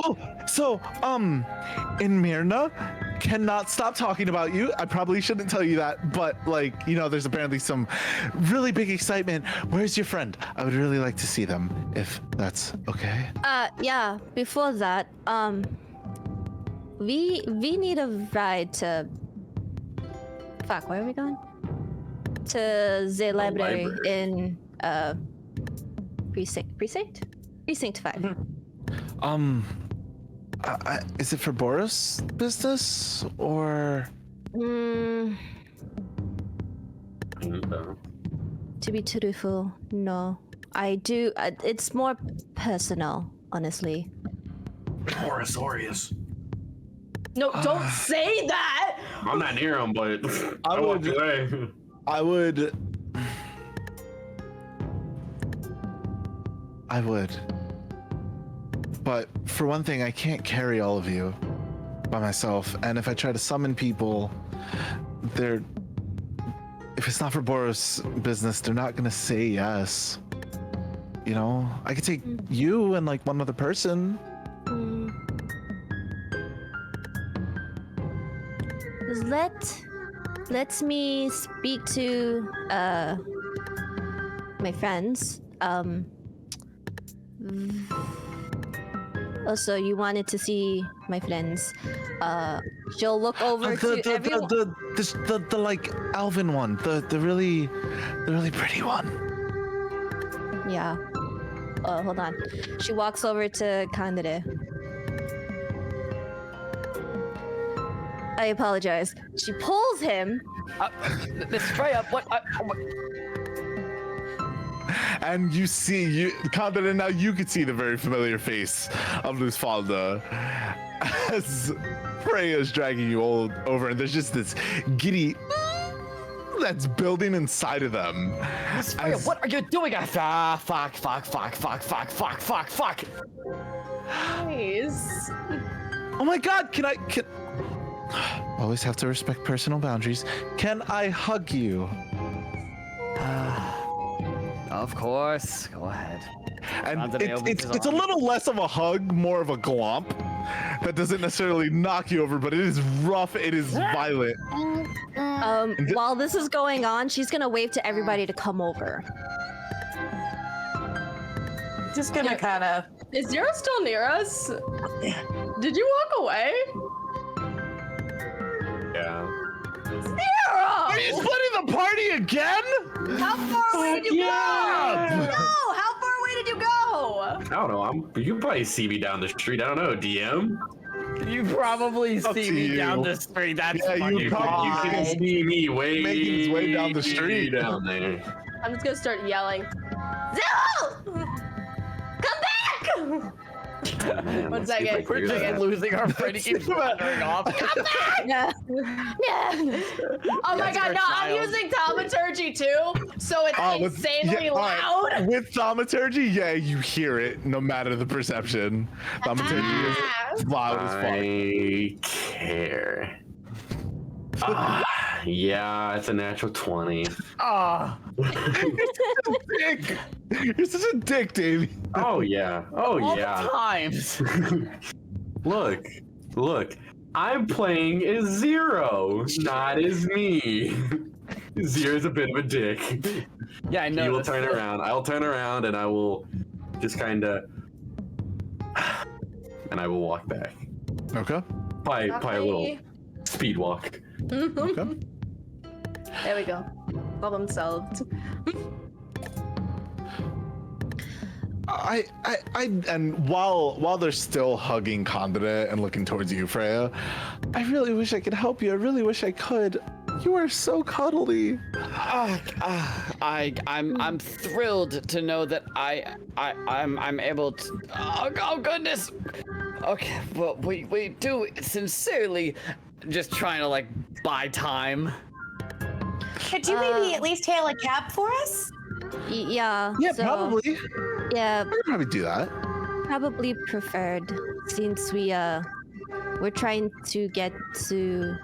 Oh, so in Myrna, cannot stop talking about you. I probably shouldn't tell you that, but like, you know, there's apparently some really big excitement. Where's your friend? I would really like to see them, if that's okay. Yeah, before that, we need a ride to... Fuck, where are we going? To the library in, Precinct 5. Is it for Boris business or? To be truthful, no. I do. It's more personal, honestly. Or Azorius. No, don't say that. I'm not near him, but I walked away. I would. But for one thing, I can't carry all of you by myself. And if I try to summon people, if it's not for Boris business, they're not gonna say yes. You know, I could take you and like one other person. Let me speak to my friends. Also, you wanted to see my friends. She'll look over to everyone. The like Alvin one, the really pretty one. Yeah. Hold on. She walks over to Candide. I apologize. She pulls him. Miss Freya, what? And you see, Candide, now you could see the very familiar face of Luzfalda as Freya is dragging you all over, and there's just this giddy that's building inside of them. Miss Freya, what are you doing? Fuck. Nice. Oh my god, can always have to respect personal boundaries. Can I hug you? Of course. Go ahead. And it's a little less of a hug, more of a glomp. That doesn't necessarily knock you over, but it is rough, it is violent. While this is going on, she's gonna wave to everybody to come over. Just gonna kind of. Is Zero still near us? Did you walk away? Yeah. Zero! Are you splitting the party again? How far away did you go? No! How far away did you go? I don't know. You can probably see me down the street. I don't know. DM. You probably Up see to me you. down the street. That's Yeah, fucking you can see me way Making his way down the street. down there. I'm just gonna start yelling. Zero! Come back! Man, One let's see if I second. can We're do just that. losing our friend. He keeps wandering off. Come back! Yeah. Oh my That's god, our no, I'm child. using thaumaturgy too, so it's insanely all right. loud. With thaumaturgy, yeah, you hear it no matter the perception. Thaumaturgy is loud as fuck. I care. Yeah, it's a natural 20. Ah. Dick. You're such a dick, Davey. Oh yeah. All Oh the yeah. times. Look. I'm playing as Zero, not as me. Zero's a bit of a dick. Yeah, I know. He will that's turn the- around. I'll turn around and I will just kind of, and I will walk back. Okay. By a little speed walk. Okay. There we go. Problem solved. And while they're still hugging Candide and looking towards you, Freya, I really wish I could help you. I really wish I could. You are so cuddly. I'm thrilled to know that I'm able to. Oh goodness. Okay, well we do sincerely just trying to like buy time. Could you maybe at least hail a cab for us? Yeah. Yeah, so, probably. Yeah, I could probably do that. probably preferred since we're trying to get to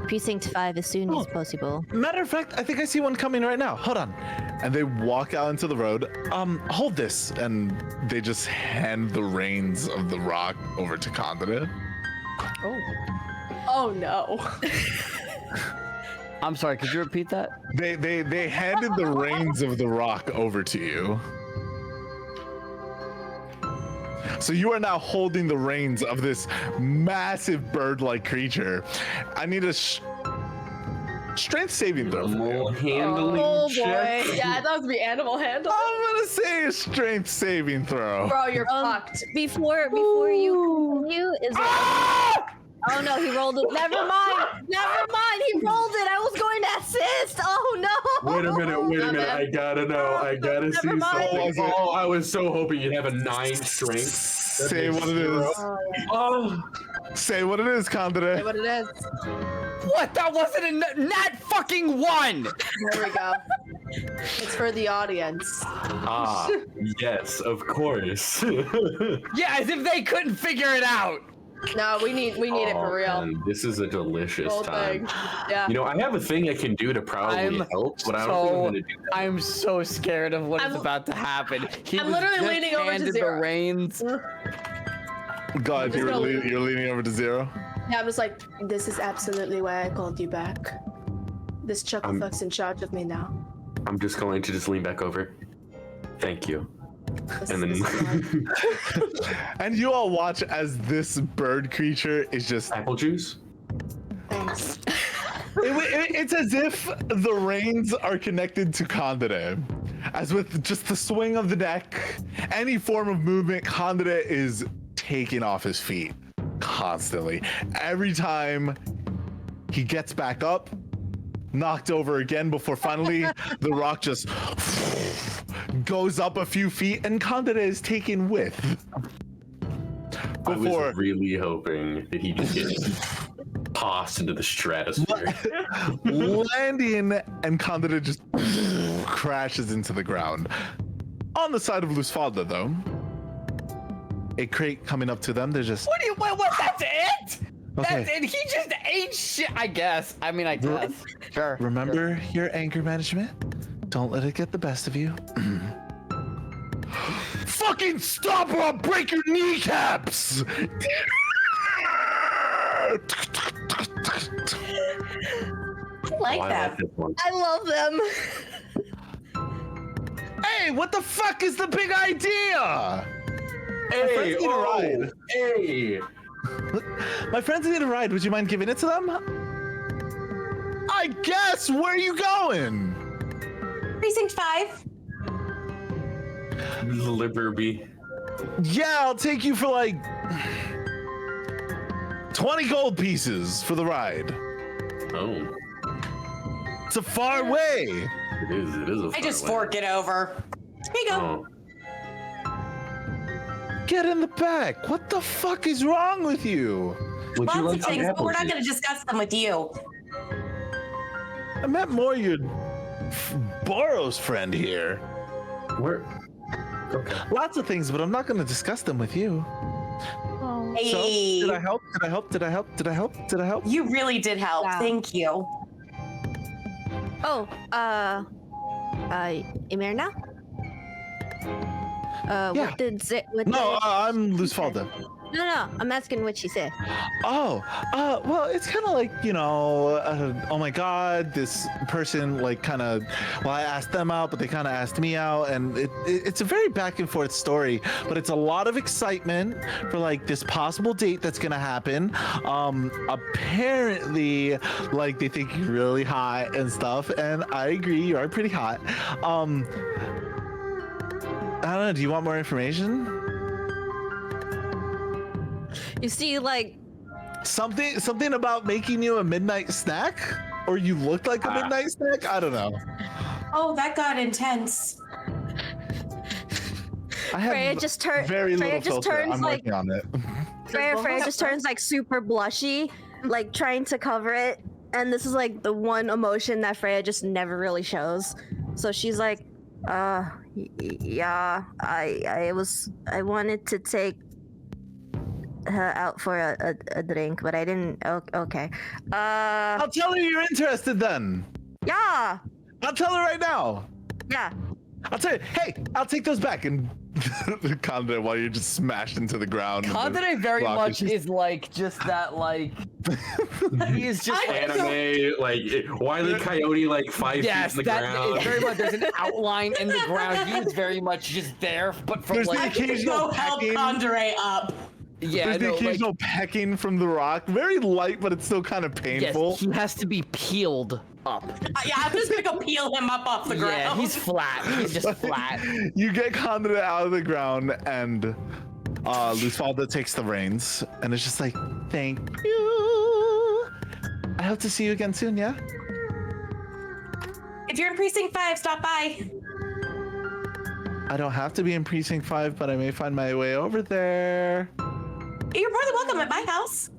Precinct 5 as soon as possible. Matter of fact, I think I see one coming right now. Hold on. And they walk out into the road. Hold this. And they just hand the reins of the rock over to Candide. Oh. Oh no. I'm sorry, could you repeat that? They handed the reins of the rock over to you. So you are now holding the reins of this massive bird-like creature. I need a strength saving throw. Animal handling Oh check. boy. Yeah, I thought it would be animal handling. I'm gonna say a strength saving throw. Bro, you're fucked. Before you continue, is it? Oh no, he rolled it. Never mind. He rolled it. I was going to assist. Oh no. Wait a minute. I gotta know. I gotta see mind. something. Oh, I was so hoping you'd have a 9 strength. Say what it is. Oh, Say what it is, Say Condor. what it is. What? That wasn't a nat fucking 1! There we go. It's for the audience. Yes, of course. Yeah, as if they couldn't figure it out! No, we need it for real. Man, this is a delicious Whole time. thing. Yeah. You know, I have a thing I can do to probably help, but I don't think I'm gonna do that. I'm so scared of what is about to happen. I'm literally leaning over to the Zero. reins. God, you're leaning over to Zero. Yeah, I'm just like, this is absolutely why I called you back. This chucklefuck's in charge of me now. I'm just going to just lean back over. Thank you. And then And you all watch as this bird creature is just apple juice. Thanks. it's as if the reins are connected to Condor. As with just the swing of the neck, any form of movement, Condor is taken off his feet constantly. Every time he gets back up, knocked over again before finally the rock just goes up a few feet and Condor is taken with. I was really hoping that he just gets tossed into the stratosphere. landing and Condor just crashes into the ground. On the side of Lusfalda, though, a crate coming up to them. They're just. What do you? What? That's it? Okay. That's it. He just ate shit. I guess. I mean, I guess. Sure. Remember your anger management. Don't let it get the best of you. Fucking stop or I'll break your kneecaps! I like that. I love them. Hey, what the fuck is the big idea? hey, need a ride. Hey. My friends need a ride. Would you mind giving it to them? I guess. Where are you going? Precinct 5. Liberty. Yeah, I'll take you for like 20 gold pieces for the ride. Oh, It's a far way. it is. It is a. I just far way. fork it over. Here you go. Oh. Get in the back. What the fuck is wrong with you? Would you Lots like of things, some but we're not apple going to discuss them with you. I meant more your Boros friend here. juice? Where? Okay. Lots of things, but I'm not going to discuss them with you. Hey, So, did I help? Did I help? Did I help? Did I help? Did I help? you really did help. Wow. Thank you. Oh, Imirna? Yeah. What did No, I'm Lusfalda. No, I'm asking what she said. Oh, well, it's kind of like, you know, oh my God, this person, like, kind of, well, I asked them out, but they kind of asked me out, and it's a very back and forth story, but it's a lot of excitement for, like, this possible date that's gonna happen. Apparently, like, they think you're really hot and stuff, and I agree, you are pretty hot. I don't know, do you want more information? You see, like, Something about making you a midnight snack? Or you look like a midnight snack? I don't know. Oh, that got intense. I have Freya just turns. very Freya little just filter. turns I'm like working on it. Freya just turns like super blushy, like trying to cover it. And this is like the one emotion that Freya just never really shows. So she's like, yeah, I wanted to take her out for a drink, but I didn't. Okay. I'll tell her you're interested then. Yeah. I'll tell her right now. Yeah. I'll tell you, hey, I'll take those back. And Condé while you're just smashed into the ground. Condé very rock much is is like just that like he is just Anime, like Wile E. Coyote, like 5 yes, feet in the that ground. is very much. There's an outline in the ground. He is very much just there, but from There's like the I can occasional go help pecking. Condore up. yeah, There's the no, like, occasional pecking from the rock. Very light, but it's still kind of painful. yes, he has to be peeled up. Yeah, I'm just gonna go peel him up off the ground. Yeah, he's flat. He's just flat. You get Condé out of the ground, and Luzfalda takes the reins, and it's just like, thank you. I hope to see you again soon, yeah? If you're in Precinct 5, stop by. I don't have to be in Precinct 5, but I may find my way over there. You're more than welcome at my house.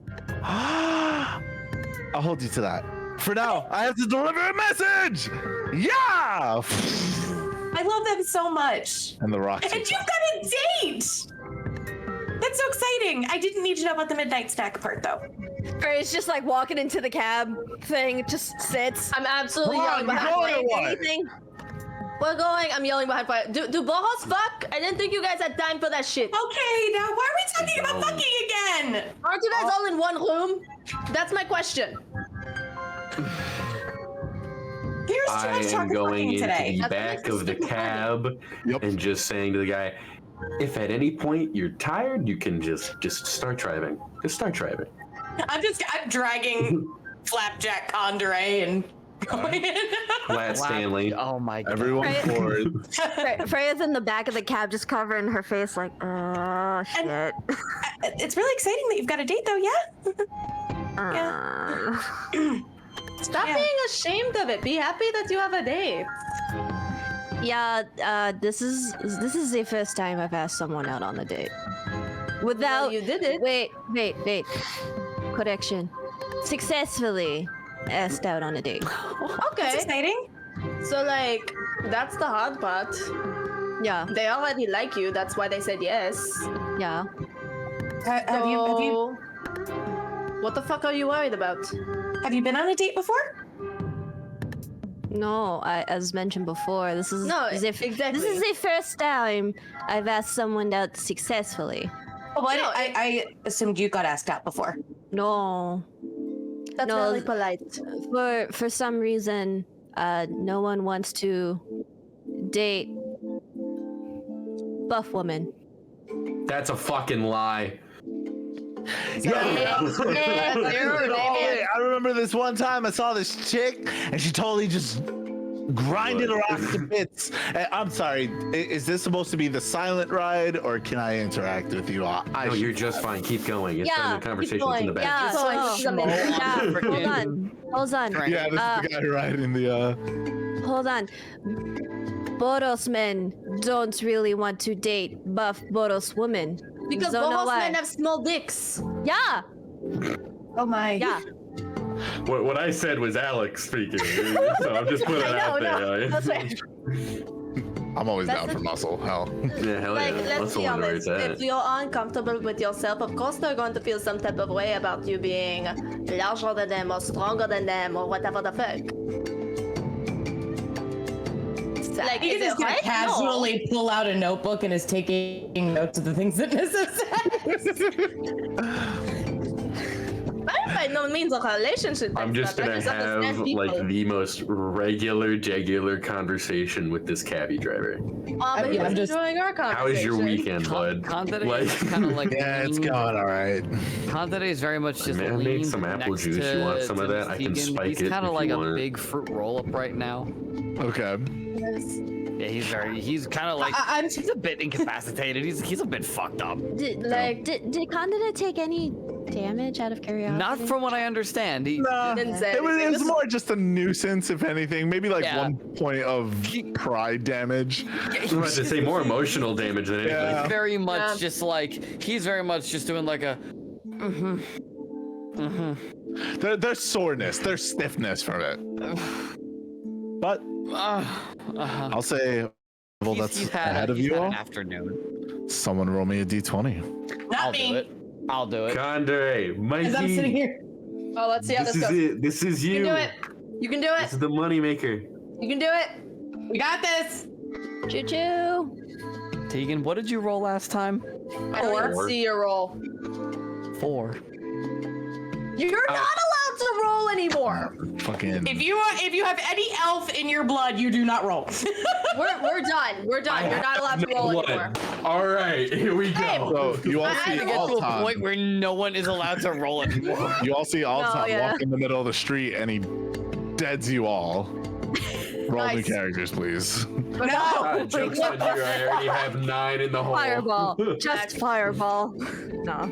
I'll hold you to that. For now, I have to deliver a message! Yeah! I love them so much. And the rock And takes you've off. got a date! That's so exciting. I didn't need to know about the midnight snack part, though. Freya's just like walking into the cab thing, just sits. I'm absolutely Come yelling on, behind we're going Freya. or what? Anything? We're going. I'm yelling behind Freya. Do bohos fuck? I didn't think you guys had time for that shit. Okay, now why are we talking about fucking again? Aren't you guys all in one room? That's my question. There's too I much talk am of going fucking into today. the That's back what of the makes this cab Yep. and just saying to the guy, if at any point you're tired, you can just start driving. Just start driving. I'm dragging Flapjack Condore and going in. Flat Stanley. Oh my god. Everyone Right. forward. Freya's in the back of the cab, just covering her face, like, oh shit. It's really exciting that you've got a date, though, yeah? Stop Yeah. being ashamed of it. Be happy that you have a date. Yeah, this is the first time I've asked someone out on a date. Without Well, you did it. Wait. Correction. Successfully asked out on a date. It's Okay. exciting. So like, that's the hard part. Yeah, They already like you. That's why they said yes. yeah. Have you What the fuck are you worried about? been on a date before? No, as mentioned before, this is No, exactly. exactly. This is the first time I've asked someone out successfully. Oh, well, No, I assumed you got asked out before. No, That's No, very polite. for some reason, no one wants to date buff woman. That's a fucking lie. Yeah. Dude, I remember this one time I saw this chick and she totally just grinded her off to bits. I'm sorry, is this supposed to be the silent ride or can I interact with you? No, you're just fine. Keep going. It's Yeah, the conversation's keep in the going. back. Yeah, Just so, like, yeah, freaking- hold on. Yeah, this is the guy riding the Hold on. Boros men don't really want to date buff Boros women. Because Don't know bohos why. men have small dicks. Yeah, Oh my. yeah. What I said was Alex speaking, so I'm just putting it out there. That's right. I'm always That's down the- for muscle. Hell. Yeah, hell Like, yeah. let's Let's be wonder where honest. it's at. If you're uncomfortable with yourself, of course they're going to feel some type of way about you being larger than them or stronger than them or whatever the fuck. Like, He is just it gonna right? casually pull out a notebook and is taking notes of the things that Nyssa says. I'm by no means a relationship. I'm just expert. I gonna have understand like people. the most regular conversation with this cabbie driver. But he Yeah, was I'm just- enjoying our How is your conversation. weekend, bud? Condé Like- is kind of like Yeah, it's lean- going all right. Condé is very much just May I make leaned some apple next juice? You want to- some to of that? I can Tegan. spike He's it kind if of like you a want. big fruit roll up right now. Okay. Yeah, he's kind of like I'm he's a bit incapacitated. He's a bit fucked up. Did Condé take any damage out of curiosity? Not from what I understand. He, Nah, Didn't say it was anything. more just a nuisance, if anything. Maybe like Yeah. 1 point of pride damage. I was about to say more emotional damage than anything. Yeah. very much Yeah. just like he's very much just doing like a There's soreness, there's stiffness from it. But I'll say, well, that's ahead of he's you had all. an afternoon. Someone roll me a d20. Not I'll me. do it. I'll do it. Condé, As I'm sitting Mikey, here. Oh, let's see how this this is goes. it. This is You you. can do it. You can do This it. is the moneymaker. You can do it. We got this. Choo choo. Tegan, what did you roll last time? I don't see your roll. 4. You're not allowed to roll anymore. Fucking. If you have any elf in your blood, you do not roll. We're done. We're done. You're not allowed to roll anymore. All right, here we go. So you all I see To get to a Altan. point where no one is allowed to roll anymore. You all see Altan yeah. walk in the middle of the street, and he deads you all. Roll new Nice. characters, please. No. Joke's on you. I already have 9 in the hole. Fireball. Just fireball. No.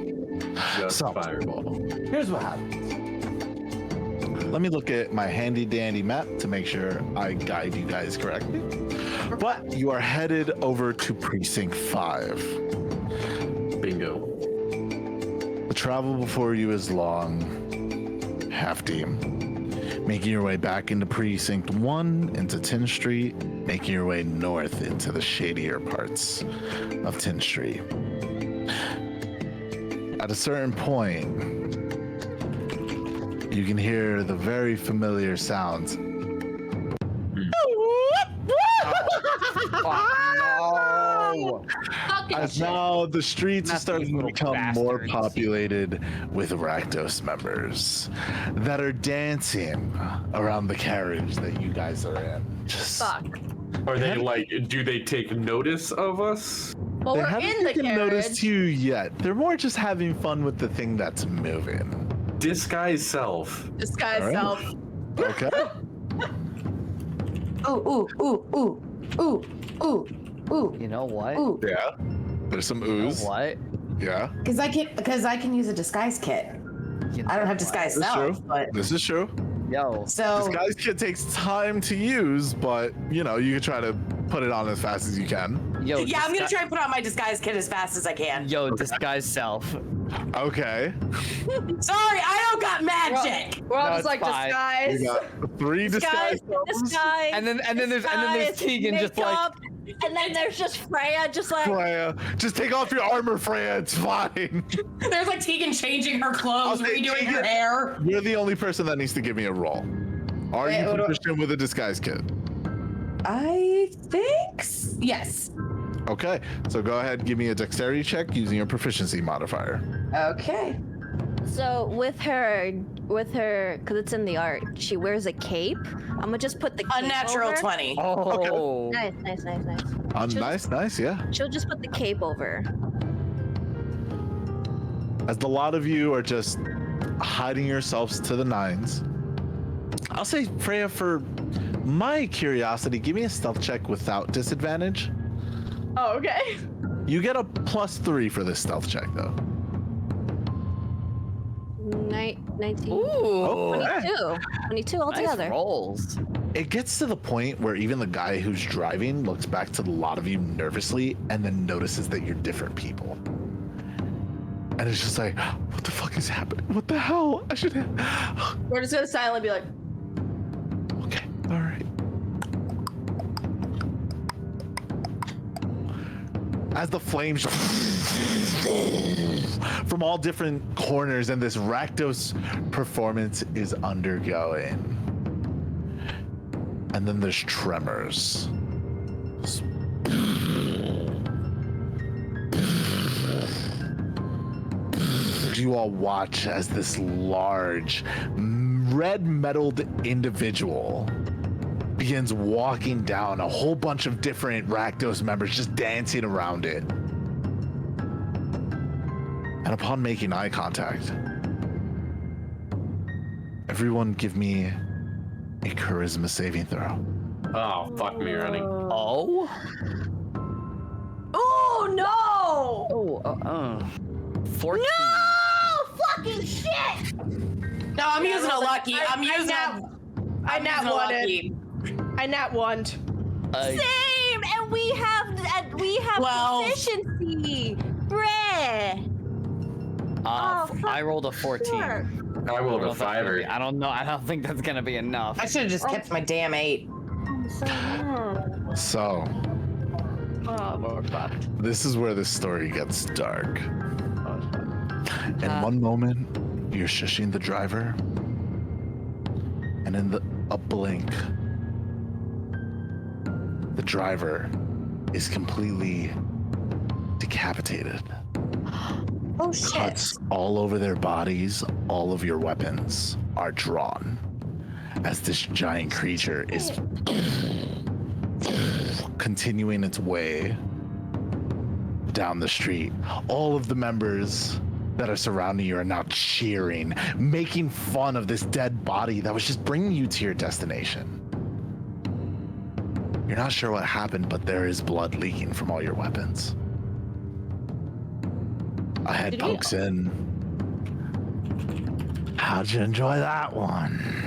Just So- fireball. Here's what happened. Let me look at my handy dandy map to make sure I guide you guys correctly. But you are headed over to Precinct 5. Bingo. The travel before you is long, half team. Making your way back into Precinct 1 into 10th Street, making your way north into the shadier parts of 10th Street. At a certain point, you can hear the very familiar sounds. No. As now the streets are Not starting these to little become more bastards. populated with Rakdos members that are dancing around the carriage that you guys are in. Just Fuck. Are they like? Do they take notice of us? Well, they we're haven't in the taken notice carriage. to you yet. They're more just having fun with the thing that's moving. Disguise self. Disguise All right. self. Okay. Ooh, ooh, ooh, ooh, ooh, ooh, ooh, You know what? ooh. Yeah. There's some You know ooze. what? Yeah. Because I can use a disguise kit. You know I don't have what? disguise This is self, true. but This is true. Yo. so Disguise kit takes time to use, but you know, you can try to put it on as fast as you can. Yo. yeah, I'm gonna disgu- try and put on my disguise kit as fast as I can. Yo, disguise self. Okay. Sorry, I don't got magic. We're all No, just like it's fine. disguise. We got 3 disguise. Disguise. And then there's Tegan just like, makeup, and then there's just Freya, just like. Freya, just take off your armor, Freya. It's fine. There's like Tegan changing her clothes, I'll say redoing her Tegan- hair. You're the only person that needs to give me a roll. Are Wait, you what do I- proficient with a disguise kit? I think yes. Okay, so go ahead, give me a dexterity check using your proficiency modifier. Okay. So with her, because it's in the art, she wears a cape. I'm gonna just put the cape Unnatural over. 20. oh. Nice. Nice, yeah. She'll just put the cape over. As the lot of you are just hiding yourselves to the nines, I'll say, Freya, for my curiosity, give me a stealth check without disadvantage. Oh, okay. You get a +3 for this stealth check, though. 19. Ooh. 22. 22 altogether. Nice rolls. It gets to the point where even the guy who's driving looks back to the lot of you nervously and then notices that you're different people. And it's just like, what the fuck is happening? What the hell? I should have. We're just gonna silently be like, Okay, all right. As the flames from all different corners and this Rakdos performance is undergoing. And then there's tremors. You all watch as this large, red-metalled individual begins walking down a whole bunch of different Rakdos members just dancing around it. And upon making eye contact, everyone give me a charisma saving throw. Oh, fuck me running. Oh. oh no! Oh. 14. Fucking shit! No, I'm Yeah, using a well, lucky. I I'm using I nat using a one. lucky. I nat one. Same, and we have Well- proficiency. Bruh. Oh, fuck. I rolled a 14. Sure. I rolled a I don't know if that's gonna be- 5er. I don't know. I don't think that's gonna be enough. I should have just kept my damn 8. So, Oh, we're fucked. this is where this story gets dark. In one moment, you're shushing the driver, and in a blink, the driver is completely decapitated. Oh shit. Cuts all over their bodies, all of your weapons are drawn as this giant creature is continuing its way down the street. All of the members that are surrounding you are now cheering, making fun of this dead body that was just bringing you to your destination. You're not sure what happened, but there is blood leaking from all your weapons. A head pokes in. How'd you enjoy that one?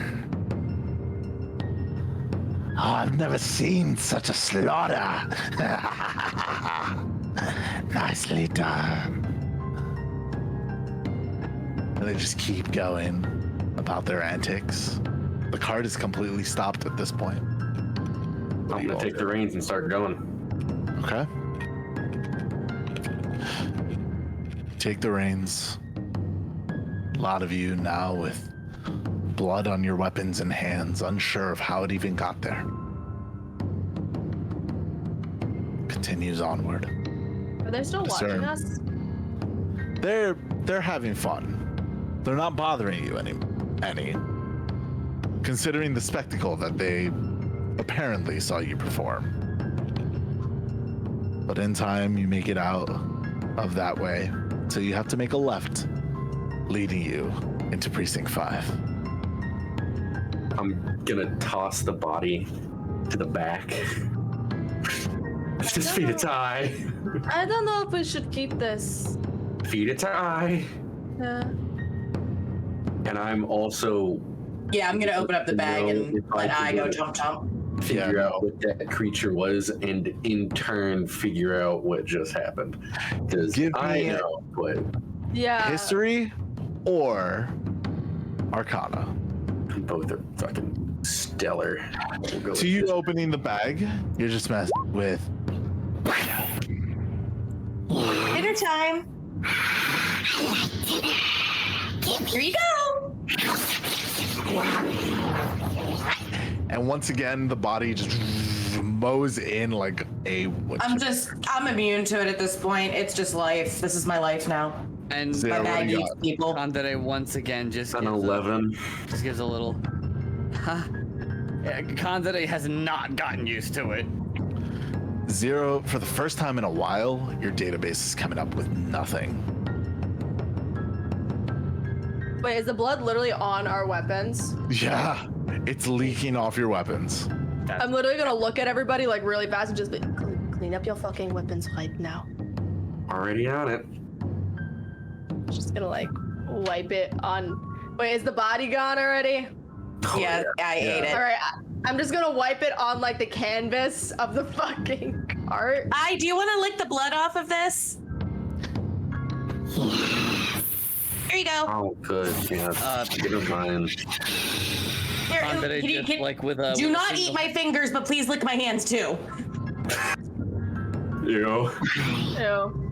Oh, I've never seen such a slaughter. Nicely done. And they just keep going about their antics. The cart is completely stopped at this point. I'm gonna take the reins and start going. Okay. Take the reins. A lot of you now with blood on your weapons and hands, unsure of how it even got there. Continues onward. Are they still Discern. watching us? They're having fun. They're not bothering you any. Considering the spectacle that they apparently saw you perform. But in time, you make it out of that way, so you have to make a left, leading you into Precinct 5. I'm gonna toss the body to the back. Just feed it tie. I don't know if we should keep this. Feed it tie. Yeah. And I'm also Yeah, I'm gonna open up the bag and If I let I go could- jump. figure Yeah, out what that creature was, and in turn figure out what just happened. Because Give I me know, but Yeah. History or Arcana? both are fucking stellar. We'll go To with you this. opening the bag, you're just messing with. Dinner time. Here you go. And once again, the body just mows in like a. I'm immune to it at this point. It's just life. This is my life now. And Zero. My what bag do you eats got? people. Kandere once again just An gives 11. just gives a little. Huh? Yeah, Kandere has not gotten used to it. Zero, for the first time in a while, your database is coming up with nothing. Wait, is the blood literally on our weapons? Yeah, it's leaking off your weapons. I'm literally gonna look at everybody like really fast and just be, clean up your fucking weapons right now. Already on it. Just gonna like wipe it on. Wait, is the body gone already? Yeah, I ate it. All right, I'm just gonna wipe it on like the canvas of the fucking cart. Do you want to lick the blood off of this? Here you go. Oh, good. Yeah. Never mind. Here, Kandere just like with a. do with a not eat single- my fingers, but please lick my hands too. You. Ew.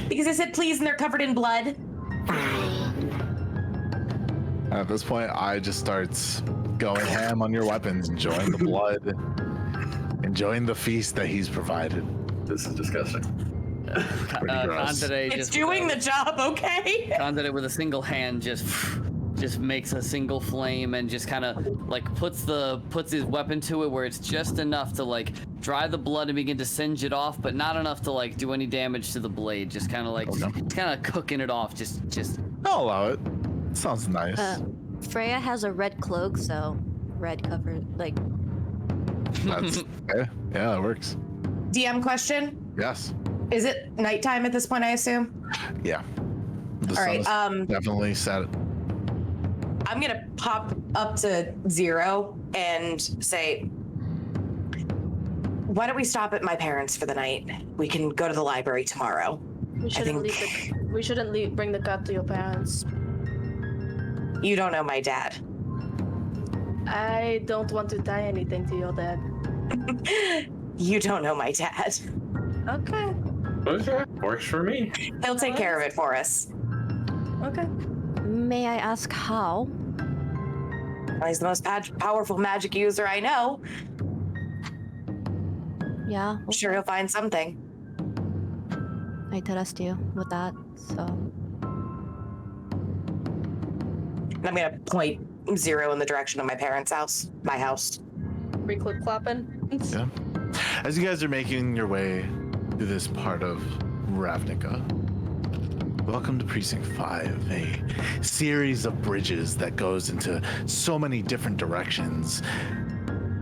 Because I said please and they're covered in blood. At this point, I just starts going ham on your weapons, enjoying the blood, enjoying the feast that he's provided. This is disgusting. Pretty gross. Kandere It's just doing the job, okay? Kandere with a single hand just makes a single flame and just kind of like puts his weapon to it where it's just enough to like dry the blood and begin to singe it off, but not enough to like do any damage to the blade. Just kind of like kind of cooking it off. Just I'll allow it. Sounds nice. Freya has a red cloak, so red cover, like. That's okay. Yeah, that works. DM question. Yes. Is it nighttime at this point, I assume? Yeah. The All right, sun is definitely set. I'm gonna pop up to Zero and say, why don't we stop at my parents for the night? We can go to the library tomorrow. We shouldn't bring the cat to your parents. You don't know my dad. I don't want to tie anything to your dad. You don't know my dad. Okay. Okay. Works for me. He'll take care of it for us. Okay. May I ask how? He's the most powerful magic user I know. Yeah. I'm sure he'll find something. I trust you with that. So I'm gonna point 0 in the direction of my parents' house. My house. We clip clapping. Yeah. As you guys are making your way through this part of Ravnica, welcome to Precinct 5, a series of bridges that goes into so many different directions,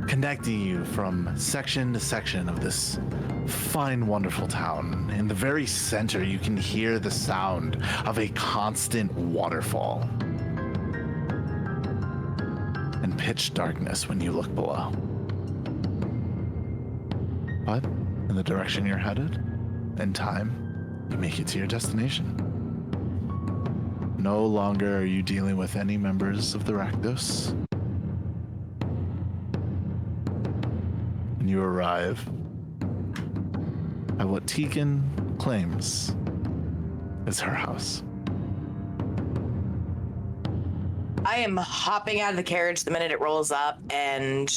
connecting you from section to section of this fine, wonderful town. In the very center, you can hear the sound of a constant waterfall and pitch darkness when you look below. But in the direction you're headed, in time, you make it to your destination. No longer are you dealing with any members of the Rakdos. And you arrive at what Tegan claims is her house. I am hopping out of the carriage the minute it rolls up and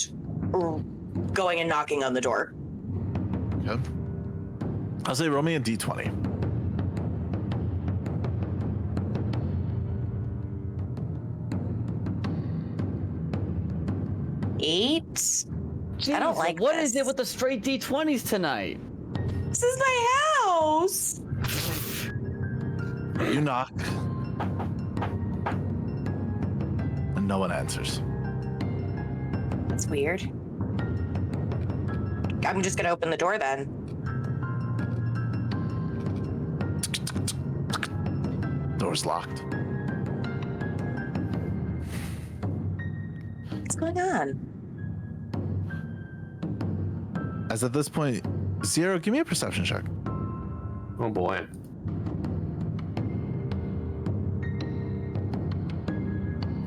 going and knocking on the door. Okay. I'll say roll me a d20. Eight. I don't Jeez, like What this. is it with the straight D20s tonight? This is my house. You knock, and no one answers. That's weird. I'm just gonna open the door then. Door's locked. What's going on? As at this point, 0, give me a perception check. Oh boy.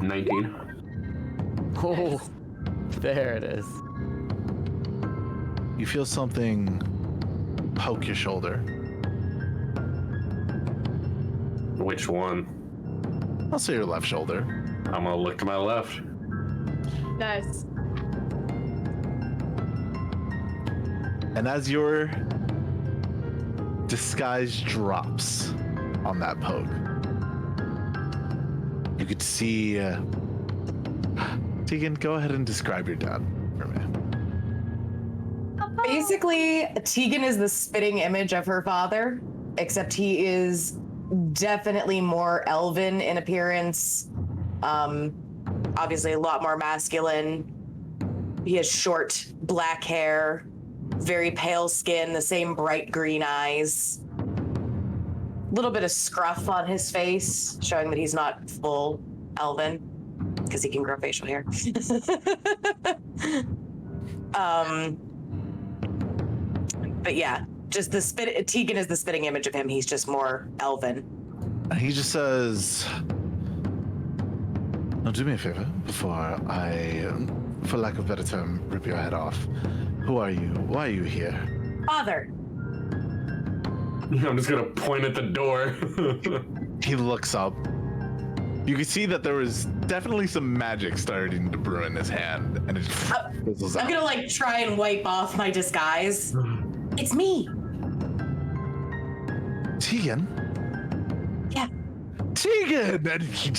$19. Oh, there it is. You feel something poke your shoulder. Which one? I'll say your left shoulder. I'm gonna look to my left. Nice. And as your disguise drops on that poke, you could see Tegan, go ahead and describe your dad for me. Basically, Tegan is the spitting image of her father, except he is definitely more elven in appearance. Obviously a lot more masculine. He has short black hair, very pale skin, the same bright green eyes. A little bit of scruff on his face, showing that he's not full elven, because he can grow facial hair. But yeah, just the Tegan is the spitting image of him. He's just more elven. He just says, now do me a favor before I, for lack of a better term, rip your head off. Who are you? Why are you here? Father. I'm just gonna point at the door. He looks up. You can see that there was definitely some magic starting to brew in his hand, and it fizzles out. I'm gonna like try and wipe off my disguise. It's me. Tegan? Yeah. Tegan! And he,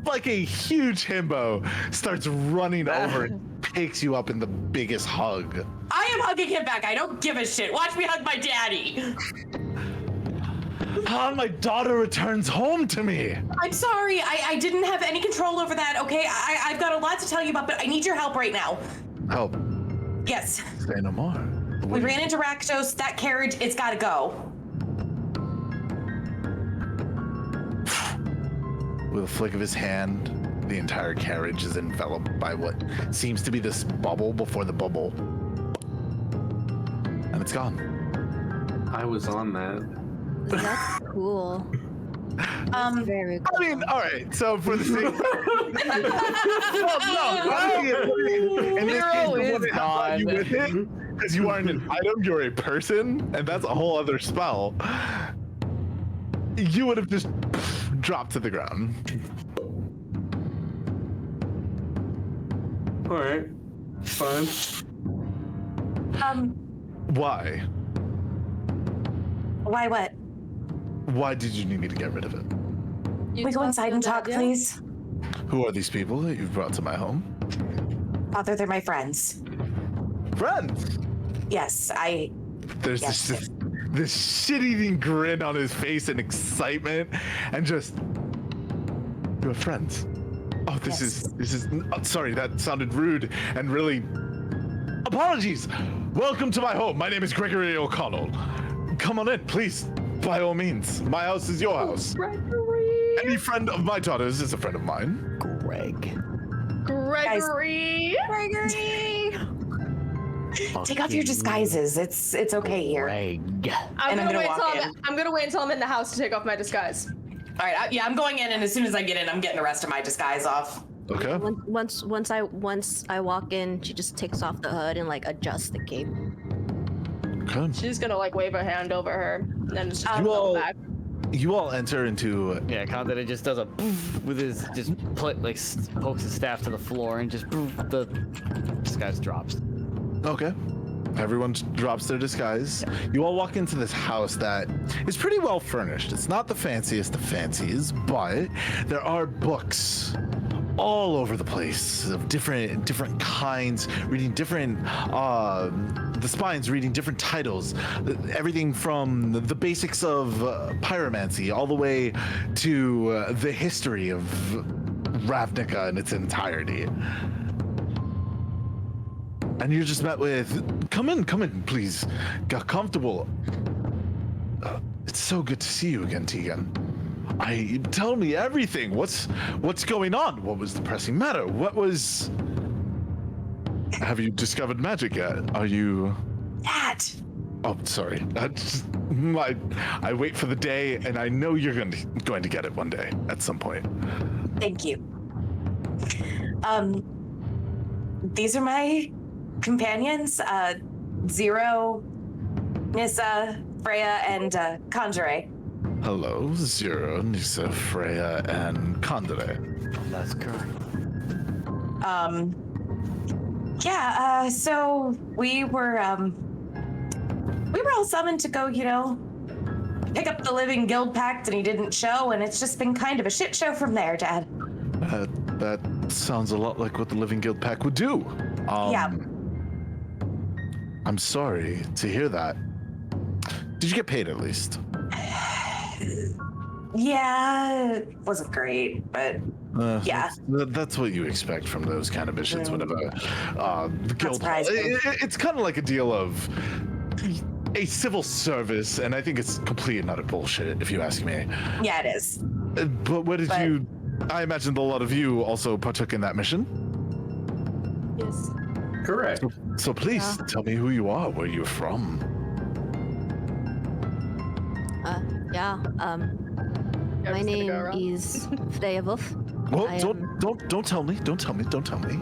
like a huge himbo, starts running over and picks you up in the biggest hug. I am hugging him back. I don't give a shit. Watch me hug my daddy. How my daughter returns home to me. I'm sorry. I didn't have any control over that, okay? I've got a lot to tell you about, but I need your help right now. Help. Yes. Say no more. We ran into Rakdos. That carriage, it's gotta go. With a flick of his hand, the entire carriage is enveloped by what seems to be this bubble before the bubble. And it's gone. I was on that. that's cool. Very cool. I mean, all right. So for the sake, in this case, Hero I is wouldn't have brought you with it because you aren't an item. You're a person, and that's a whole other spell. You would have just dropped to the ground. All right, fine. Why? Why what? Why did you need me to get rid of it? We go inside and talk, please. Who are these people that you've brought to my home? Father, they're my friends. Friends! Yes, There's Yes. this shit-eating grin on his face and excitement, and just, you have friends. Oh, this is, sorry, that sounded rude and really, apologies. Welcome to my home. My name is Gregory O'Connell. Come on in, please, by all means. My house is your house. Gregory. Any friend of my daughter's is a friend of mine. Greg. Gregory. take off your disguises. It's okay here. Greg. I'm And gonna wait walk till in. I'm gonna wait until I'm in the house to take off my disguise. All right, yeah, I'm going in, and as soon as I get in, I'm getting the rest of my disguise off. Okay. Once I walk in, she just takes off the hood and like adjusts the cape. Okay. She's gonna like wave a hand over her, and then just You go all- back. You all enter into Yeah, Condit just does a poof with his pokes his staff to the floor and just poof, the disguise drops. Okay. Everyone drops their disguise. You all walk into this house that is pretty well furnished. It's not the fanciest of fancies, but there are books all over the place of different kinds, reading different the spines reading different titles, everything from the basics of pyromancy all the way to the history of Ravnica in its entirety. And you're just met with, come in, please. Get comfortable. It's so good to see you again, Tegan. Tell me everything. What's going on? What was the pressing matter? Have you discovered magic yet? Are you? That. Oh, sorry. I wait for the day, and I know you're going to get it one day at some point. Thank you. These are my companions, Zero, Nyssa, Freya, and Conjure. Hello, Zero, Nyssa, Freya, and Condire. That's correct. So we were all summoned to go, pick up the Living Guild Pact, and he didn't show, and it's just been kind of a shit show from there, Dad. That sounds a lot like what the Living Guild Pack would do. Yeah. I'm sorry to hear that. Did you get paid at least? Yeah, it wasn't great, but yeah. That's what you expect from those kind of missions whenever the guild. surprising. It's kind of like a deal of a civil service, and I think it's complete and utter bullshit, if you ask me. Yeah, it is. But where did you? I imagine a lot of you also partook in that mission. Yes. Correct. So please tell me who you are, where you're from. My name is Freya Wolf. Well, I don't tell me. Don't tell me.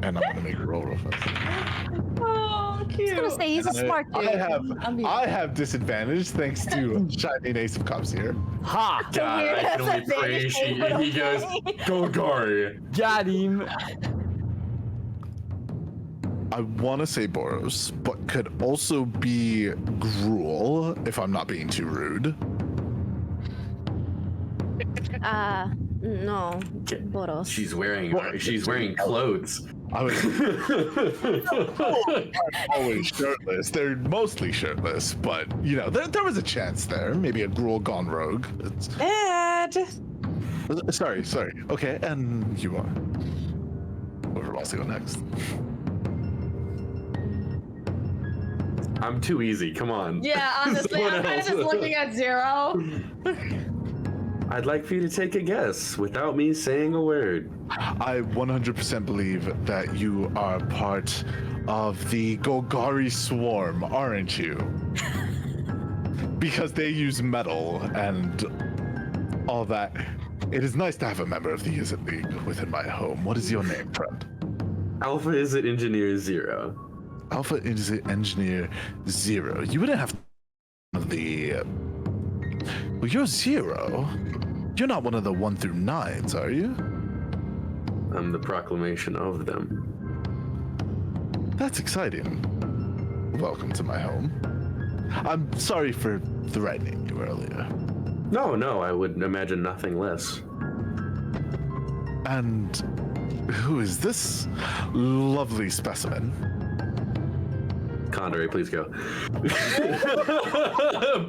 And I'm gonna make a roll of it. Oh, cute. I was gonna say he's a smart dude. I have disadvantage thanks to Shining Ace of Cups here. Ha! God, I can only pray he goes, go Gary. Got him. I want to say Boros, but could also be Gruel if I'm not being too rude. No, Boros. She's wearing clothes. I was always shirtless. They're mostly shirtless, but there was a chance there. Maybe a Gruel gone rogue. Dad. Sorry. Okay, and you are. Whoever wants to go next. I'm too easy. Come on. Yeah, honestly, Someone I'm kind of else. just looking at Zero. I'd like for you to take a guess without me saying a word. I 100% believe that you are part of the Golgari swarm, aren't you? Because they use metal and all that. It is nice to have a member of the Izzet League within my home. What is your name, friend? Alpha Izzet Engineer 0. Alpha Izzet Engineer 0. You wouldn't have the... Well, you're 0. You're not one of the 1 through 9s, are you? I'm the proclamation of them. That's exciting. welcome to my home. I'm sorry for threatening you earlier. No, I would imagine nothing less. And who is this lovely specimen? Condor, please go.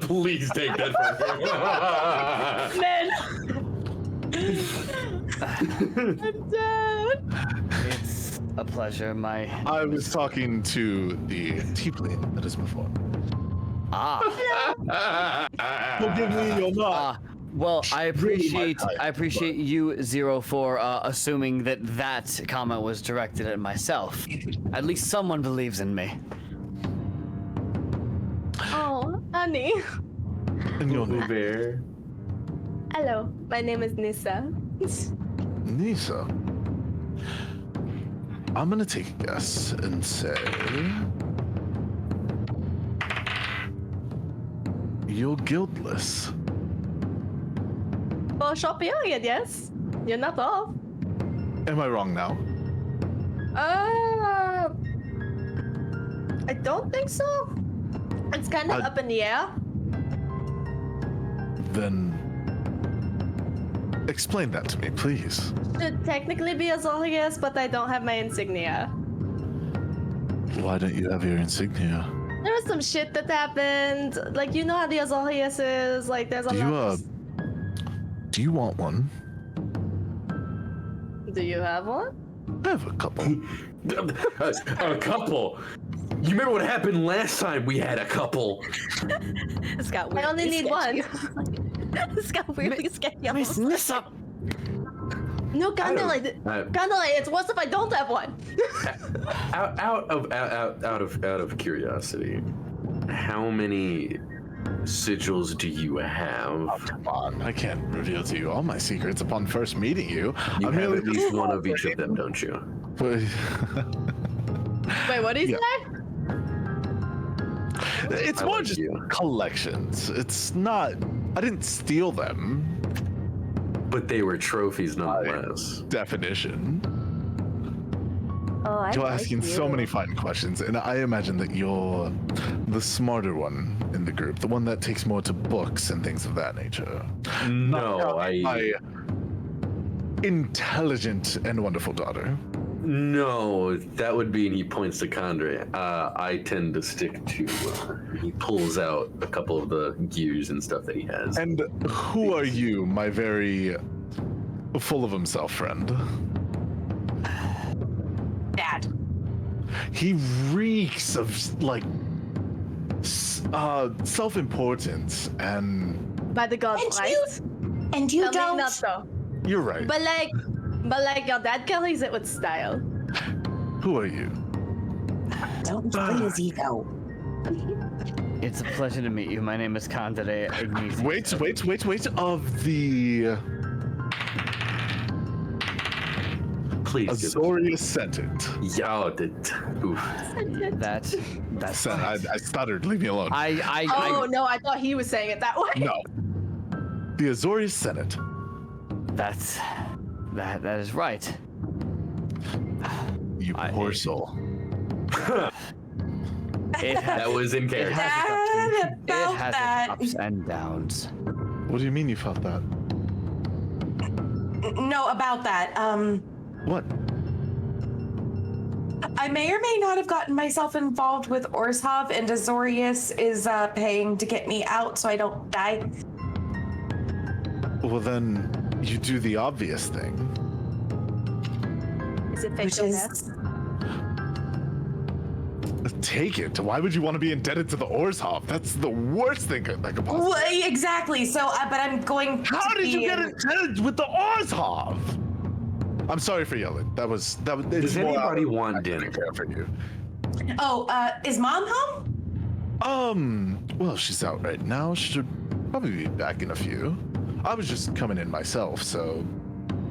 Please take that from Man. I'm dead. It's a pleasure. I was talking to the tiefling that is before. Forgive me, you're not. Well, I Really my appreciate type, you, Zero, for assuming that comment was directed at myself. At least someone believes in me. Oh, honey. And your name? Bear. Hello, my name is Nyssa. Nyssa. I'm gonna take a guess and say you're guildless. For a short period, yes. You're not off. Am I wrong now? I don't think so. It's kind of up in the air. Then explain that to me, please. Should technically be Azorius, but I don't have my insignia. Why don't you have your insignia? There was some shit that happened. Like, you know how the Azorius is. Like, there's a lot. Do you want one? Do you have one? I have a couple. A couple. You remember what happened last time we had a couple? It's got I only need one. It's got weirdly sketchy. Miss Nyssa! No, Gondola. Gondola, it's worse if I don't have one. out of curiosity, how many sigils do you have? Oh, come on, I can't reveal to you all my secrets upon first meeting you. You I'm have really at least one of each of them, don't you? Wait, what did he Yeah. say? It's I more like just you. collections. It's not. I didn't steal them. But they were trophies nonetheless. Definition. Oh, I You're like asking you. so many fine questions, and I imagine that you're the smarter one in the group, the one that takes more to books and things of that nature. No, My intelligent and wonderful daughter. No, that would be, and he points to Condre. I tend to stick to, he pulls out a couple of the gears and stuff that he has. And who are you, my very full of himself friend? Dad. He reeks of, like, self-importance, and By the gods, And right? And you Tell me don't. not so. you're right. But like your dad carries it with style. Who are you? Don't play his ego. It's a pleasure to meet you. My name is Condre Ignatius. Wait. Of the Please. Azorius sentient. Yeah, oof. I stuttered. Leave me alone. Oh no, I thought he was saying it that way. No. The Azorius Senate. That is right. You poor soul. That was in It character. has About that. its ups and downs. What do you mean you felt that? No, about that. What? I may or may not have gotten myself involved with Orzhov, and Azorius is paying to get me out so I don't die. Well, then you do the obvious thing. Is it Which facial is hair? Take it. Why would you want to be indebted to the Orzhov? That's the worst thing that could possibly. well, exactly. So, but I'm going. How to did you be get indebted with the Orzhov? I'm sorry for yelling. That was. It's Does more anybody out of- want I dinner? care for you. Oh, is Mom home? Well, she's out right now. Should probably be back in a few. I was just coming in myself, so.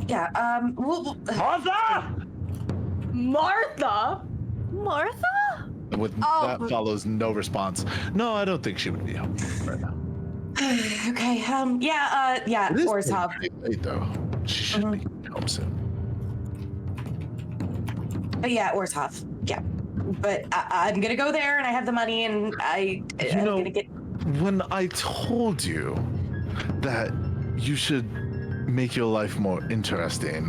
Yeah. Martha! Martha? Martha? With that follows no response. No, I don't think she would be home right now. Okay. Yeah. It is Orzhov. pretty late, though. She should be home soon. Yeah, Orzhov. Yeah. But I'm gonna go there, and I have the money, and I'm gonna get. When I told you that you should make your life more interesting,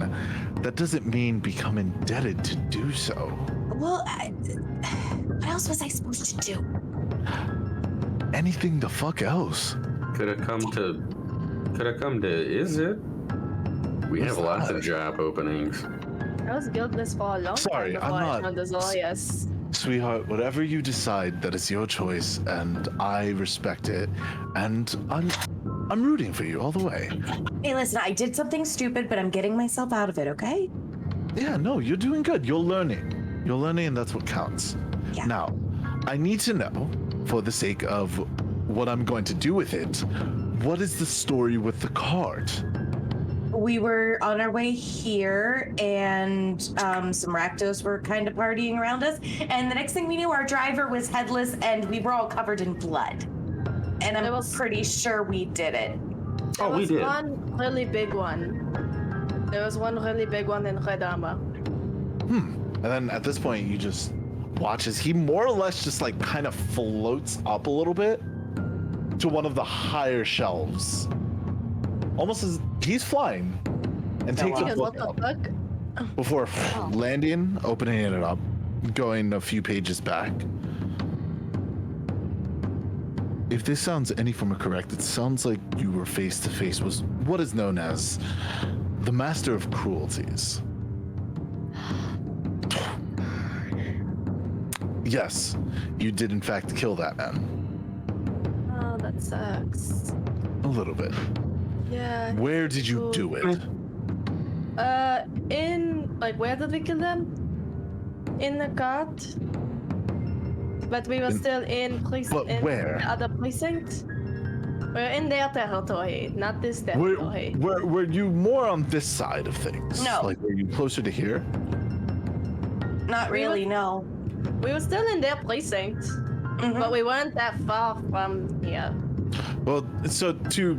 that doesn't mean become indebted to do so. Well, what else was I supposed to do? Anything the fuck else. Could have come to is it? We have lots of job openings. I was guiltless for a long Sorry, time I'm before I not- found Azorius. Sweetheart, whatever you decide, that is your choice, and I respect it. And I'm rooting for you all the way. Hey, listen, I did something stupid, but I'm getting myself out of it, okay? Yeah, no, you're doing good. You're learning. You're learning, and that's what counts. Yeah. Now, I need to know, for the sake of what I'm going to do with it, what is the story with the cart? We were on our way here, and some Rakdos were kind of partying around us. And the next thing we knew, our driver was headless, and we were all covered in blood. And I'm pretty sure we did it. There we was did. one really big one. There was one really big one in Red Armor. And then at this point, you just watch as he more or less just like kind of floats up a little bit to one of the higher shelves. Almost as he's flying and takes Because a what book the up fuck? before landing, opening it up, going a few pages back. If this sounds any form of correct, it sounds like you were face to face with what is known as the Master of Cruelties. Yes, you did in fact kill that man. Oh, that sucks. A little bit. Yeah. Where did you do it? Where did we kill them? In the cart. But we were still in But where? the other precinct. We're in their territory, not this territory. Were you more on this side of things? No. Like, were you closer to here? Not really, no. We were still in their precinct, Mhm. but we weren't that far from here. Well, so to...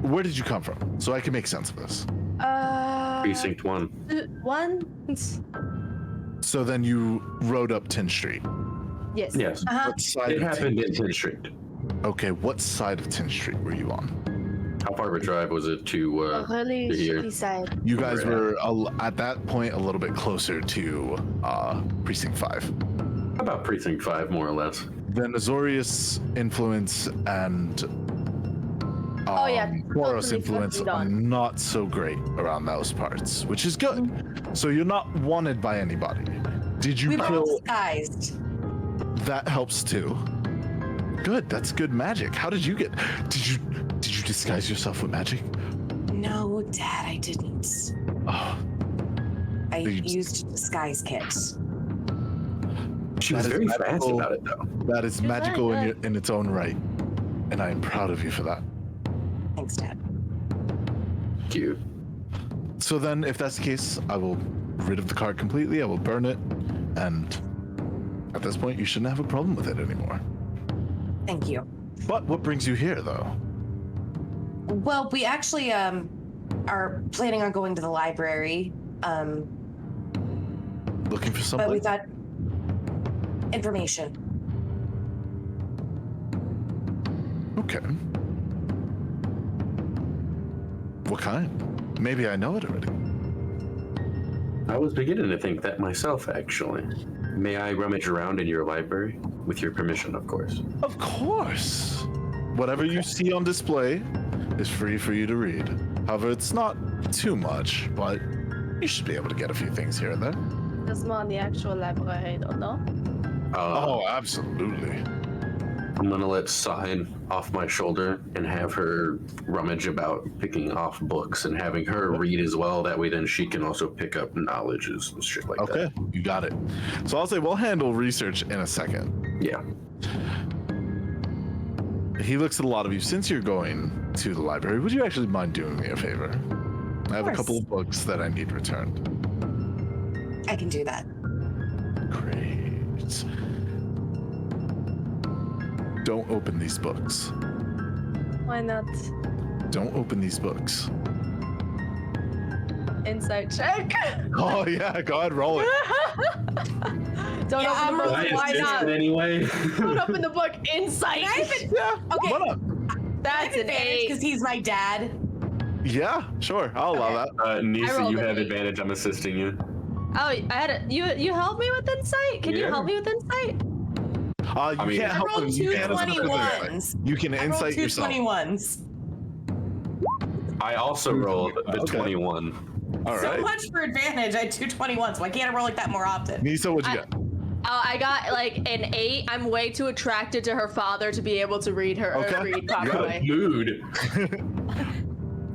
Where did you come from? So I can make sense of this. Precinct 1. One? So then you rode up 10th Street. Yes. Yes. What side It of happened in 10th Street. Okay, what side of 10th Street were you on? How far of a drive was it to Really to here? shitty side. You guys Where were, at that point, a little bit closer to Precinct 5. About Precinct 5, more or less. Then Azorius influence and Oh, yeah, Boros totally influence fucking are done. not so great around those parts, which is good. So you're not wanted by anybody. Did you We were all kill? disguised. That helps too. Good. That's good magic. How did you get? Did you disguise yourself with magic? No, Dad, I didn't. Oh, I You- used disguise kit. She was That is very fast magical. about it, though. that is You're magical very in its own right, and I am proud of you for that. Thanks, Dad. Cute. So then, if that's the case, I will rid of the card completely. I will burn it, and at this point, you shouldn't have a problem with it anymore. Thank you. But what brings you here, though? Well, we actually are planning on going to the library, Looking for but something? we thought information. Okay. What kind? Maybe I know it already. I was beginning to think that myself, actually. May I rummage around in your library? With your permission, of course. Of course. Whatever you see on display is free for you to read. However, it's not too much, but you should be able to get a few things here and there. There's more in the actual library, don't know. Oh, absolutely. I'm gonna let Sign off my shoulder and have her rummage about picking off books and having her read as well. That way, then she can also pick up knowledges and shit like Okay, that. you got it. So I'll say we'll handle research in a second. Yeah. He looks at a lot of you. Since you're going to the library, would you actually mind doing me a favor? I have a course. couple of books that I need returned. I can do that. Great. Don't open these books. Why not? Don't open these books. Insight check. Oh yeah, go ahead, roll it. Don't Yeah, open the book. Why not? Anyway. Don't open the book. Insight. Yeah. Okay. What up? That's an 8. because he's my dad. Yeah, sure. I'll allow that. Nyssa, rolled you an have 8. advantage. I'm assisting you. Oh, I had a, you help me with insight? Can you Yeah. help me with insight? You mean- can't I help rolled them. You can't 221s. You can I rolled insight two yourself. 21s. I also rolled the Okay. 21. All So right. much for advantage. I had 221s. Why can't I roll like that more often? Nyssa, what'd you get? Oh, I got like an 8. I'm way too attracted to her father to be able to read her Okay. read Good properly. mood.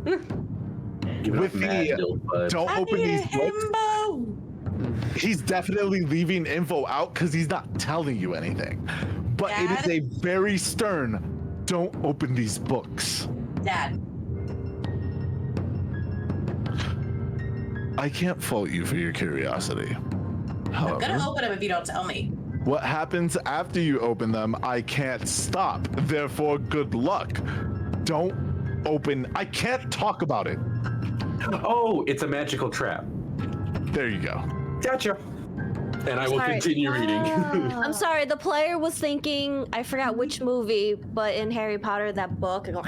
With the don't I open need these a books. himbo. He's definitely leaving info out because he's not telling you anything. But it is Dad? a very stern. Don't open these books. Dad. I can't fault you for your curiosity. I'm However, gonna open them if you don't tell me. what happens after you open them, I can't stop. Therefore, good luck. Don't open. I can't talk about it. Oh, it's a magical trap. There you go. Gotcha. And I will Sorry. continue reading. I'm sorry, the player was thinking, I forgot which movie, but in Harry Potter, that book. I was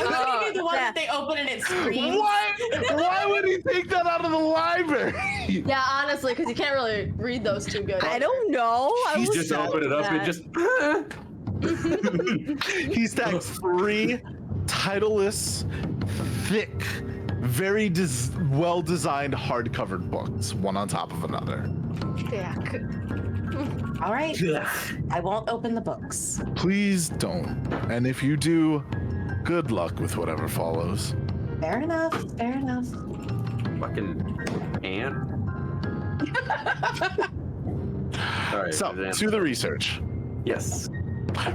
gonna do the one yeah. that they open and it screams. What? Why would he take that out of the library? Yeah, honestly, because you can't really read those too good. I don't know. I He's was just open it up and just. He stacks 3 titleless, thick, very well-designed hard-covered books, one on top of another. Yeah. All right. I won't open the books. Please don't. And if you do, good luck with whatever follows. Fair enough. Fair enough. Fucking ant. All right. So, then- to the research. Yes.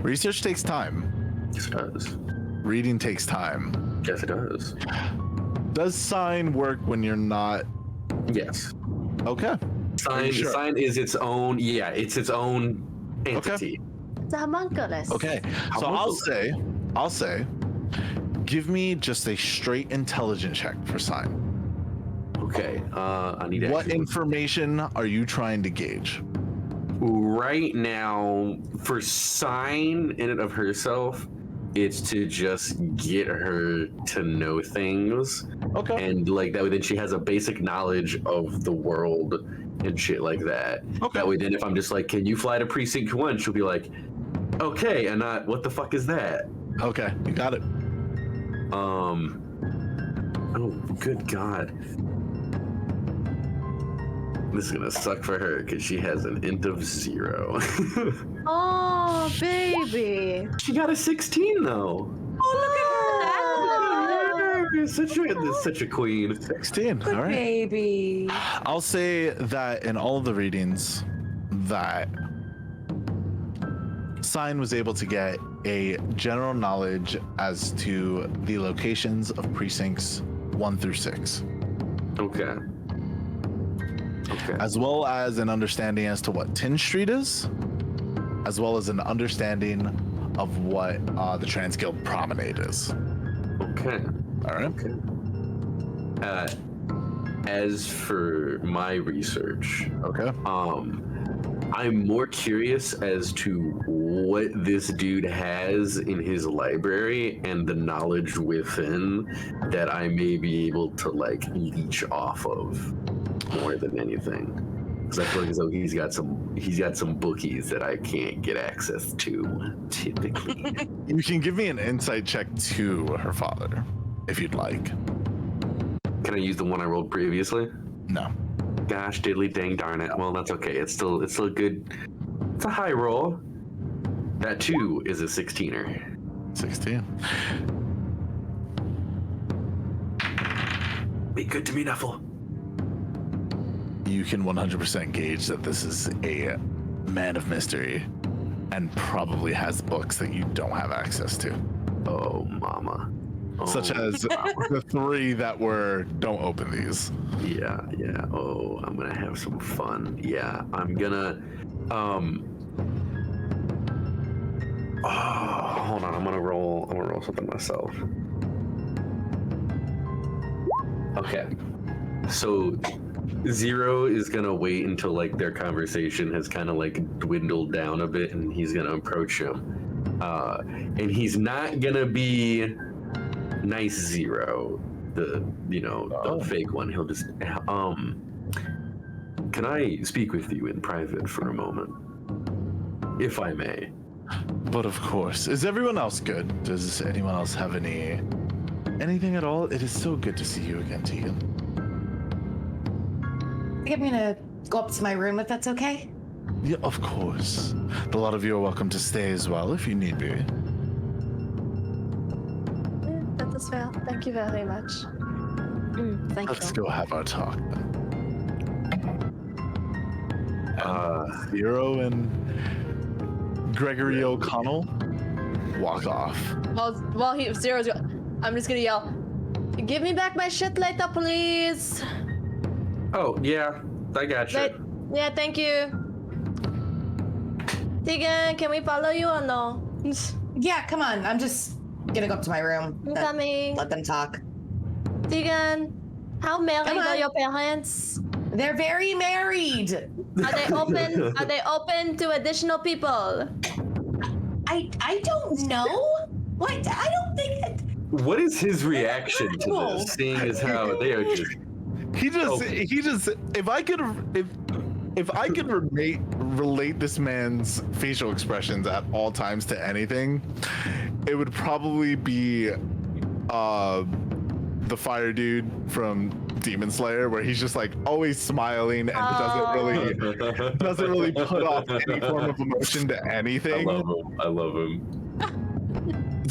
Research takes time. Yes, it does. Reading takes time. Yes, it does. Does sign work when you're not? Yes. Okay. Sign. Sure. Sign is its own. Yeah, it's its own entity. The homunculus. Okay. So I'll say, give me just a straight intelligence check for sign. Okay. I need to. What actually- information are you trying to gauge? Right now, for sign in and of herself, it's to just get her to know things, Okay. and like that way, then she has a basic knowledge of the world and shit like that. Okay. That way, then if I'm just like, "Can you fly to precinct 1?" She'll be like, "Okay," and not, "What the fuck is that?" Okay. You got it. Oh, good God. This is gonna suck for her because she has an int of 0. Oh, baby. She got a 16 though. Oh, Such a queen. 16. All right. Baby. I'll say that in all of the readings, that Sign was able to get a general knowledge as to the locations of precincts 1 through 6, Okay. Okay. as well as an understanding as to what Tin Street is, as well as an understanding of what the Trans Guild Promenade is. Okay. All right. Okay. As for my research, Okay. I'm more curious as to what this dude has in his library and the knowledge within that I may be able to like leech off of more than anything. Because I feel like as though he's got some bookies that I can't get access to typically. You can give me an insight check to her father, if you'd like. Can I use the one I rolled previously? No. Gosh, diddly dang darn it. Well, that's okay. It's still good. It's a high roll. That too is a 16er. 16. Be good to me, Nuffle. You can 100% gauge that this is a man of mystery and probably has books that you don't have access to, Oh, mama. Oh, such as the 3 that were don't open these. Yeah. Oh, I'm gonna have some fun. Yeah, I'm gonna. Oh, hold on. I'm gonna roll something myself. Okay. So Zero is gonna wait until like their conversation has kind of like dwindled down a bit, and he's gonna approach him. And he's not gonna be nice Zero, the fake one. He'll just can I speak with you in private for a moment, if I may? But of course. Is everyone else good? Does anyone else have anything at all? It is so good to see you again, Tegan. I think I'm gonna go up to my room if that's okay. Yeah, of course. A lot of you are welcome to stay as well if you need be. That is fair. Thank you very much. Thank Let's you. go have our talk then. Zero and Gregory O'Connell walk off. While Zero's I'm just gonna yell, "Give me back my shit later, please." Oh yeah, I got you. Wait, yeah, thank you. Tegan, can we follow you or no? Yeah, come on. I'm just gonna go up to my room. I'm coming. Let them talk. Tegan, how married Come are on. your parents? They're very married. Are they open? Are they open to additional people? I don't know. What? I don't think that. What is his reaction to this? Seeing as how they are just He just if I could relate this man's facial expressions at all times to anything, it would probably be the fire dude from Demon Slayer, where he's just like always smiling and doesn't really put off any form of emotion to anything. I love him.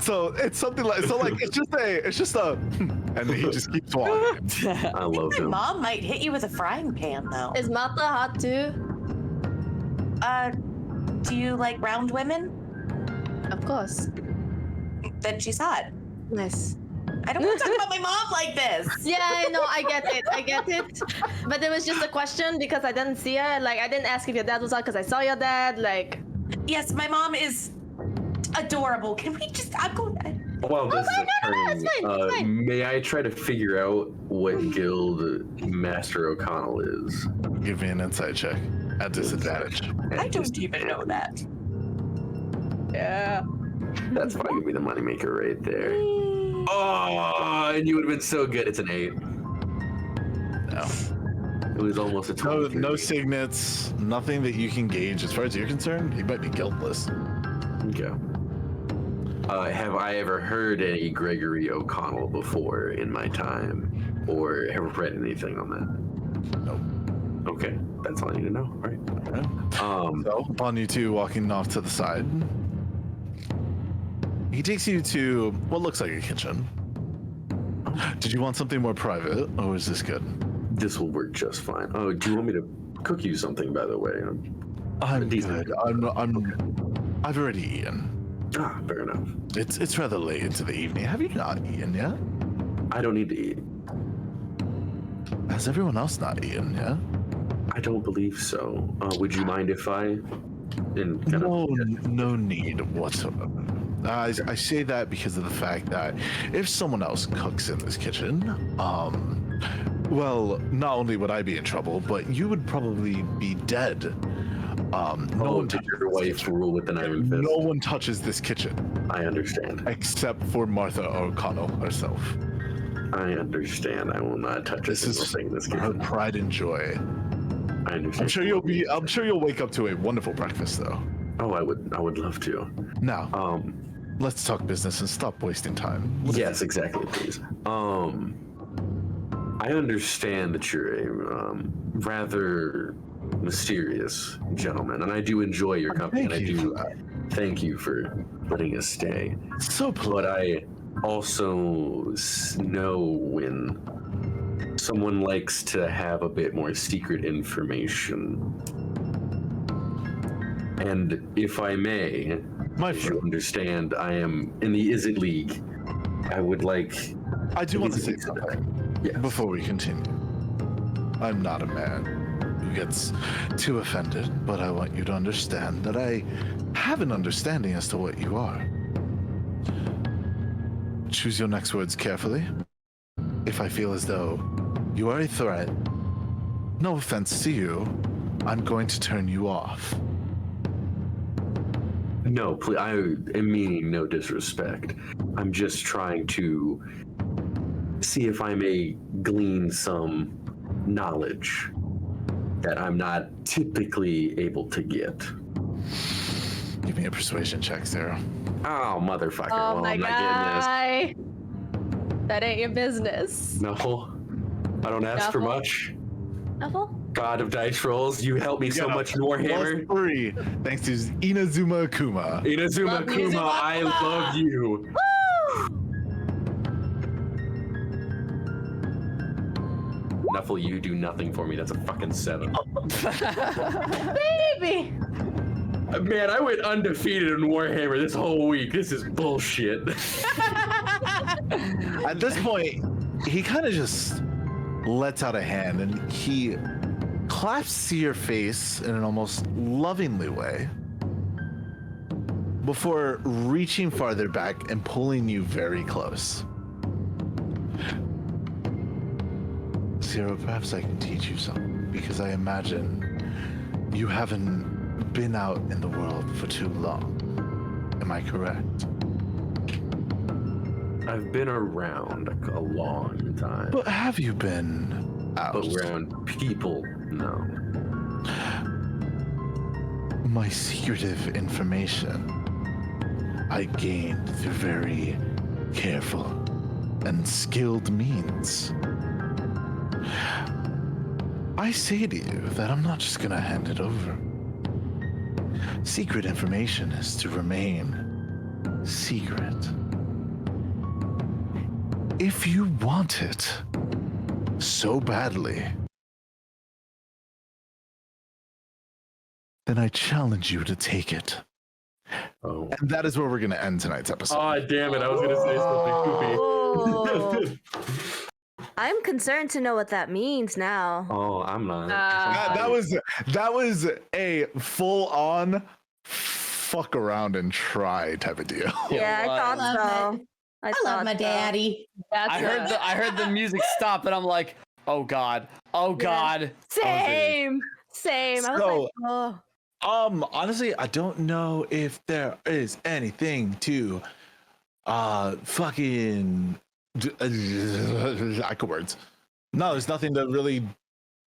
So it's something like it's just a and then he just keeps walking. I love My him. mom might hit you with a frying pan, though. Is Martha hot too? Do you like round women? Of course. Then she's hot. Nice. I don't want to talk about my mom like this. Yeah, I know. I get it. But it was just a question because I didn't see her. Like, I didn't ask if your dad was hot because I saw your dad. Like, Yes, my mom is adorable. Can we just? I'm going. Well, this is a turn. it's fine. May I try to figure out what guild Master O'Connell is? Give me an insight check at disadvantage. I don't even know that. yeah. That's probably gonna be the moneymaker right there. Oh, and you would have been so good. It's an 8. No. It was almost a 12. No signets, nothing that you can gauge as far as you're concerned. He might be guiltless. Okay. Have I ever heard any Gregory O'Connell before in my time, or have read anything on that? No. Okay, that's all I need to know. All right. So upon you two walking off to the side, he takes you to what looks like a kitchen. Did you want something more private, or is this good? This will work just fine. Oh, do you want me to cook you something, by the way? I'm Decent. good. I've already eaten. Ah, fair enough. It's rather late into the evening. Have you not eaten yet? I don't need to eat. Has everyone else not eaten yet? I don't believe so. Would you mind if I? No need whatsoever. I say that because of the fact that if someone else cooks in this kitchen, well, not only would I be in trouble, but you would probably be dead. No one did your wife rule with an iron fist? No one touches this kitchen. I understand. Except for Martha O'Connell herself. I understand. I will not touch a single thing in this kitchen. Her pride and joy. I understand. I'm sure you'll wake up to a wonderful breakfast, though. Oh, I would love to. Now, let's talk business and stop wasting time. Yes, exactly, please. I understand that you're a rather mysterious gentleman, and I do enjoy your company, and I do thank you for letting us stay. So, but I also know when someone likes to have a bit more secret information. And if I may, as you understand, I am in the Is It League. I would like... I do want to say something before we continue. I'm not a man who gets too offended, but I want you to understand that I have an understanding as to what you are. Choose your next words carefully. If I feel as though You are a threat. No offense to you. I'm going to turn you off. No, please, I am meaning no disrespect. I'm just trying to see if I may glean some knowledge that I'm not typically able to get. Give me a persuasion check, Sarah. Oh, motherfucker. Oh Well, my I'm not guy. That ain't your business. getting this. No, I don't ask for Nuffle? much. Nuffle? God of dice rolls, you help me so got a much in Warhammer. +3, thanks to Inazuma Akuma. Inazuma Love you, Kuma, Zuma I Kuma. love you. Nuffle, you do nothing for me. That's a fucking 7. Baby. Man, I went undefeated in Warhammer this whole week. This is bullshit. At this point, he kind of just lets out a hand and he claps to your face in an almost lovingly way before reaching farther back and pulling you very close. Zero, perhaps I can teach you something, because I imagine you haven't been out in the world for too long. Am I correct? I've been around a long time. But have you been out? But around people, no. My secretive information I gained through very careful and skilled means. I say to you that I'm not just gonna hand it over. Secret information is to remain secret. If you want it so badly, then I challenge you to take it. Oh. And that is where we're going to end tonight's episode. Oh, damn it. I was going to say something poopy. Oh. I'm concerned to know what that means now. Oh, I'm not. that was a full-on fuck around and try type of deal. Yeah, I thought Love so. I love my daddy. That's I heard the music stop and I'm like, oh god, oh god. Same. Same. I was So- like, oh. Honestly, I don't know if there is anything to fucking lack of words. No, there's nothing to really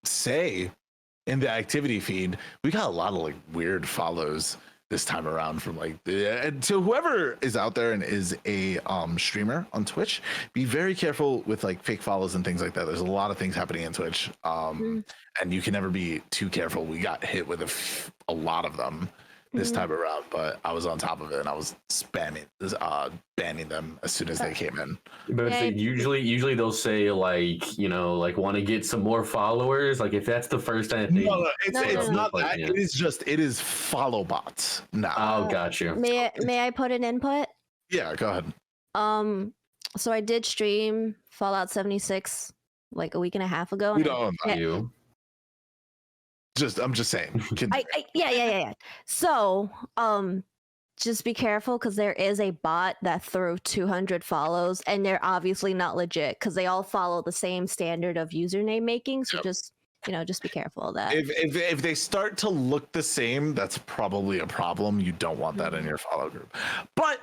say in the activity feed. We got a lot of like weird follows this time around from like so whoever is out there and is a streamer on Twitch, be very careful with like fake follows and things like that. There's a lot of things happening in Twitch, and you can never be too careful. We got hit with a lot of them this time around, but I was on top of it and I was banning them as soon as they came in. But Yeah. usually they'll say like, you know, like want to get some more followers. Like if that's the first time they No, it's No. not Like, that. yeah. It is follow bots now. Oh, got you. May I put an input? Yeah, go ahead. So I did stream Fallout 76 like a week and a half ago. We and don't. Yeah. You. I'm just saying. Yeah. So, just be careful because there is a bot that threw 200 follows, and they're obviously not legit because they all follow the same standard of username making. So Yep. just be careful of that. If they start to look the same, that's probably a problem. You don't want that in your follow group. But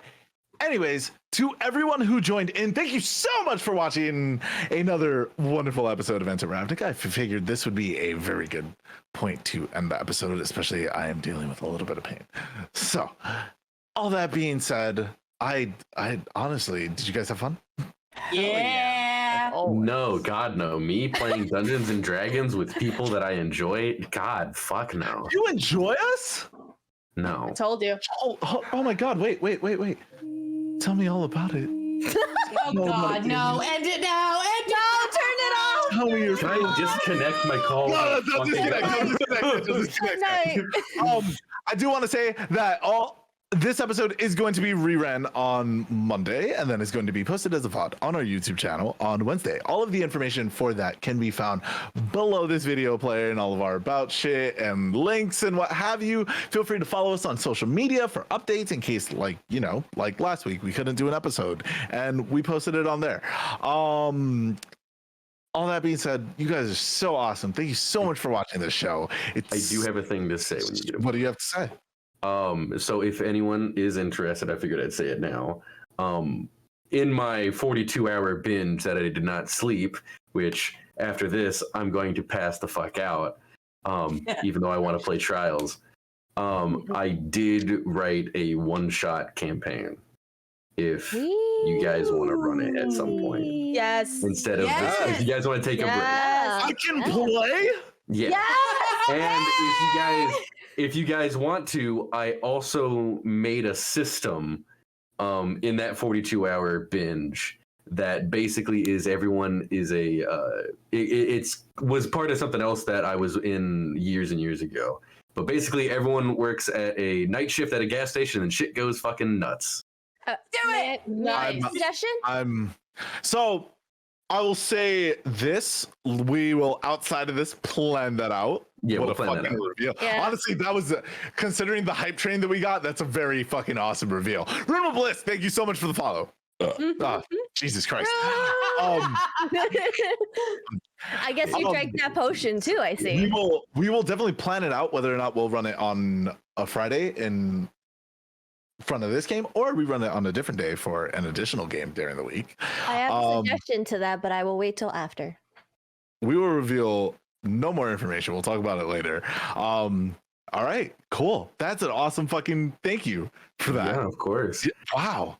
anyways, to everyone who joined in, thank you so much for watching another wonderful episode of Enter Ravnica. I figured this would be a very good point to end the episode, especially I am dealing with a little bit of pain. So, all that being said, I honestly, did you guys have fun? Yeah. Oh, No, God, no. Me playing Dungeons and Dragons with people that I enjoy? God, fuck no. You enjoy us? No. I told you. Oh my God! Wait! Tell me all about it. Oh God, no! End it now! End it! No! Turn it off! Tell me your Can I disconnect my call? No, don't disconnect. Don't disconnect. I do want to say that this episode is going to be reran on Monday, and then it's going to be posted as a VOD on our YouTube channel on Wednesday. All of the information for that can be found below this video player and all of our about shit and links and what have you. Feel free to follow us on social media for updates in case, like last week, we couldn't do an episode and we posted it on there. all that being said, you guys are so awesome. Thank you so much for watching this show. I do have a thing to say when you get it. What do you have to say? So if anyone is interested, I figured I'd say it now. In my 42-hour binge that I did not sleep, which after this I'm going to pass the fuck out, even though I want to play Trials. I did write a one-shot campaign. If you guys want to run it at some point, Yes. instead of this, if you guys want to take a break, I can play. yeah. And if you guys want to, I also made a system in that 42-hour binge that basically is everyone is a it's was part of something else that I was in years and years ago. But basically everyone works at a night shift at a gas station and shit goes fucking nuts. Do it. Nice suggestion. So I will say this: we will, outside of this, plan that out. Yeah, what we'll a plan that fucking out. reveal! Yeah. Honestly, that was considering the hype train that we got. That's a very fucking awesome reveal. Room of Bliss, thank you so much for the follow. Jesus Christ. I guess you drank that potion too. I see. We will definitely plan it out whether or not we'll run it on a Friday in front of this game, or we run it on a different day for an additional game during the week. I have a suggestion to that, but I will wait till after. We will reveal no more information. We'll talk about it later. All right, cool. That's an awesome fucking thank you for that. Yeah, of course. Wow.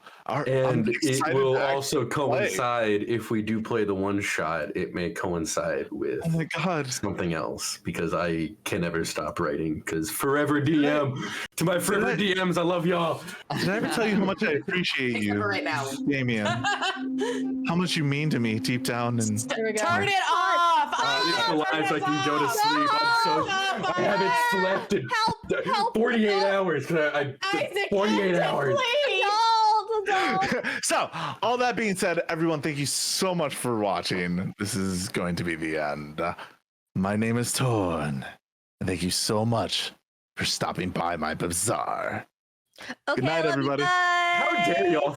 And it will also coincide if we do play the one shot. It may coincide with Oh my god. something else because I can never stop writing. Because forever DM to my forever DMs, I love y'all. Did I ever tell you how much I appreciate Except you, for right now. Damien? How much you mean to me deep down and There we go. Turn it off. It's the lives I can go to sleep. I haven't slept in Help! 48 hours. 48 hours. So, all that being said, everyone, thank you so much for watching. This is going to be the end. My name is Torn, and thank you so much for stopping by my bazaar. Okay, Good night, I love you, everybody. bye. How dare y'all